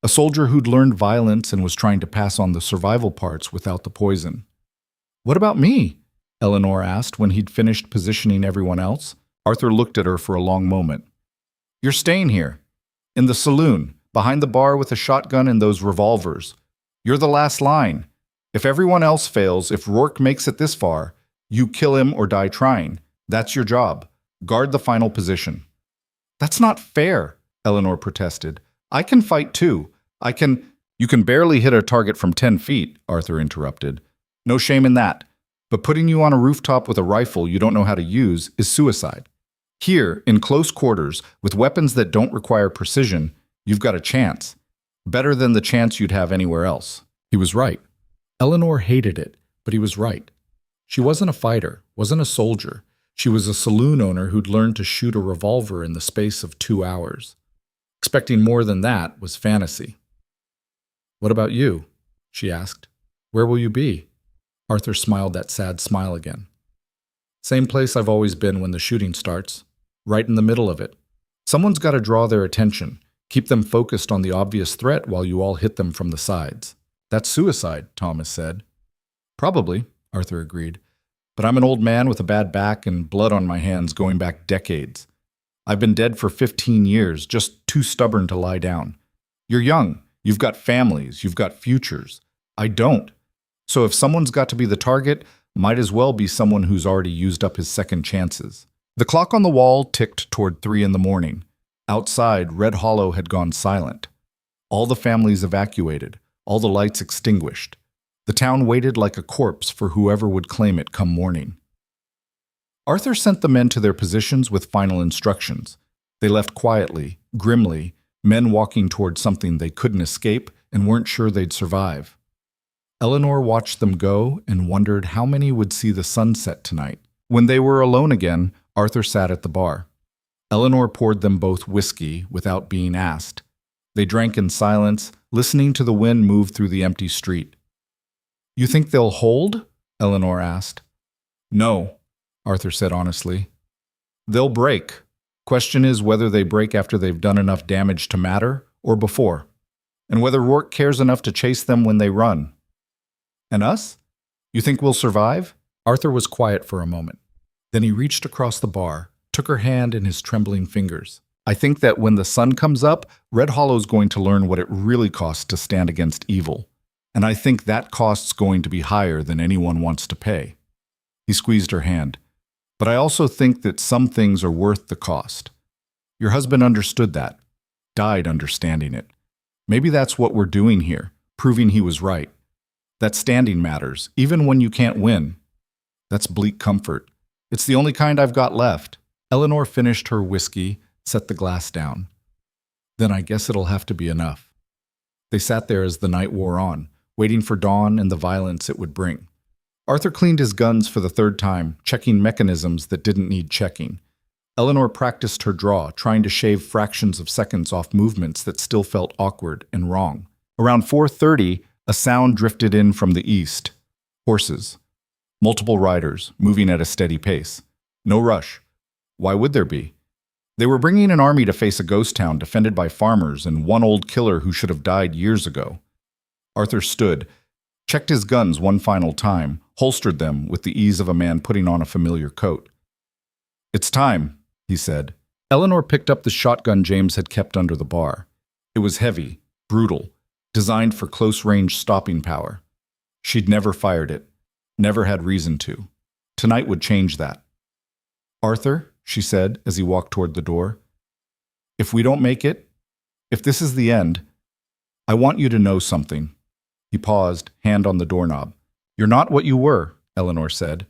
A soldier who'd learned violence and was trying to pass on the survival parts without the poison. "What about me?" Eleanor asked when he'd finished positioning everyone else. Arthur looked at her for a long moment. "You're staying here, in the saloon, behind the bar with a shotgun and those revolvers. You're the last line. If everyone else fails, if Rourke makes it this far, you kill him or die trying. That's your job. Guard the final position." "That's not fair," Eleanor protested. "I can fight too. You can barely hit a target from 10 feet, Arthur interrupted. "No shame in that. But putting you on a rooftop with a rifle you don't know how to use is suicide. Here, in close quarters, with weapons that don't require precision, you've got a chance. Better than the chance you'd have anywhere else." He was right. Eleanor hated it, but he was right. She wasn't a fighter, wasn't a soldier. She was a saloon owner who'd learned to shoot a revolver in the space of 2 hours. Expecting more than that was fantasy. "What about you?" she asked. "Where will you be?" Arthur smiled that sad smile again. "Same place I've always been when the shooting starts. Right in the middle of it. Someone's got to draw their attention, keep them focused on the obvious threat while you all hit them from the sides." "That's suicide," Thomas said. "Probably," Arthur agreed. "But I'm an old man with a bad back and blood on my hands going back decades. I've been dead for 15 years, just too stubborn to lie down. You're young. You've got families. You've got futures. I don't. So if someone's got to be the target, might as well be someone who's already used up his second chances." The clock on the wall ticked toward 3 in the morning. Outside, Red Hollow had gone silent. All the families evacuated, all the lights extinguished. The town waited like a corpse for whoever would claim it come morning. Arthur sent the men to their positions with final instructions. They left quietly, grimly, men walking toward something they couldn't escape and weren't sure they'd survive. Eleanor watched them go and wondered how many would see the sunset tonight. When they were alone again, Arthur sat at the bar. Eleanor poured them both whiskey without being asked. They drank in silence, listening to the wind move through the empty street. "You think they'll hold?" Eleanor asked. "No," Arthur said honestly. "They'll break. Question is whether they break after they've done enough damage to matter or before, and whether Rourke cares enough to chase them when they run." "And us? You think we'll survive?" Arthur was quiet for a moment. Then he reached across the bar, took her hand in his trembling fingers. "I think that when the sun comes up, Red Hollow's going to learn what it really costs to stand against evil. And I think that cost's going to be higher than anyone wants to pay." He squeezed her hand. "But I also think that some things are worth the cost. Your husband understood that, died understanding it. Maybe that's what we're doing here, proving he was right. That standing matters, even when you can't win. That's bleak comfort. It's the only kind I've got left." Eleanor finished her whiskey, set the glass down. "Then I guess it'll have to be enough." They sat there as the night wore on, waiting for dawn and the violence it would bring. Arthur cleaned his guns for the 3rd time, checking mechanisms that didn't need checking. Eleanor practiced her draw, trying to shave fractions of seconds off movements that still felt awkward and wrong. Around 4:30, a sound drifted in from the east. Horses. Multiple riders, moving at a steady pace. No rush. Why would there be? They were bringing an army to face a ghost town defended by farmers and one old killer who should have died years ago. Arthur stood, checked his guns one final time, holstered them with the ease of a man putting on a familiar coat. "It's time," he said. Eleanor picked up the shotgun James had kept under the bar. It was heavy, brutal, designed for close-range stopping power. She'd never fired it, never had reason to. Tonight would change that. "Arthur," she said as he walked toward the door, "if we don't make it, if this is the end, I want you to know something." He paused, hand on the doorknob. "You're not what you were," Eleanor said.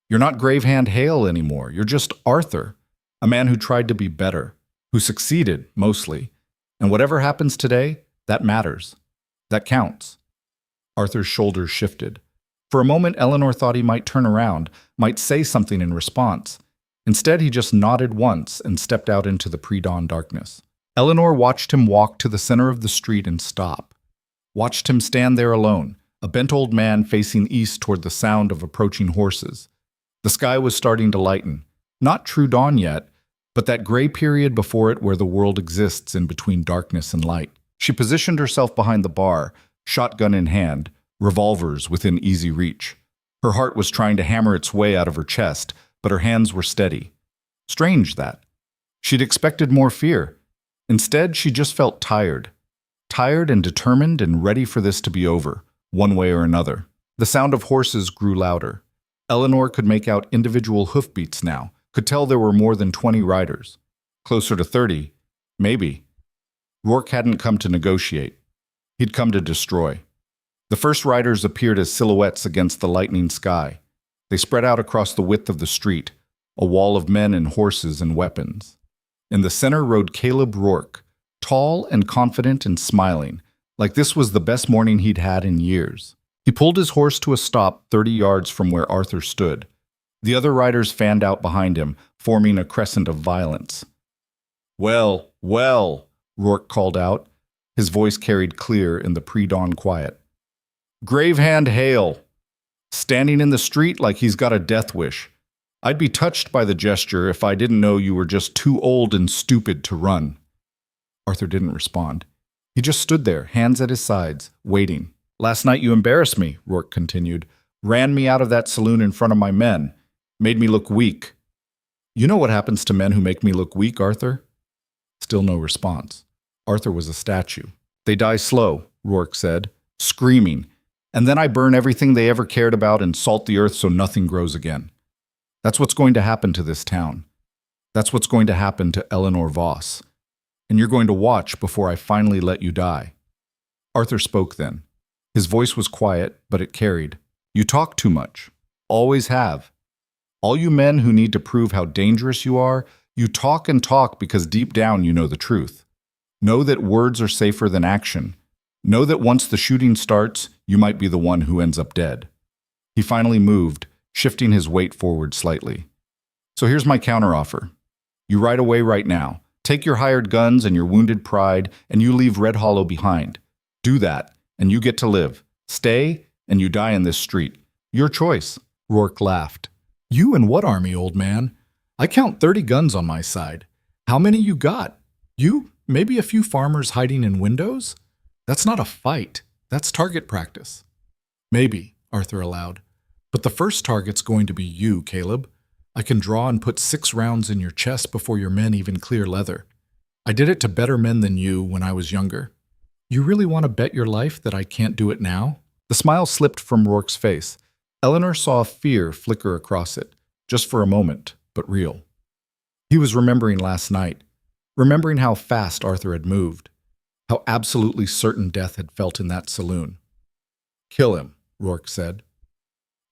"You're not Gravehand Hale anymore. You're just Arthur, a man who tried to be better, who succeeded, mostly. And whatever happens today, that matters. That counts." Arthur's shoulders shifted. For a moment, Eleanor thought he might turn around, might say something in response. Instead, he just nodded once and stepped out into the pre-dawn darkness. Eleanor watched him walk to the center of the street and stop. Watched him stand there alone, a bent old man facing east toward the sound of approaching horses. The sky was starting to lighten. Not true dawn yet, but that gray period before it where the world exists in between darkness and light. She positioned herself behind the bar, shotgun in hand, revolvers within easy reach. Her heart was trying to hammer its way out of her chest, but her hands were steady. Strange that. She'd expected more fear. Instead, she just felt tired. Tired and determined and ready for this to be over, one way or another. The sound of horses grew louder. Eleanor could make out individual hoofbeats now, could tell there were more than 20 riders. Closer to 30, maybe. Rourke hadn't come to negotiate. He'd come to destroy. The first riders appeared as silhouettes against the lightning sky. They spread out across the width of the street, a wall of men and horses and weapons. In the center rode Caleb Rourke, tall and confident and smiling, like this was the best morning he'd had in years. He pulled his horse to a stop 30 yards from where Arthur stood. The other riders fanned out behind him, forming a crescent of violence. "Well, well," Rourke called out. His voice carried clear in the pre-dawn quiet. "Gravehand Hale, standing in the street like he's got a death wish. I'd be touched by the gesture if I didn't know you were just too old and stupid to run." Arthur didn't respond. He just stood there, hands at his sides, waiting. "Last night you embarrassed me," Rourke continued. "Ran me out of that saloon in front of my men. Made me look weak." "You know what happens to men who make me look weak, Arthur?" Still no response. Arthur was a statue. "They die slow," Rourke said, screaming. "And then I burn everything they ever cared about and salt the earth so nothing grows again. That's what's going to happen to this town. That's what's going to happen to Eleanor Voss. And you're going to watch before I finally let you die." Arthur spoke then. His voice was quiet, but it carried. "You talk too much. Always have. All you men who need to prove how dangerous you are, you talk and talk because deep down you know the truth. Know that words are safer than action. Know that once the shooting starts, you might be the one who ends up dead." He finally moved, shifting his weight forward slightly. "So here's my counteroffer. You ride away right now. Take your hired guns and your wounded pride, and you leave Red Hollow behind. Do that, and you get to live. Stay, and you die in this street. Your choice." Rourke laughed. "You and what army, old man? I count 30 guns on my side. How many you got? You? Maybe a few farmers hiding in windows? That's not a fight. That's target practice." "Maybe," Arthur allowed. "But the first target's going to be you, Caleb. I can draw and put 6 rounds in your chest before your men even clear leather. I did it to better men than you when I was younger. You really want to bet your life that I can't do it now?" The smile slipped from Rourke's face. Eleanor saw fear flicker across it, just for a moment, but real. He was remembering last night, remembering how fast Arthur had moved, how absolutely certain death had felt in that saloon. "Kill him," Rourke said.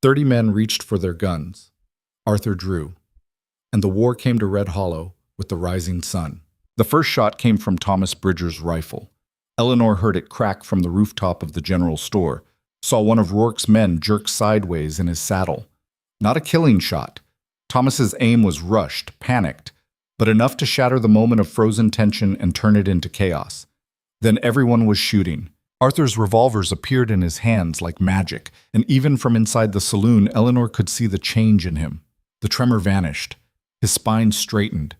30 men reached for their guns. Arthur drew, and the war came to Red Hollow with the rising sun. The first shot came from Thomas Bridger's rifle. Eleanor heard it crack from the rooftop of the general store, saw one of Rourke's men jerk sideways in his saddle. Not a killing shot. Thomas's aim was rushed, panicked, but enough to shatter the moment of frozen tension and turn it into chaos. Then everyone was shooting. Arthur's revolvers appeared in his hands like magic, and even from inside the saloon, Eleanor could see the change in him. The tremor vanished. His spine straightened.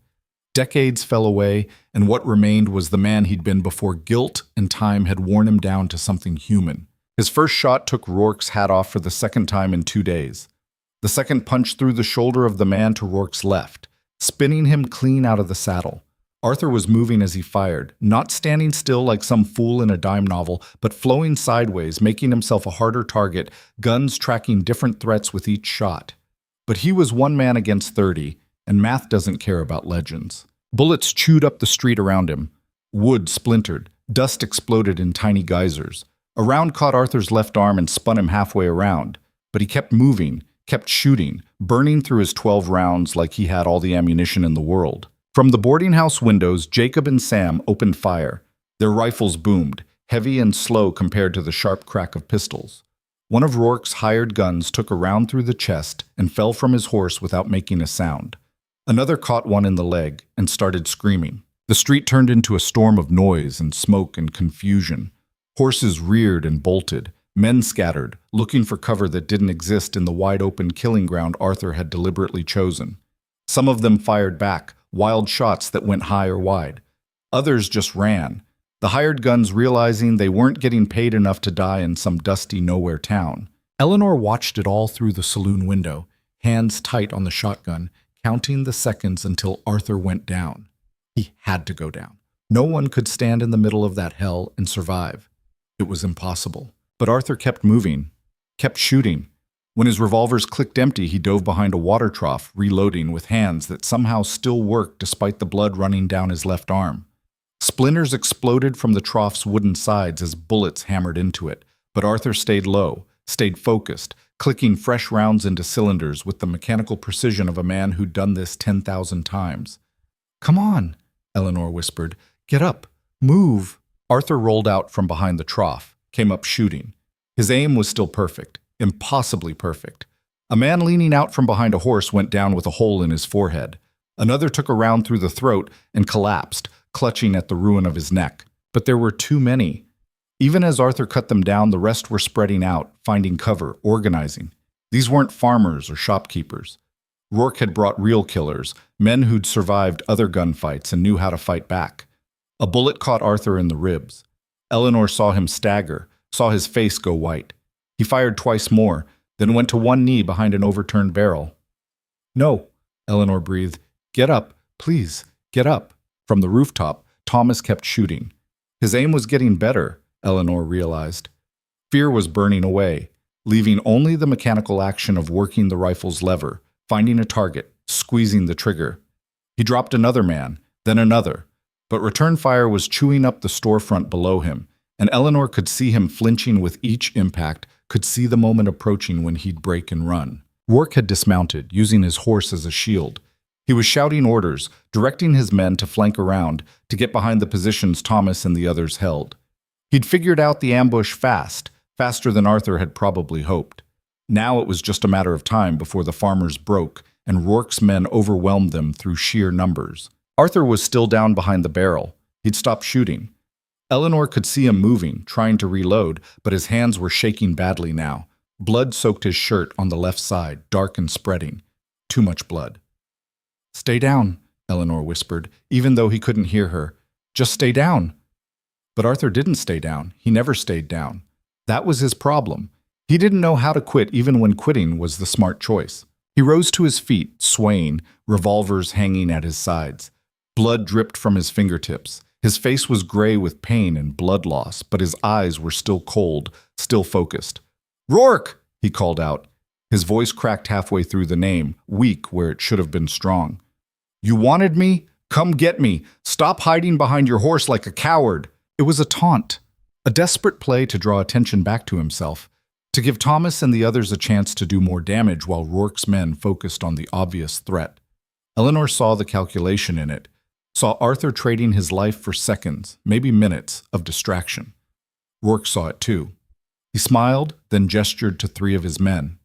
Decades fell away, and what remained was the man he'd been before guilt and time had worn him down to something human. His first shot took Rourke's hat off for the second time in 2 days. The second punched through the shoulder of the man to Rourke's left, spinning him clean out of the saddle. Arthur was moving as he fired, not standing still like some fool in a dime novel, but flowing sideways, making himself a harder target, guns tracking different threats with each shot. But he was one man against 30, and math doesn't care about legends. Bullets chewed up the street around him. Wood splintered. Dust exploded in tiny geysers. A round caught Arthur's left arm and spun him halfway around. But he kept moving, kept shooting, burning through his 12 rounds like he had all the ammunition in the world. From the boarding house windows, Jacob and Sam opened fire. Their rifles boomed, heavy and slow compared to the sharp crack of pistols. One of Rourke's hired guns took a round through the chest and fell from his horse without making a sound. Another caught one in the leg and started screaming. The street turned into a storm of noise and smoke and confusion. Horses reared and bolted. Men scattered, looking for cover that didn't exist in the wide-open killing ground Arthur had deliberately chosen. Some of them fired back, wild shots that went high or wide. Others just ran, the hired guns realizing they weren't getting paid enough to die in some dusty nowhere town. Eleanor watched it all through the saloon window, hands tight on the shotgun, counting the seconds until Arthur went down. He had to go down. No one could stand in the middle of that hell and survive. It was impossible. But Arthur kept moving, kept shooting. When his revolvers clicked empty, he dove behind a water trough, reloading with hands that somehow still worked despite the blood running down his left arm. Splinters exploded from the trough's wooden sides as bullets hammered into it, but Arthur stayed low, stayed focused, clicking fresh rounds into cylinders with the mechanical precision of a man who'd done this 10,000 times. "Come on," Eleanor whispered. "Get up. Move." Arthur rolled out from behind the trough, came up shooting. His aim was still perfect, impossibly perfect. A man leaning out from behind a horse went down with a hole in his forehead. Another took a round through the throat and collapsed, clutching at the ruin of his neck. But there were too many. Even as Arthur cut them down, the rest were spreading out, finding cover, organizing. These weren't farmers or shopkeepers. Rourke had brought real killers, men who'd survived other gunfights and knew how to fight back. A bullet caught Arthur in the ribs. Eleanor saw him stagger, saw his face go white. He fired twice more, then went to one knee behind an overturned barrel. "No," Eleanor breathed. "Get up, please, get up." From the rooftop, Thomas kept shooting. His aim was getting better, Eleanor realized. Fear was burning away, leaving only the mechanical action of working the rifle's lever, finding a target, squeezing the trigger. He dropped another man, then another, but return fire was chewing up the storefront below him, and Eleanor could see him flinching with each impact, could see the moment approaching when he'd break and run. Rourke had dismounted, using his horse as a shield. He was shouting orders, directing his men to flank around, to get behind the positions Thomas and the others held. He'd figured out the ambush fast, faster than Arthur had probably hoped. Now it was just a matter of time before the farmers broke, and Rourke's men overwhelmed them through sheer numbers. Arthur was still down behind the barrel. He'd stopped shooting. Eleanor could see him moving, trying to reload, but his hands were shaking badly now. Blood soaked his shirt on the left side, dark and spreading. Too much blood. "Stay down," Eleanor whispered, even though he couldn't hear her. "Just stay down." But Arthur didn't stay down. He never stayed down. That was his problem. He didn't know how to quit even when quitting was the smart choice. He rose to his feet, swaying, revolvers hanging at his sides. Blood dripped from his fingertips. His face was gray with pain and blood loss, but his eyes were still cold, still focused. "Rourke!" he called out. His voice cracked halfway through the name, weak where it should have been strong. "You wanted me? Come get me. Stop hiding behind your horse like a coward." It was a taunt, a desperate play to draw attention back to himself, to give Thomas and the others a chance to do more damage while Rourke's men focused on the obvious threat. Eleanor saw the calculation in it, saw Arthur trading his life for seconds, maybe minutes, of distraction. Rourke saw it too. He smiled, then gestured to three of his men.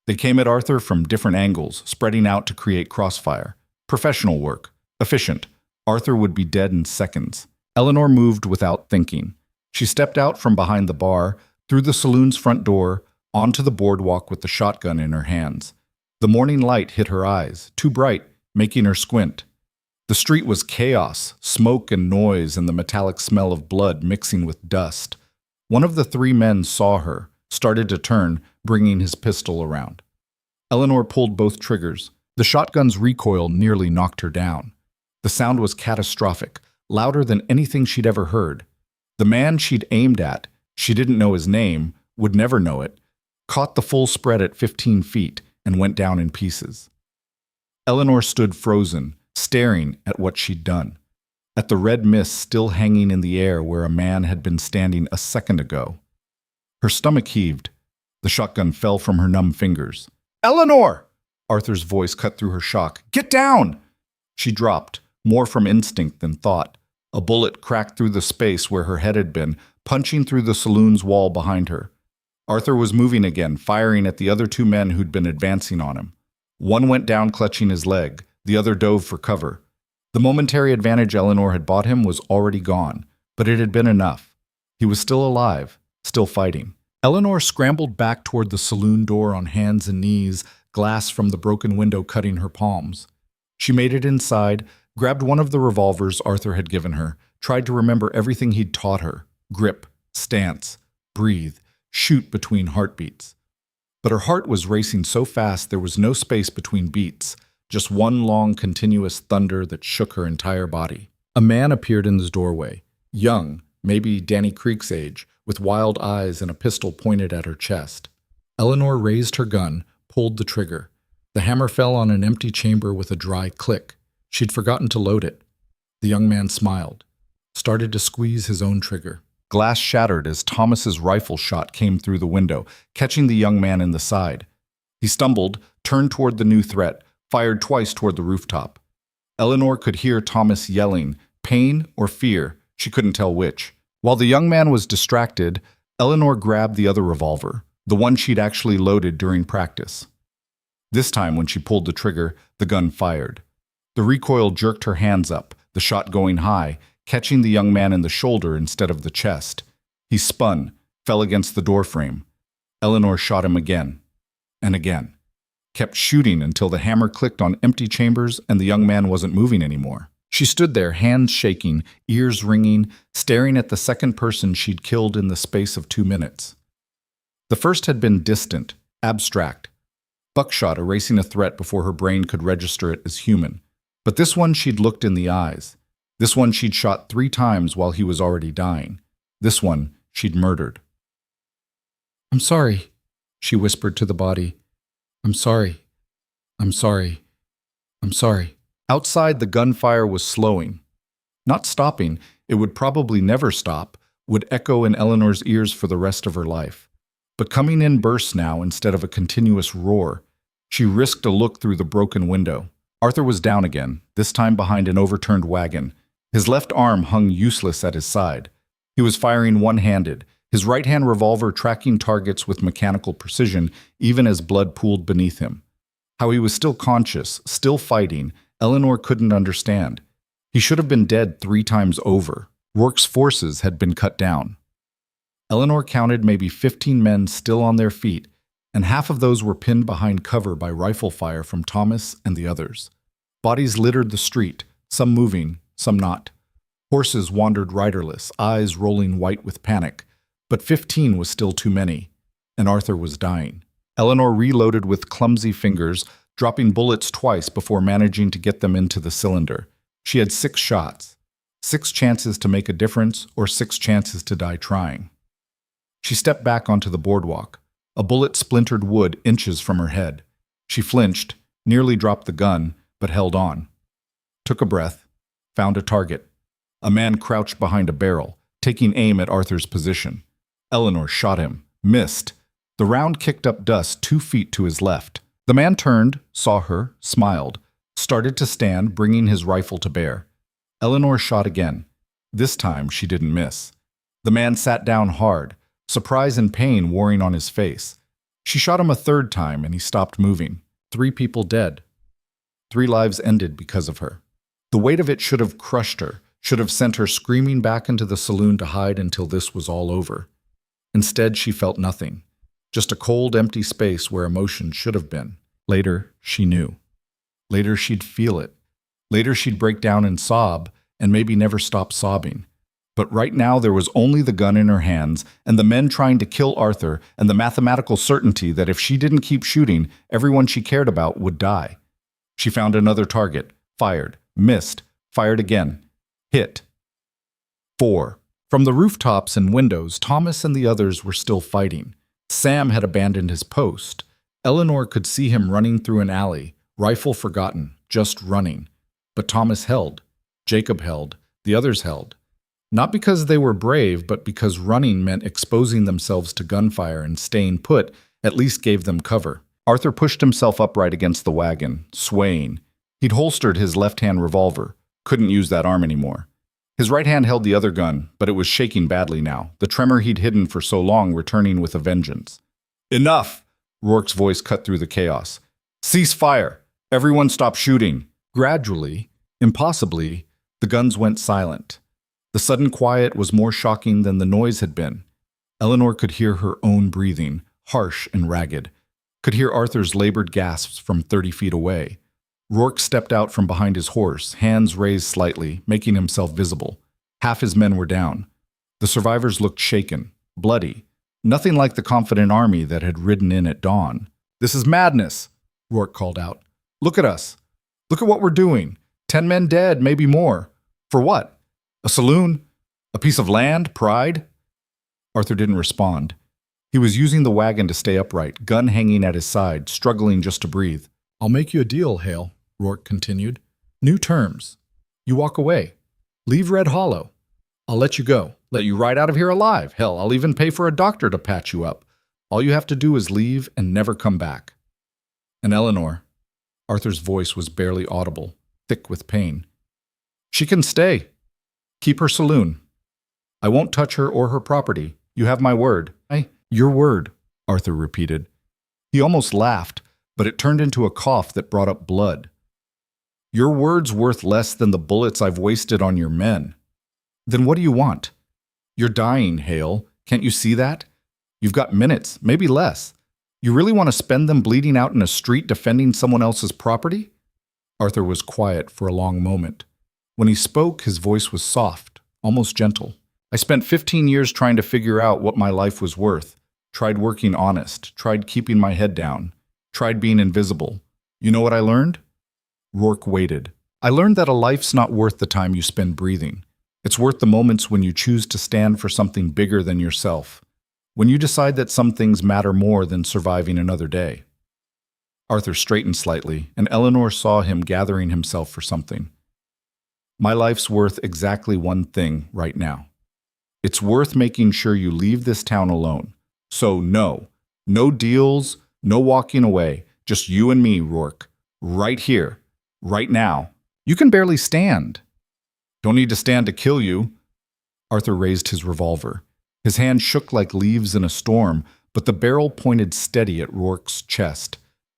They came at Arthur from different angles, spreading out to create crossfire. Professional work. Efficient. Arthur would be dead in seconds. Eleanor moved without thinking. She stepped out from behind the bar, through the saloon's front door, onto the boardwalk with the shotgun in her hands. The morning light hit her eyes, too bright, making her squint. The street was chaos, smoke and noise and the metallic smell of blood mixing with dust. One of the three men saw her, started to turn, bringing his pistol around. Eleanor pulled both triggers. The shotgun's recoil nearly knocked her down. The sound was catastrophic, louder than anything she'd ever heard. The man she'd aimed at, she didn't know his name, would never know it, caught the full spread at 15 feet and went down in pieces. Eleanor stood frozen, staring at what she'd done, at the red mist still hanging in the air where a man had been standing a second ago. Her stomach heaved. The shotgun fell from her numb fingers. "Eleanor!" Arthur's voice cut through her shock. "Get down!" She dropped, more from instinct than thought. A bullet cracked through the space where her head had been, punching through the saloon's wall behind her. Arthur was moving again, firing at the other two men who'd been advancing on him. One went down clutching his leg. The other dove for cover. The momentary advantage Eleanor had bought him was already gone, but it had been enough. He was still alive, still fighting. Eleanor scrambled back toward the saloon door on hands and knees, glass from the broken window cutting her palms. She made it inside, grabbed one of the revolvers Arthur had given her, tried to remember everything he'd taught her: grip, stance, breathe, shoot between heartbeats. But her heart was racing so fast there was no space between beats, just one long continuous thunder that shook her entire body. A man appeared in the doorway, young, maybe Danny Creek's age, with wild eyes and a pistol pointed at her chest. Eleanor raised her gun, pulled the trigger. The hammer fell on an empty chamber with a dry click. She'd forgotten to load it. The young man smiled, started to squeeze his own trigger. Glass shattered as Thomas's rifle shot came through the window, catching the young man in the side. He stumbled, turned toward the new threat, fired twice toward the rooftop. Eleanor could hear Thomas yelling, pain or fear, she couldn't tell which. While the young man was distracted, Eleanor grabbed the other revolver, the one she'd actually loaded during practice. This time, when she pulled the trigger, the gun fired. The recoil jerked her hands up, the shot going high, catching the young man in the shoulder instead of the chest. He spun, fell against the doorframe. Eleanor shot him again, and again. Kept shooting until the hammer clicked on empty chambers and the young man wasn't moving anymore. She stood there, hands shaking, ears ringing, staring at the second person she'd killed in the space of 2 minutes. The first had been distant, abstract, buckshot erasing a threat before her brain could register it as human. But this one she'd looked in the eyes. This one she'd shot 3 times while he was already dying. This one she'd murdered. "I'm sorry," she whispered to the body. "I'm sorry. I'm sorry. I'm sorry." Outside, the gunfire was slowing. Not stopping, it would probably never stop, would echo in Eleanor's ears for the rest of her life. But coming in bursts now instead of a continuous roar. She risked a look through the broken window. Arthur was down again, this time behind an overturned wagon. His left arm hung useless at his side. He was firing one-handed, his right-hand revolver tracking targets with mechanical precision, even as blood pooled beneath him. How he was still conscious, still fighting, Eleanor couldn't understand. He should have been dead 3 times over. Rourke's forces had been cut down. Eleanor counted maybe 15 men still on their feet, and half of those were pinned behind cover by rifle fire from Thomas and the others. Bodies littered the street, some moving, some not. Horses wandered riderless, eyes rolling white with panic. But 15 was still too many, and Arthur was dying. Eleanor reloaded with clumsy fingers, dropping bullets twice before managing to get them into the cylinder. She had 6 shots. 6 chances to make a difference, or 6 chances to die trying. She stepped back onto the boardwalk. A bullet splintered wood inches from her head. She flinched, nearly dropped the gun, but held on. Took a breath, found a target. A man crouched behind a barrel, taking aim at Arthur's position. Eleanor shot him, missed. The round kicked up dust 2 feet to his left. The man turned, saw her, smiled, started to stand, bringing his rifle to bear. Eleanor shot again. This time she didn't miss. The man sat down hard, surprise and pain warring on his face. She shot him a 3rd time and he stopped moving. 3 people dead. 3 lives ended because of her. The weight of it should have crushed her, should have sent her screaming back into the saloon to hide until this was all over. Instead, she felt nothing. Just a cold, empty space where emotion should have been. Later, she knew. Later, she'd feel it. Later, she'd break down and sob, and maybe never stop sobbing. But right now, there was only the gun in her hands, and the men trying to kill Arthur, and the mathematical certainty that if she didn't keep shooting, everyone she cared about would die. She found another target, fired, missed, fired again, hit. 4. From the rooftops and windows, Thomas and the others were still fighting. Sam had abandoned his post. Eleanor could see him running through an alley, rifle forgotten, just running. But Thomas held. Jacob held. The others held. Not because they were brave, but because running meant exposing themselves to gunfire, and staying put at least gave them cover. Arthur pushed himself upright against the wagon, swaying. He'd holstered his left-hand revolver. Couldn't use that arm anymore. His right hand held the other gun, but it was shaking badly now, the tremor he'd hidden for so long returning with a vengeance. "Enough!" Rourke's voice cut through the chaos. "Cease fire! Everyone stop shooting!" Gradually, impossibly, the guns went silent. The sudden quiet was more shocking than the noise had been. Eleanor could hear her own breathing, harsh and ragged. Could hear Arthur's labored gasps from 30 feet away. Rourke stepped out from behind his horse, hands raised slightly, making himself visible. Half his men were down. The survivors looked shaken, bloody, nothing like the confident army that had ridden in at dawn. "This is madness," Rourke called out. "Look at us. Look at what we're doing. 10 men dead, maybe more. For what? A saloon? A piece of land? Pride?" Arthur didn't respond. He was using the wagon to stay upright, gun hanging at his side, struggling just to breathe. "I'll make you a deal, Hale," Rourke continued. "New terms. You walk away. Leave Red Hollow. I'll let you go. Let you ride out of here alive. Hell, I'll even pay for a doctor to patch you up. All you have to do is leave and never come back." "And Eleanor," Arthur's voice was barely audible, thick with pain. "She can stay. Keep her saloon. I won't touch her or her property. You have my word." "Your word," Arthur repeated. He almost laughed, but it turned into a cough that brought up blood. "Your word's worth less than the bullets I've wasted on your men." "Then what do you want? You're dying, Hale. Can't you see that? You've got minutes, maybe less. You really want to spend them bleeding out in a street defending someone else's property?" Arthur was quiet for a long moment. When he spoke, his voice was soft, almost gentle. "I spent 15 years trying to figure out what my life was worth. Tried working honest, tried keeping my head down, tried being invisible. You know what I learned?" Rourke waited. "I learned that a life's not worth the time you spend breathing. It's worth the moments when you choose to stand for something bigger than yourself. When you decide that some things matter more than surviving another day." Arthur straightened slightly, and Eleanor saw him gathering himself for something. "My life's worth exactly one thing right now. It's worth making sure you leave this town alone. So no deals, no walking away, just you and me, Rourke. Right here, right now. You can barely stand." "Don't need to stand to kill you." Arthur raised his revolver. His hand shook like leaves in a storm, but the barrel pointed steady at Rourke's chest.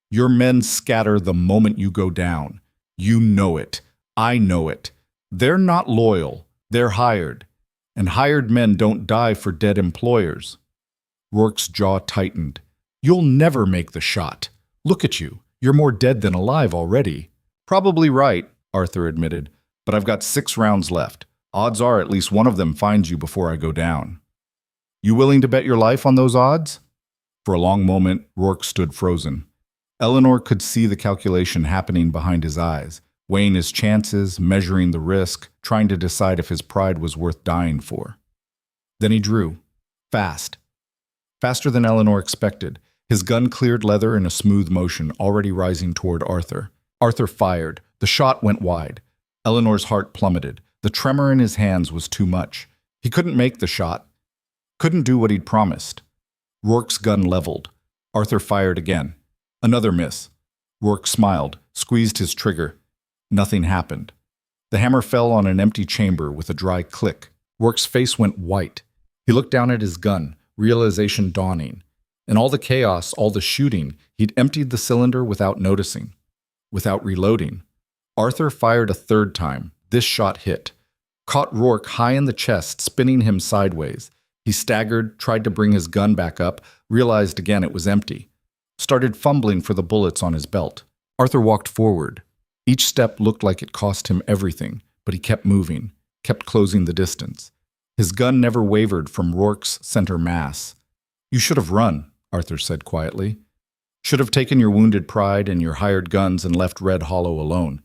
"Your men scatter the moment you go down. You know it. I know it. They're not loyal. They're hired. And hired men don't die for dead employers." Rourke's jaw tightened. "You'll never make the shot. Look at you. You're more dead than alive already." "Probably right," Arthur admitted, "but I've got 6 rounds left. Odds are at least one of them finds you before I go down." "You willing to bet your life on those odds?" For a long moment, Rourke stood frozen. Eleanor could see the calculation happening behind his eyes, weighing his chances, measuring the risk, trying to decide if his pride was worth dying for. Then he drew. Fast. Faster than Eleanor expected. His gun cleared leather in a smooth motion, already rising toward Arthur. Arthur fired. The shot went wide. Eleanor's heart plummeted. The tremor in his hands was too much. He couldn't make the shot. Couldn't do what he'd promised. Rourke's gun leveled. Arthur fired again. Another miss. Rourke smiled, squeezed his trigger. Nothing happened. The hammer fell on an empty chamber with a dry click. Rourke's face went white. He looked down at his gun, realization dawning. In all the chaos, all the shooting, he'd emptied the cylinder without noticing, without reloading. Arthur fired a third time. This shot hit. Caught Rourke high in the chest, spinning him sideways. He staggered, tried to bring his gun back up, realized again it was empty. Started fumbling for the bullets on his belt. Arthur walked forward. Each step looked like it cost him everything, but he kept moving, kept closing the distance. His gun never wavered from Rourke's center mass. "You should have run," Arthur said quietly. "Should have taken your wounded pride and your hired guns and left Red Hollow alone.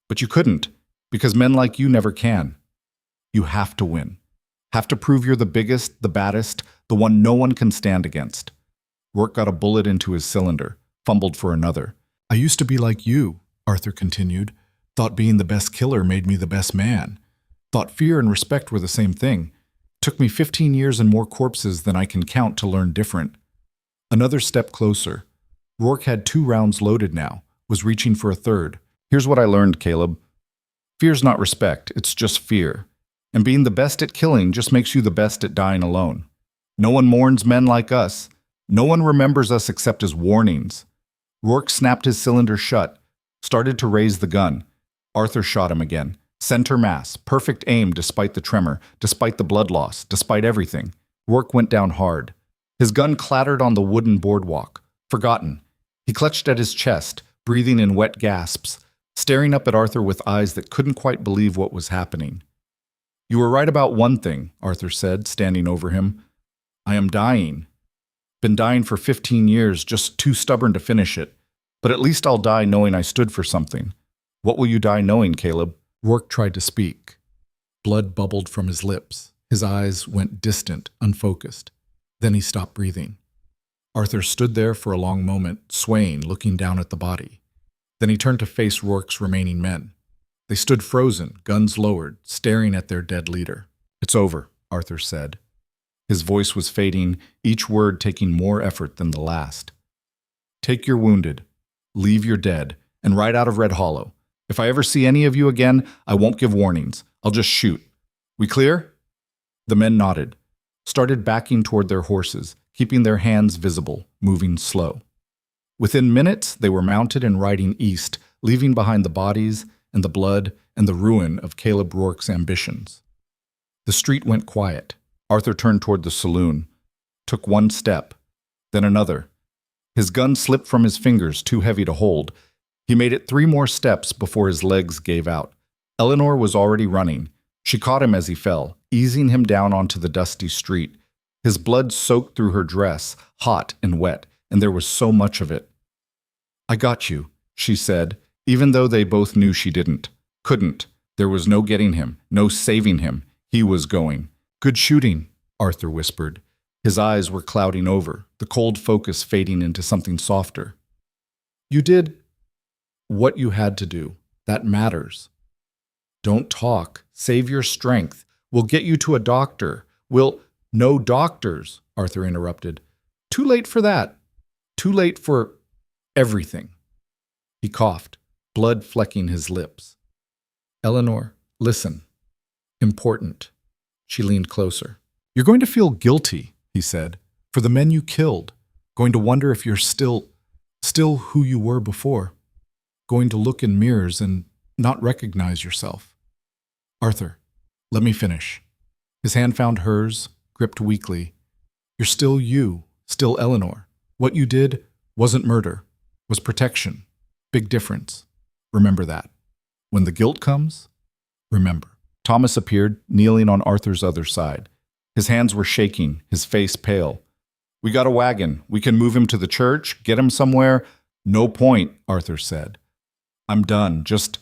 But you couldn't, because men like you never can. You have to win. Have to prove you're the biggest, the baddest, the one no one can stand against." Rourke got a bullet into his cylinder, fumbled for another. "I used to be like you," Arthur continued. "Thought being the best killer made me the best man. Thought fear and respect were the same thing. Took me 15 years and more corpses than I can count to learn different." Another step closer. Rourke had 2 rounds loaded now, was reaching for a third. "Here's what I learned, Caleb. Fear's not respect, it's just fear. And being the best at killing just makes you the best at dying alone. No one mourns men like us. No one remembers us except as warnings." Rourke snapped his cylinder shut, started to raise the gun. Arthur shot him again. Center mass, perfect aim despite the tremor, despite the blood loss, despite everything. Rourke went down hard. His gun clattered on the wooden boardwalk. Forgotten. He clutched at his chest, breathing in wet gasps. staring up at Arthur with eyes that couldn't quite believe what was happening. "You were right about one thing," Arthur said, standing over him. "I am dying. Been dying for 15 years, just too stubborn to finish it. But at least I'll die knowing I stood for something." "What will you die knowing, Caleb?" Rourke tried to speak. Blood bubbled from his lips. His eyes went distant, unfocused. Then he stopped breathing. Arthur stood there for a long moment, swaying, looking down at the body. Then he turned to face Rourke's remaining men. They stood frozen, guns lowered, staring at their dead leader. "It's over," Arthur said. His voice was fading, each word taking more effort than the last. "Take your wounded, leave your dead, and ride out of Red Hollow. If I ever see any of you again, I won't give warnings. I'll just shoot. We clear?" The men nodded, started backing toward their horses, keeping their hands visible, moving slow. Within minutes, they were mounted and riding east, leaving behind the bodies and the blood and the ruin of Caleb Rourke's ambitions. The street went quiet. Arthur turned toward the saloon, took one step, then another. His gun slipped from his fingers, too heavy to hold. He made it 3 more steps before his legs gave out. Eleanor was already running. She caught him as he fell, easing him down onto the dusty street. His blood soaked through her dress, hot and wet, and there was so much of it. "I got you," she said, even though they both knew she didn't. Couldn't. There was no getting him, no saving him. He was going. "Good shooting," Arthur whispered. His eyes were clouding over, the cold focus fading into something softer. "You did what you had to do. That matters. Don't talk. Save your strength. We'll get you to a doctor. No doctors," Arthur interrupted. "Too late for that. Too late for everything." He coughed, blood flecking his lips. "Eleanor, listen. Important." She leaned closer. "You're going to feel guilty," he said, "for the men you killed. Going to wonder if you're still who you were before. Going to look in mirrors and not recognize yourself." "Arthur, let me finish." His hand found hers, gripped weakly. "You're still you, still Eleanor. What you did wasn't murder, was protection. Big difference. Remember that. When the guilt comes, remember." Thomas appeared, kneeling on Arthur's other side. His hands were shaking, his face pale. "We got a wagon. We can move him to the church, get him somewhere." "No point," Arthur said. "I'm done. Just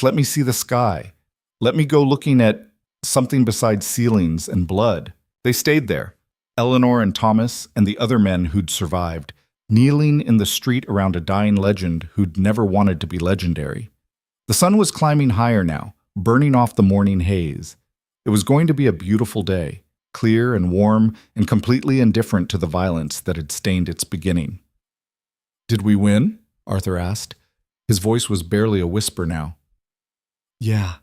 let me see the sky. Let me go looking at something besides ceilings and blood." They stayed there, Eleanor and Thomas and the other men who'd survived, kneeling in the street around a dying legend who'd never wanted to be legendary. The sun was climbing higher now, burning off the morning haze. It was going to be a beautiful day, clear and warm and completely indifferent to the violence that had stained its beginning. "Did we win?" Arthur asked. His voice was barely a whisper now. "Yeah,"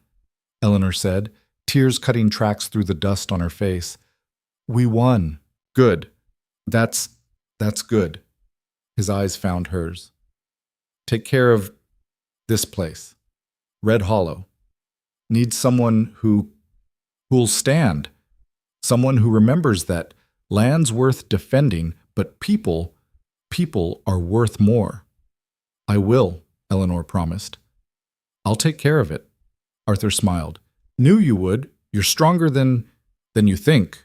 Eleanor said, tears cutting tracks through the dust on her face. "We won." "Good. That's good." His eyes found hers. "Take care of this place. Red Hollow. Need someone who'll stand. Someone who remembers that land's worth defending, but people are worth more." "I will," Eleanor promised. "I'll take care of it." Arthur smiled. "Knew you would. You're stronger than you think."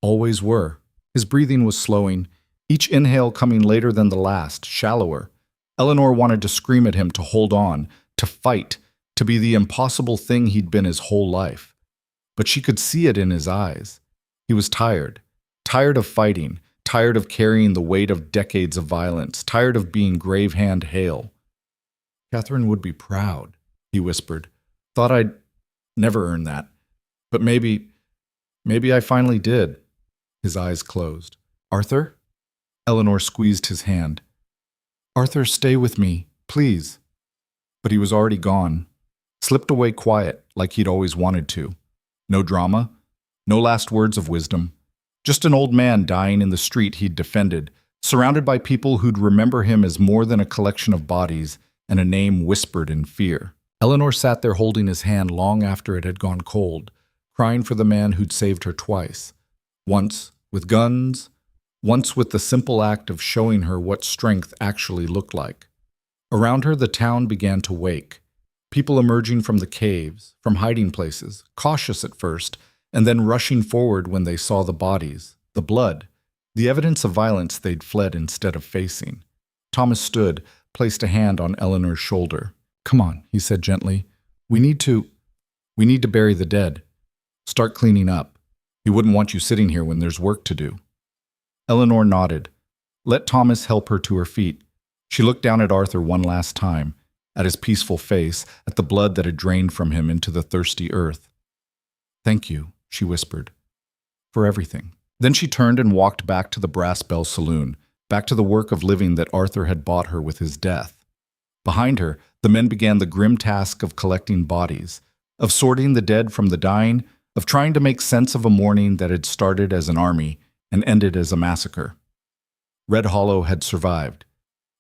Always were. His breathing was slowing, each inhale coming later than the last, shallower. Eleanor wanted to scream at him to hold on, to fight, to be the impossible thing he'd been his whole life. But she could see it in his eyes. He was tired. Tired of fighting, tired of carrying the weight of decades of violence, tired of being grave hand Hale. "Catherine would be proud," he whispered. "Thought I'd never earn that. But maybe I finally did." His eyes closed. "Arthur?" Eleanor squeezed his hand. "Arthur, stay with me, please." But he was already gone, slipped away quiet like he'd always wanted to. No drama, no last words of wisdom. Just an old man dying in the street he'd defended, surrounded by people who'd remember him as more than a collection of bodies and a name whispered in fear. Eleanor sat there holding his hand long after it had gone cold, crying for the man who'd saved her twice. Once with guns, once with the simple act of showing her what strength actually looked like. Around her, the town began to wake. People emerging from the caves, from hiding places, cautious at first, and then rushing forward when they saw the bodies, the blood, the evidence of violence they'd fled instead of facing. Thomas stood, placed a hand on Eleanor's shoulder. "Come on," he said gently. We need to bury the dead. Start cleaning up. He wouldn't want you sitting here when there's work to do." Eleanor nodded. Let Thomas help her to her feet. She looked down at Arthur one last time, at his peaceful face, at the blood that had drained from him into the thirsty earth. "Thank you," she whispered, "for everything." Then she turned and walked back to the Brass Bell Saloon, back to the work of living that Arthur had bought her with his death. Behind her, the men began the grim task of collecting bodies, of sorting the dead from the dying, of trying to make sense of a morning that had started as an army and ended as a massacre. Red Hollow had survived,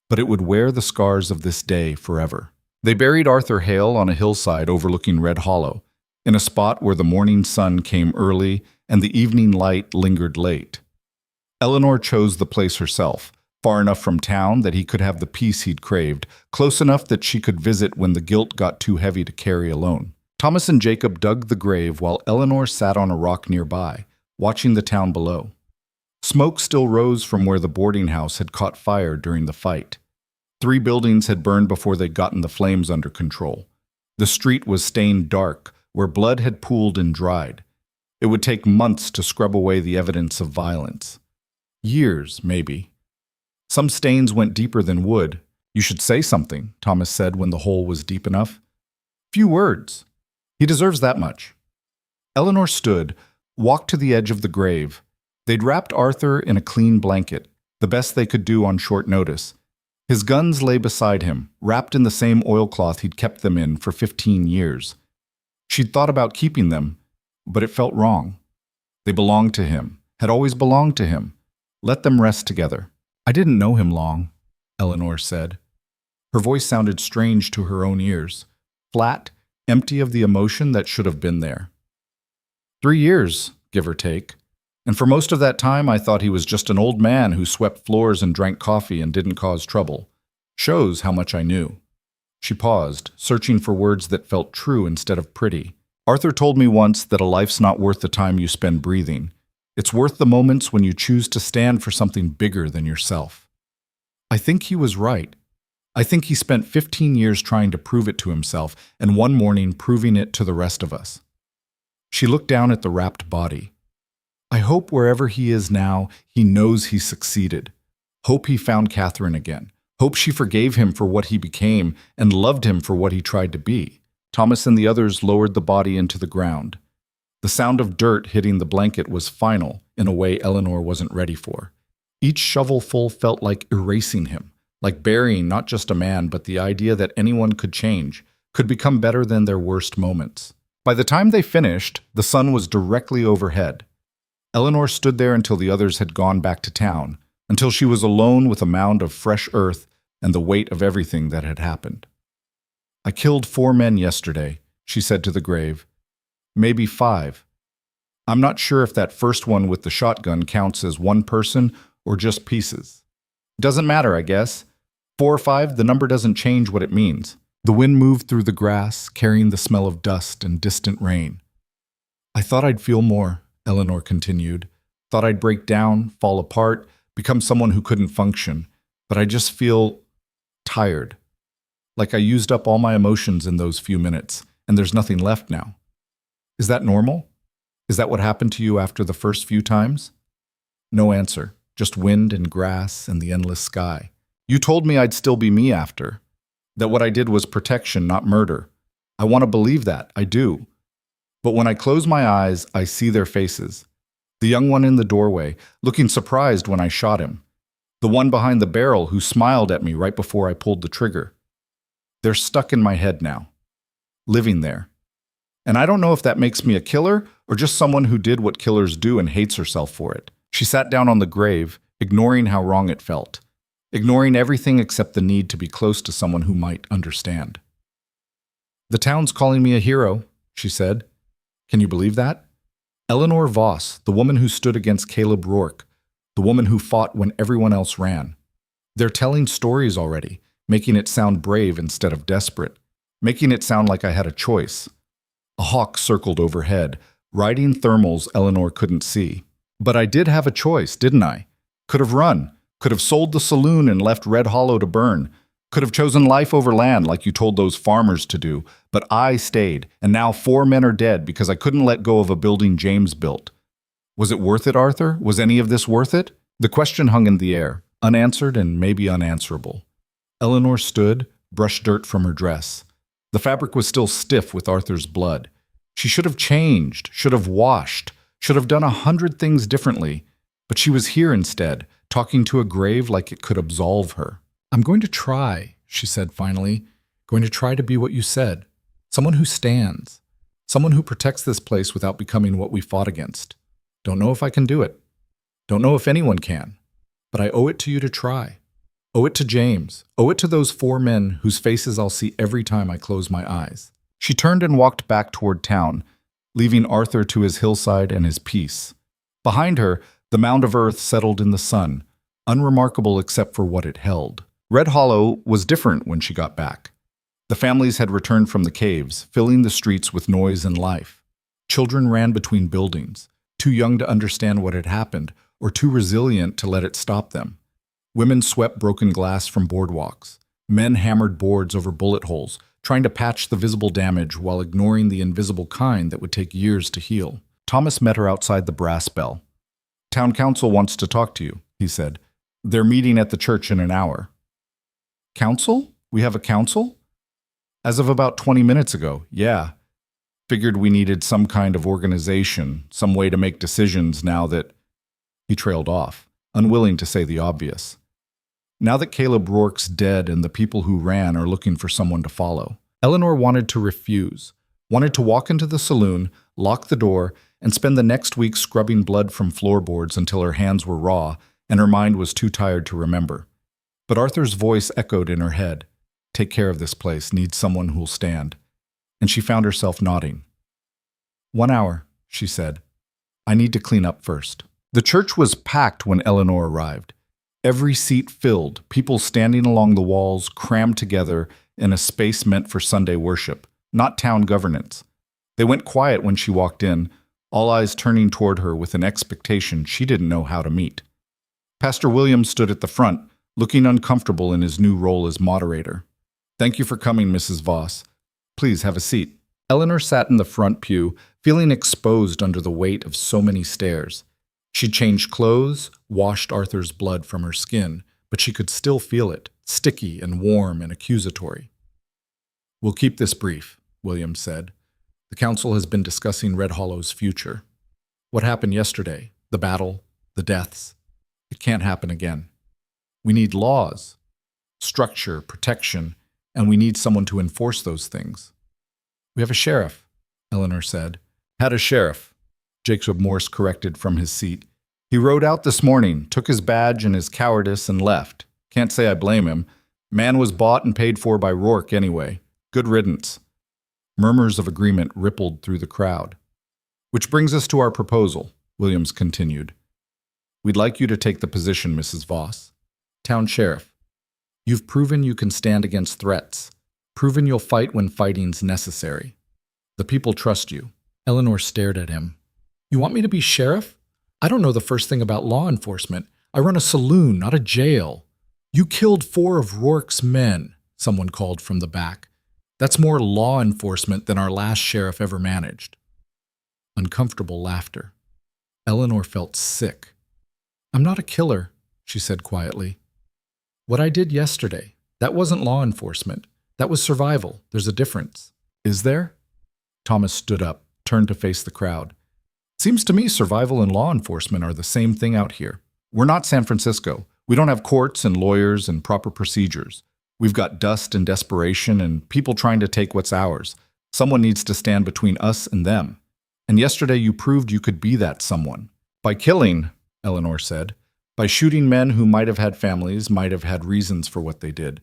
but it would wear the scars of this day forever. They buried Arthur Hale on a hillside overlooking Red Hollow, in a spot where the morning sun came early and the evening light lingered late. Eleanor chose the place herself, far enough from town that he could have the peace he'd craved, close enough that she could visit when the guilt got too heavy to carry alone. Thomas and Jacob dug the grave while Eleanor sat on a rock nearby, watching the town below. Smoke still rose from where the boarding house had caught fire during the fight. 3 buildings had burned before they'd gotten the flames under control. The street was stained dark, where blood had pooled and dried. It would take months to scrub away the evidence of violence. Years, maybe. Some stains went deeper than wood. "You should say something," Thomas said when the hole was deep enough. "Few words. He deserves that much." Eleanor stood, walked to the edge of the grave. They'd wrapped Arthur in a clean blanket, the best they could do on short notice. His guns lay beside him, wrapped in the same oilcloth he'd kept them in for 15 years. She'd thought about keeping them, but it felt wrong. They belonged to him, had always belonged to him. Let them rest together. "I didn't know him long," Eleanor said. Her voice sounded strange to her own ears, flat, empty of the emotion that should have been there. 3 years, give or take. And for most of that time, I thought he was just an old man who swept floors and drank coffee and didn't cause trouble. Shows how much I knew." She paused, searching for words that felt true instead of pretty. "Arthur told me once that a life's not worth the time you spend breathing. It's worth the moments when you choose to stand for something bigger than yourself." I think he was right. I think he spent 15 years trying to prove it to himself, and one morning proving it to the rest of us. She looked down at the wrapped body. "I hope wherever he is now, he knows he succeeded. Hope he found Catherine again. Hope she forgave him for what he became and loved him for what he tried to be." Thomas and the others lowered the body into the ground. The sound of dirt hitting the blanket was final, in a way Eleanor wasn't ready for. Each shovelful felt like erasing him, like burying not just a man, but the idea that anyone could change, could become better than their worst moments. By the time they finished, the sun was directly overhead. Eleanor stood there until the others had gone back to town, until she was alone with a mound of fresh earth and the weight of everything that had happened. "I killed 4 men yesterday," she said to the grave. "Maybe 5. I'm not sure if that first one with the shotgun counts as one person or just pieces. Doesn't matter, I guess. 4 or 5, the number doesn't change what it means." The wind moved through the grass, carrying the smell of dust and distant rain. "I thought I'd feel more," Eleanor continued. "Thought I'd break down, fall apart, become someone who couldn't function. But I just feel tired. Like I used up all my emotions in those few minutes, and there's nothing left now. Is that normal? Is that what happened to you after the first few times?" No answer, just wind and grass and the endless sky. "You told me I'd still be me after. That what I did was protection, not murder. I want to believe that, I do. But when I close my eyes, I see their faces. The young one in the doorway, looking surprised when I shot him. The one behind the barrel who smiled at me right before I pulled the trigger. They're stuck in my head now, living there. And I don't know if that makes me a killer or just someone who did what killers do and hates herself for it." She sat down on the grave, ignoring how wrong it felt, ignoring everything except the need to be close to someone who might understand. "The town's calling me a hero," she said. "Can you believe that? Eleanor Voss, the woman who stood against Caleb Rourke, the woman who fought when everyone else ran. They're telling stories already, making it sound brave instead of desperate, making it sound like I had a choice. A hawk circled overhead, riding thermals Eleanor couldn't see. But I did have a choice, didn't I? Could have run, could have sold the saloon and left Red Hollow to burn, could have chosen life over land like you told those farmers to do, but I stayed, and now 4 men are dead because I couldn't let go of a building James built. Was it worth it, Arthur? Was any of this worth it? The question hung in the air, unanswered and maybe unanswerable. Eleanor stood, brushed dirt from her dress. The fabric was still stiff with Arthur's blood. She should have changed, should have washed, should have done 100 things differently, but she was here instead, talking to a grave like it could absolve her. "I'm going to try," she said finally, "going to try to be what you said. Someone who stands. Someone who protects this place without becoming what we fought against. Don't know if I can do it. Don't know if anyone can. But I owe it to you to try. Owe it to James. Owe it to those 4 men whose faces I'll see every time I close my eyes." She turned and walked back toward town, leaving Arthur to his hillside and his peace. Behind her, the mound of earth settled in the sun, unremarkable except for what it held. Red Hollow was different when she got back. The families had returned from the caves, filling the streets with noise and life. Children ran between buildings, too young to understand what had happened, or too resilient to let it stop them. Women swept broken glass from boardwalks. Men hammered boards over bullet holes, trying to patch the visible damage while ignoring the invisible kind that would take years to heal. Thomas met her outside the brass bell. "Town council wants to talk to you," he said. "They're meeting at the church in an hour." "Council? We have a council?" "As of about 20 minutes ago, yeah. Figured we needed some kind of organization, some way to make decisions now that—" He trailed off, unwilling to say the obvious. Now that Caleb Rourke's dead and the people who ran are looking for someone to follow. Eleanor wanted to refuse, wanted to walk into the saloon, lock the door, and spend the next week scrubbing blood from floorboards until her hands were raw and her mind was too tired to remember. But Arthur's voice echoed in her head. "Take care of this place, needs someone who'll stand." And she found herself nodding. "1 hour," she said. "I need to clean up first." The church was packed when Eleanor arrived. Every seat filled, people standing along the walls, crammed together in a space meant for Sunday worship, not town governance. They went quiet when she walked in, all eyes turning toward her with an expectation she didn't know how to meet. Pastor Williams stood at the front, looking uncomfortable in his new role as moderator. "Thank you for coming, Mrs. Voss. Please have a seat." Eleanor sat in the front pew, feeling exposed under the weight of so many stares. She'd changed clothes, washed Arthur's blood from her skin, but she could still feel it, sticky and warm and accusatory. "We'll keep this brief," Williams said. "The council has been discussing Red Hollow's future. What happened yesterday, the battle, the deaths, it can't happen again. We need laws, structure, protection, and we need someone to enforce those things." "We have a sheriff," Eleanor said. "Had a sheriff," Jacob Morse corrected from his seat. "He rode out this morning, took his badge and his cowardice and left. Can't say I blame him. Man was bought and paid for by Rourke anyway. Good riddance." Murmurs of agreement rippled through the crowd. "Which brings us to our proposal," Williams continued. "We'd like you to take the position, Mrs. Voss. Town sheriff. You've proven you can stand against threats, proven you'll fight when fighting's necessary. The people trust you." Eleanor stared at him. "You want me to be sheriff? I don't know the first thing about law enforcement. I run a saloon, not a jail." "You killed 4 of Rourke's men," someone called from the back. "That's more law enforcement than our last sheriff ever managed." Uncomfortable laughter. Eleanor felt sick. "I'm not a killer," she said quietly. "What I did yesterday, that wasn't law enforcement. That was survival. There's a difference." "Is there?" Thomas stood up, turned to face the crowd. "Seems to me survival and law enforcement are the same thing out here. We're not San Francisco. We don't have courts and lawyers and proper procedures. We've got dust and desperation and people trying to take what's ours. Someone needs to stand between us and them. And yesterday you proved you could be that someone. By killing," Eleanor said, "by shooting men who might have had families, might have had reasons for what they did.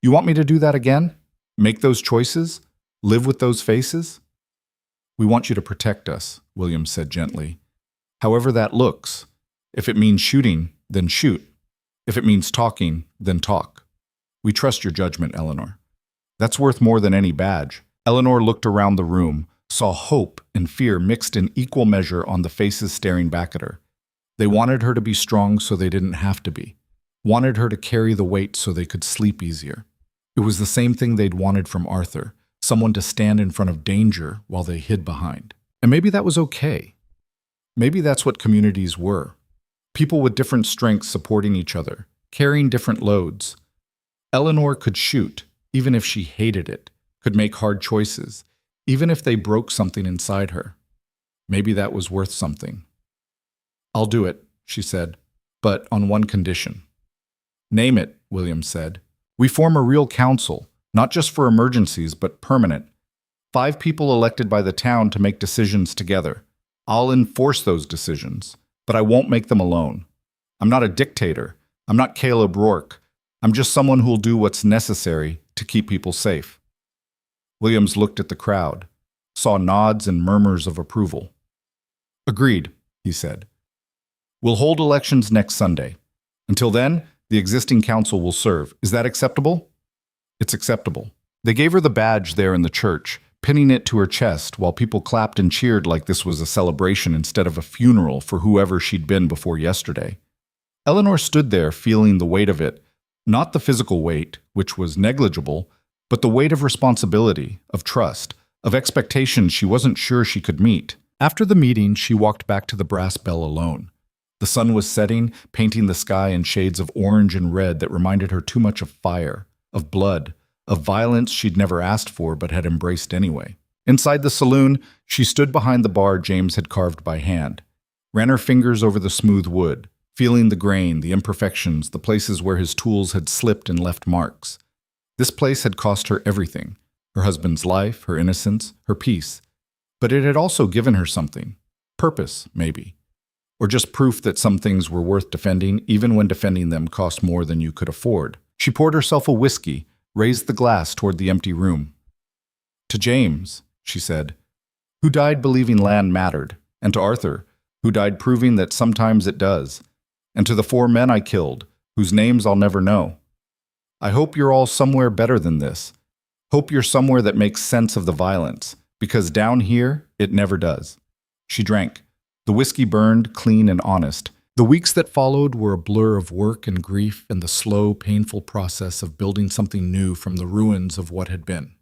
You want me to do that again? Make those choices? Live with those faces?" "We want you to protect us," Williams said gently. "However that looks. If it means shooting, then shoot. If it means talking, then talk." We trust your judgment, Eleanor. That's worth more than any badge. Eleanor looked around the room, saw hope and fear mixed in equal measure on the faces staring back at her. They wanted her to be strong so they didn't have to be. Wanted her to carry the weight so they could sleep easier. It was the same thing they'd wanted from Arthur, someone to stand in front of danger while they hid behind. And maybe that was okay. Maybe that's what communities were. People with different strengths supporting each other, carrying different loads. Eleanor could shoot, even if she hated it, could make hard choices, even if they broke something inside her. Maybe that was worth something. I'll do it, she said, but on one condition. Name it, William said. We form a real council, not just for emergencies, but permanent. 5 people elected by the town to make decisions together. I'll enforce those decisions, but I won't make them alone. I'm not a dictator. I'm not Caleb Rourke. I'm just someone who'll do what's necessary to keep people safe. Williams looked at the crowd, saw nods and murmurs of approval. Agreed, he said. We'll hold elections next Sunday. Until then, the existing council will serve. Is that acceptable? It's acceptable. They gave her the badge there in the church, pinning it to her chest while people clapped and cheered like this was a celebration instead of a funeral for whoever she'd been before yesterday. Eleanor stood there feeling the weight of it, not the physical weight, which was negligible, but the weight of responsibility, of trust, of expectations she wasn't sure she could meet. After the meeting, she walked back to the brass bell alone. The sun was setting, painting the sky in shades of orange and red that reminded her too much of fire, of blood, of violence she'd never asked for but had embraced anyway. Inside the saloon, she stood behind the bar James had carved by hand, ran her fingers over the smooth wood, feeling the grain, the imperfections, the places where his tools had slipped and left marks. This place had cost her everything, her husband's life, her innocence, her peace. But it had also given her something, purpose, maybe. Or just proof that some things were worth defending, even when defending them cost more than you could afford. She poured herself a whiskey, raised the glass toward the empty room. To James, she said, who died believing land mattered, and to Arthur, who died proving that sometimes it does, and to the 4 men I killed, whose names I'll never know. I hope you're all somewhere better than this. Hope you're somewhere that makes sense of the violence, because down here, it never does. She drank. The whiskey burned, clean and honest. The weeks that followed were a blur of work and grief and the slow, painful process of building something new from the ruins of what had been.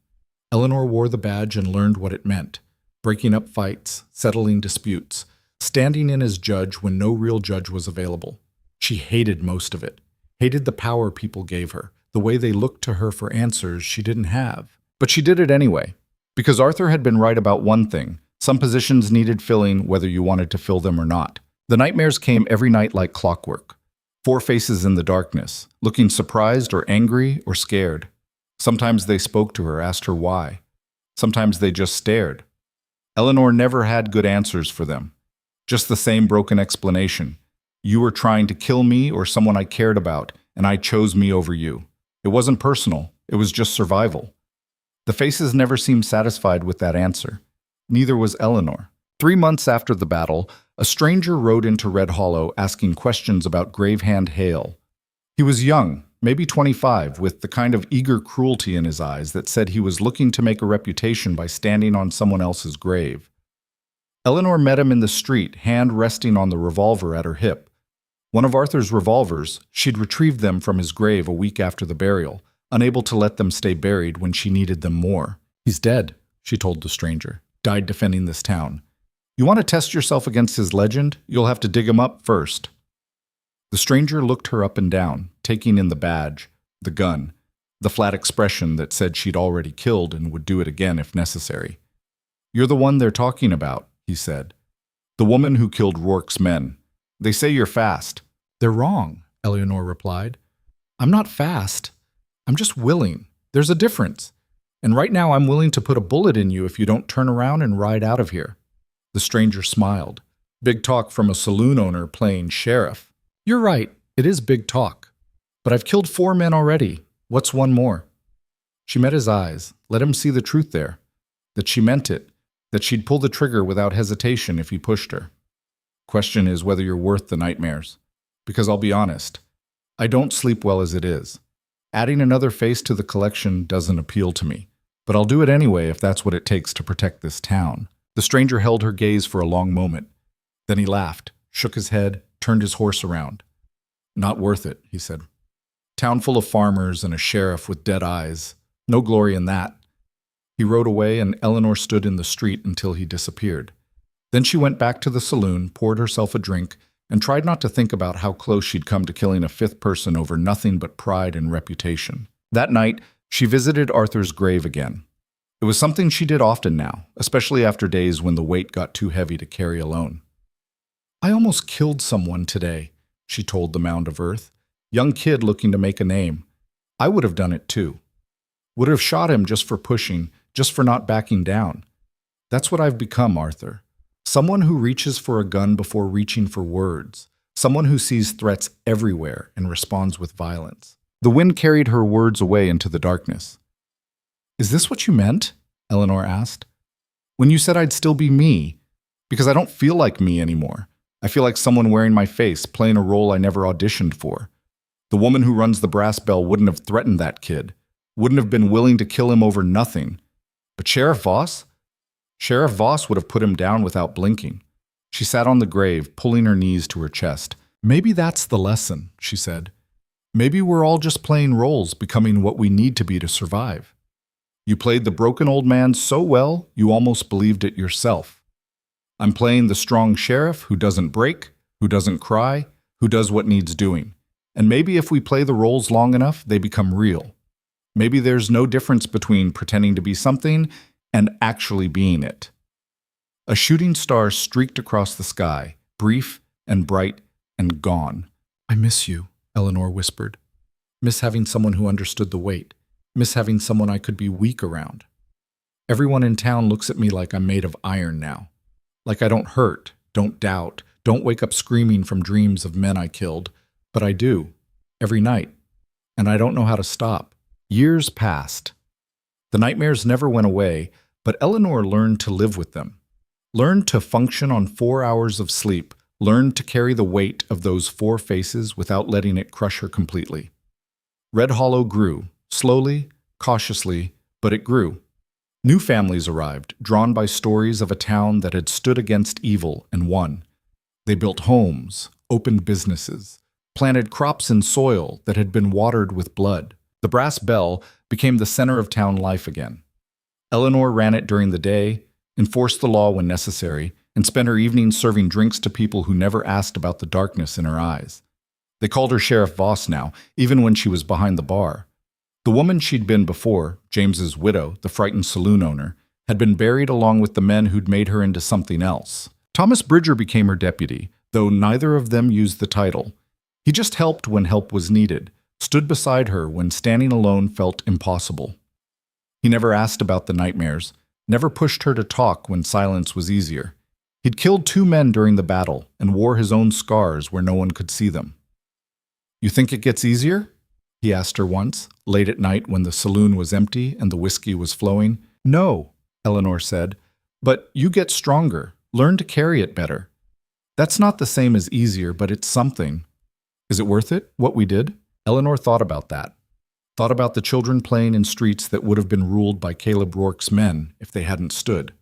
Eleanor wore the badge and learned what it meant, breaking up fights, settling disputes, standing in as judge when no real judge was available. She hated most of it, hated the power people gave her, the way they looked to her for answers she didn't have. But she did it anyway, because Arthur had been right about one thing. Some positions needed filling whether you wanted to fill them or not. The nightmares came every night like clockwork. 4 faces in the darkness, looking surprised or angry or scared. Sometimes they spoke to her, asked her why. Sometimes they just stared. Eleanor never had good answers for them. Just the same broken explanation. You were trying to kill me or someone I cared about, and I chose me over you. It wasn't personal. It was just survival. The faces never seemed satisfied with that answer. Neither was Eleanor. 3 months after the battle, a stranger rode into Red Hollow asking questions about Gravehand Hale. He was young, maybe 25, with the kind of eager cruelty in his eyes that said he was looking to make a reputation by standing on someone else's grave. Eleanor met him in the street, hand resting on the revolver at her hip. One of Arthur's revolvers, she'd retrieved them from his grave a week after the burial, unable to let them stay buried when she needed them more. He's dead, she told the stranger. Died defending this town. You want to test yourself against his legend? You'll have to dig him up first. The stranger looked her up and down, taking in the badge, the gun, the flat expression that said she'd already killed and would do it again if necessary. You're the one they're talking about, he said. The woman who killed Rourke's men. They say you're fast. They're wrong, Eleanor replied. I'm not fast. I'm just willing. There's a difference. And right now I'm willing to put a bullet in you if you don't turn around and ride out of here. The stranger smiled. Big talk from a saloon owner playing sheriff. You're right, it is big talk. But I've killed 4 men already. What's one more? She met his eyes, let him see the truth there. That she meant it, that she'd pull the trigger without hesitation if he pushed her. Question is whether you're worth the nightmares. Because I'll be honest, I don't sleep well as it is. Adding another face to the collection doesn't appeal to me, but I'll do it anyway if that's what it takes to protect this town." The stranger held her gaze for a long moment. Then he laughed, shook his head, turned his horse around. "Not worth it," he said. "Town full of farmers and a sheriff with dead eyes. No glory in that." He rode away, and Eleanor stood in the street until he disappeared. Then she went back to the saloon, poured herself a drink, and tried not to think about how close she'd come to killing a fifth person over nothing but pride and reputation. That night, she visited Arthur's grave again. It was something she did often now, especially after days when the weight got too heavy to carry alone. "I almost killed someone today," she told the mound of earth. "Young kid looking to make a name. I would have done it too. Would have shot him just for pushing, just for not backing down. That's what I've become, Arthur. Someone who reaches for a gun before reaching for words. Someone who sees threats everywhere and responds with violence." The wind carried her words away into the darkness. "Is this what you meant?" Eleanor asked. "When you said I'd still be me? Because I don't feel like me anymore. I feel like someone wearing my face, playing a role I never auditioned for. The woman who runs the brass bell wouldn't have threatened that kid, wouldn't have been willing to kill him over nothing. But Sheriff Voss? Sheriff Voss would have put him down without blinking." She sat on the grave, pulling her knees to her chest. "Maybe that's the lesson," she said. "Maybe we're all just playing roles, becoming what we need to be to survive. You played the broken old man so well, you almost believed it yourself. I'm playing the strong sheriff who doesn't break, who doesn't cry, who does what needs doing. And maybe if we play the roles long enough, they become real. Maybe there's no difference between pretending to be something and actually being it." A shooting star streaked across the sky, brief and bright and gone. "I miss you," Eleanor whispered. "Miss having someone who understood the weight. Miss having someone I could be weak around. Everyone in town looks at me like I'm made of iron now. Like I don't hurt, don't doubt, don't wake up screaming from dreams of men I killed. But I do, every night. And I don't know how to stop." Years passed. The nightmares never went away, but Eleanor learned to live with them. Learned to function on 4 hours of sleep. Learned to carry the weight of those 4 faces without letting it crush her completely. Red Hollow grew, slowly, cautiously, but it grew. New families arrived, drawn by stories of a town that had stood against evil and won. They built homes, opened businesses, planted crops in soil that had been watered with blood. The brass bell became the center of town life again. Eleanor ran it during the day, enforced the law when necessary, and spent her evenings serving drinks to people who never asked about the darkness in her eyes. They called her Sheriff Voss now, even when she was behind the bar. The woman she'd been before, James's widow, the frightened saloon owner, had been buried along with the men who'd made her into something else. Thomas Bridger became her deputy, though neither of them used the title. He just helped when help was needed, stood beside her when standing alone felt impossible. He never asked about the nightmares, never pushed her to talk when silence was easier. He'd killed 2 men during the battle and wore his own scars where no one could see them. "You think it gets easier?" he asked her once, late at night when the saloon was empty and the whiskey was flowing. "No," Eleanor said, "but you get stronger, learn to carry it better. That's not the same as easier, but it's something. Is it worth it, what we did?" Eleanor thought about that. Thought about the children playing in streets that would have been ruled by Caleb Rourke's men if they hadn't stood.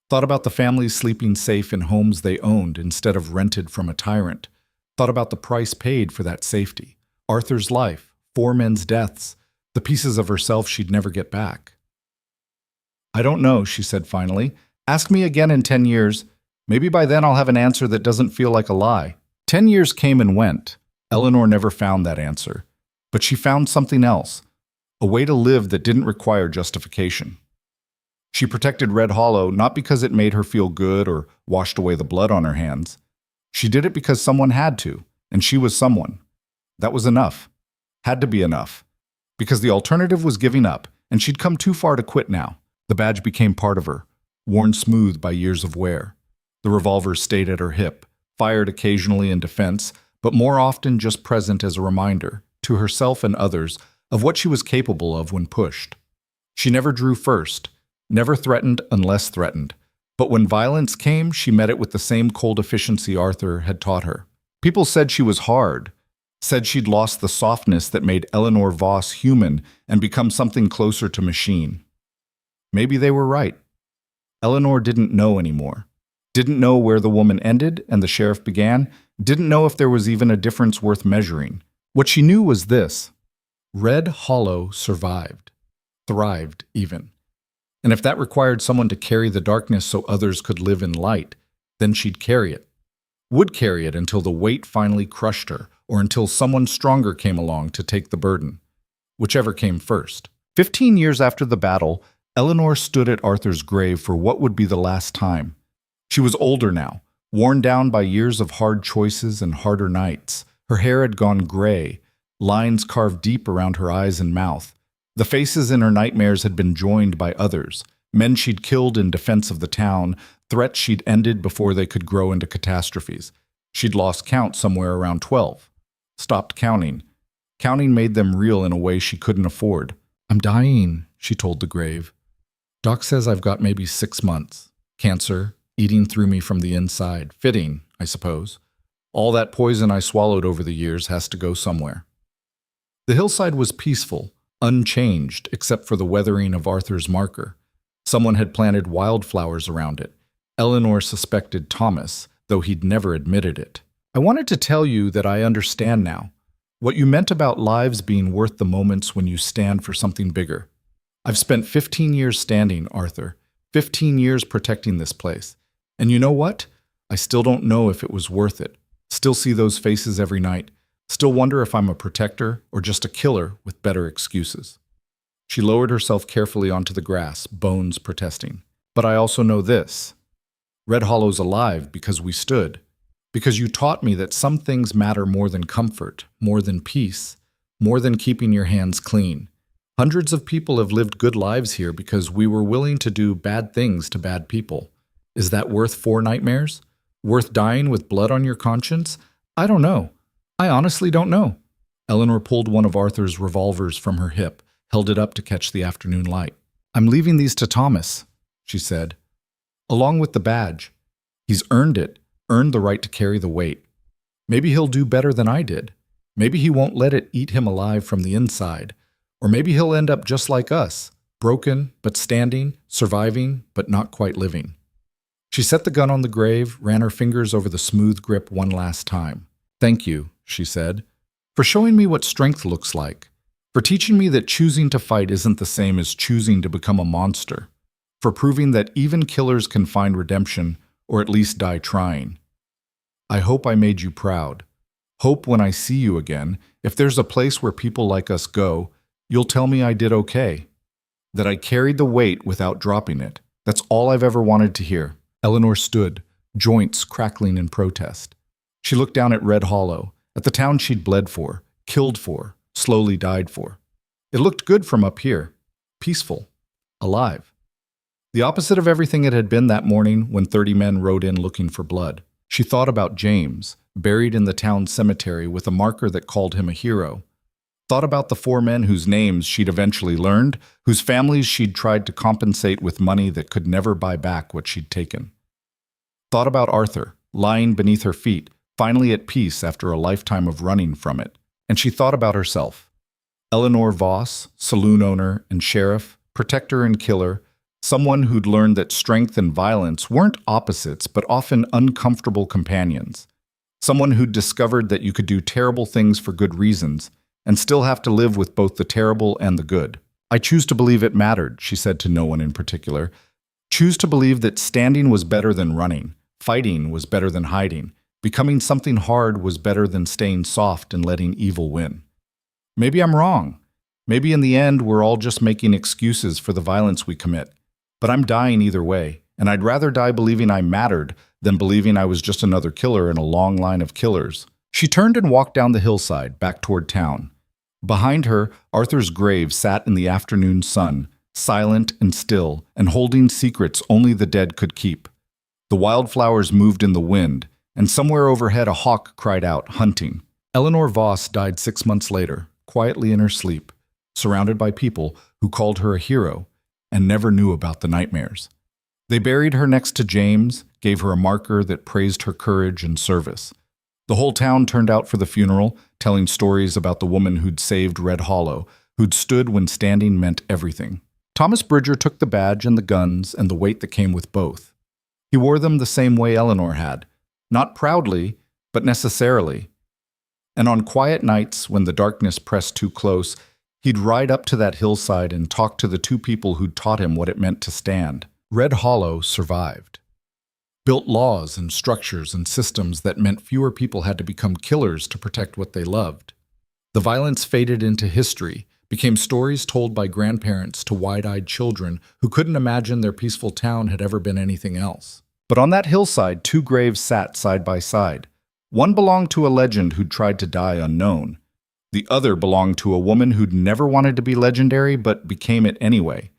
Thought about the families sleeping safe in homes they owned instead of rented from a tyrant. Thought about the price paid for that safety. Arthur's life, 4 men's deaths, the pieces of herself she'd never get back. "I don't know," she said finally. "Ask me again in 10 years. Maybe by then I'll have an answer that doesn't feel like a lie." 10 years came and went. Eleanor never found that answer. But she found something else, a way to live that didn't require justification. She protected Red Hollow not because it made her feel good or washed away the blood on her hands. She did it because someone had to, and she was someone. That was enough. Had to be enough. Because the alternative was giving up, and she'd come too far to quit now. The badge became part of her, worn smooth by years of wear. The revolver stayed at her hip, fired occasionally in defense, but more often just present as a reminder, to herself and others, of what she was capable of when pushed. She never drew first, never threatened unless threatened, but when violence came, she met it with the same cold efficiency Arthur had taught her. People said she was hard, said she'd lost the softness that made Eleanor Voss human and become something closer to machine. Maybe they were right. Eleanor didn't know anymore. Didn't know where the woman ended and the sheriff began, didn't know if there was even a difference worth measuring. What she knew was this: Red Hollow survived, thrived even. And if that required someone to carry the darkness so others could live in light, then she'd carry it. Would carry it until the weight finally crushed her, or until someone stronger came along to take the burden. Whichever came first. 15 years after the battle, Eleanor stood at Arthur's grave for what would be the last time. She was older now, worn down by years of hard choices and harder nights. Her hair had gone gray, lines carved deep around her eyes and mouth. The faces in her nightmares had been joined by others, men she'd killed in defense of the town, threats she'd ended before they could grow into catastrophes. She'd lost count somewhere around 12. Stopped counting. Counting made them real in a way she couldn't afford. "I'm dying," she told the grave. "Doc says I've got maybe 6 months. Cancer, eating through me from the inside. Fitting, I suppose. All that poison I swallowed over the years has to go somewhere." The hillside was peaceful, unchanged except for the weathering of Arthur's marker. Someone had planted wildflowers around it. Eleanor suspected Thomas, though he'd never admitted it. "I wanted to tell you that I understand now. What you meant about lives being worth the moments when you stand for something bigger. I've spent 15 years standing, Arthur. 15 years protecting this place. And you know what? I still don't know if it was worth it. Still see those faces every night. Still wonder if I'm a protector or just a killer with better excuses." She lowered herself carefully onto the grass, bones protesting. "But I also know this. Red Hollow's alive because we stood. Because you taught me that some things matter more than comfort, more than peace, more than keeping your hands clean. Hundreds of people have lived good lives here because we were willing to do bad things to bad people. Is that worth 4 nightmares? Worth dying with blood on your conscience? I don't know. I honestly don't know." Eleanor pulled one of Arthur's revolvers from her hip, held it up to catch the afternoon light. "I'm leaving these to Thomas," she said. "Along with the badge. He's earned it, earned the right to carry the weight. Maybe he'll do better than I did. Maybe he won't let it eat him alive from the inside. Or maybe he'll end up just like us, broken but standing, surviving but not quite living." She set the gun on the grave, ran her fingers over the smooth grip one last time. "Thank you," she said, "for showing me what strength looks like, for teaching me that choosing to fight isn't the same as choosing to become a monster, for proving that even killers can find redemption or at least die trying. I hope I made you proud. Hope when I see you again, if there's a place where people like us go, you'll tell me I did okay, that I carried the weight without dropping it. That's all I've ever wanted to hear." Eleanor stood, joints crackling in protest. She looked down at Red Hollow, at the town she'd bled for, killed for, slowly died for. It looked good from up here, peaceful, alive. The opposite of everything it had been that morning when 30 men rode in looking for blood. She thought about James, buried in the town cemetery with a marker that called him a hero. Thought about the 4 men whose names she'd eventually learned, whose families she'd tried to compensate with money that could never buy back what she'd taken. Thought about Arthur, lying beneath her feet, finally at peace after a lifetime of running from it. And she thought about herself. Eleanor Voss, saloon owner and sheriff, protector and killer, someone who'd learned that strength and violence weren't opposites but often uncomfortable companions. Someone who'd discovered that you could do terrible things for good reasons and still have to live with both the terrible and the good. "I choose to believe it mattered," she said to no one in particular. "Choose to believe that standing was better than running, fighting was better than hiding, becoming something hard was better than staying soft and letting evil win. Maybe I'm wrong. Maybe in the end we're all just making excuses for the violence we commit. But I'm dying either way, and I'd rather die believing I mattered than believing I was just another killer in a long line of killers." She turned and walked down the hillside, back toward town. Behind her, Arthur's grave sat in the afternoon sun, silent and still, and holding secrets only the dead could keep. The wildflowers moved in the wind, and somewhere overhead a hawk cried out, hunting. Eleanor Voss died 6 months later, quietly in her sleep, surrounded by people who called her a hero and never knew about the nightmares. They buried her next to James, gave her a marker that praised her courage and service. The whole town turned out for the funeral, telling stories about the woman who'd saved Red Hollow, who'd stood when standing meant everything. Thomas Bridger took the badge and the guns and the weight that came with both. He wore them the same way Eleanor had, not proudly, but necessarily. And on quiet nights, when the darkness pressed too close, he'd ride up to that hillside and talk to the two people who'd taught him what it meant to stand. Red Hollow survived. Built laws and structures and systems that meant fewer people had to become killers to protect what they loved. The violence faded into history, became stories told by grandparents to wide-eyed children who couldn't imagine their peaceful town had ever been anything else. But on that hillside, two graves sat side by side. One belonged to a legend who'd tried to die unknown. The other belonged to a woman who'd never wanted to be legendary but became it anyway.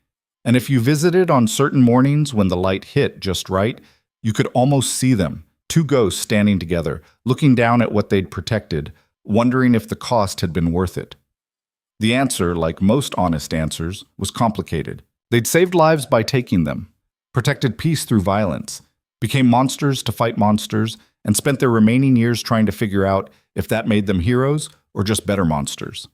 And if you visited on certain mornings when the light hit just right, you could almost see them, two ghosts standing together, looking down at what they'd protected, wondering if the cost had been worth it. The answer, like most honest answers, was complicated. They'd saved lives by taking them, protected peace through violence, became monsters to fight monsters, and spent their remaining years trying to figure out if that made them heroes or just better monsters.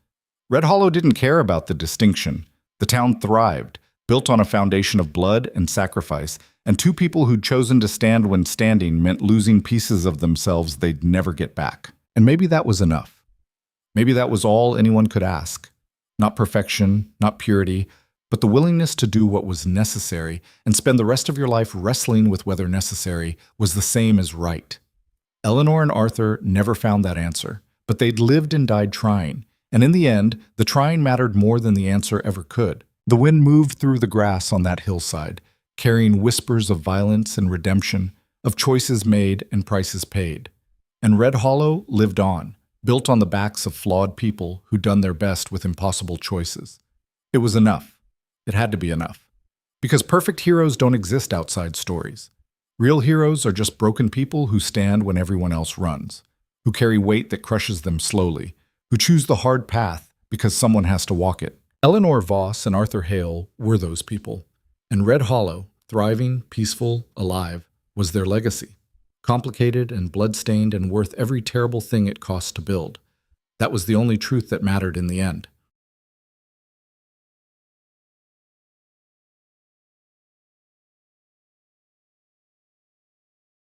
Red Hollow didn't care about the distinction. The town thrived, built on a foundation of blood and sacrifice, and two people who'd chosen to stand when standing meant losing pieces of themselves they'd never get back. And maybe that was enough. Maybe that was all anyone could ask. Not perfection, not purity, but the willingness to do what was necessary and spend the rest of your life wrestling with whether necessary was the same as right. Eleanor and Arthur never found that answer, but they'd lived and died trying, and in the end, the trying mattered more than the answer ever could. The wind moved through the grass on that hillside, carrying whispers of violence and redemption, of choices made and prices paid. And Red Hollow lived on, built on the backs of flawed people who'd done their best with impossible choices. It was enough. It had to be enough. Because perfect heroes don't exist outside stories. Real heroes are just broken people who stand when everyone else runs, who carry weight that crushes them slowly, who choose the hard path because someone has to walk it. Eleanor Voss and Arthur Hale were those people, and Red Hollow, thriving, peaceful, alive, was their legacy. Complicated and blood-stained and worth every terrible thing it cost to build. That was the only truth that mattered in the end.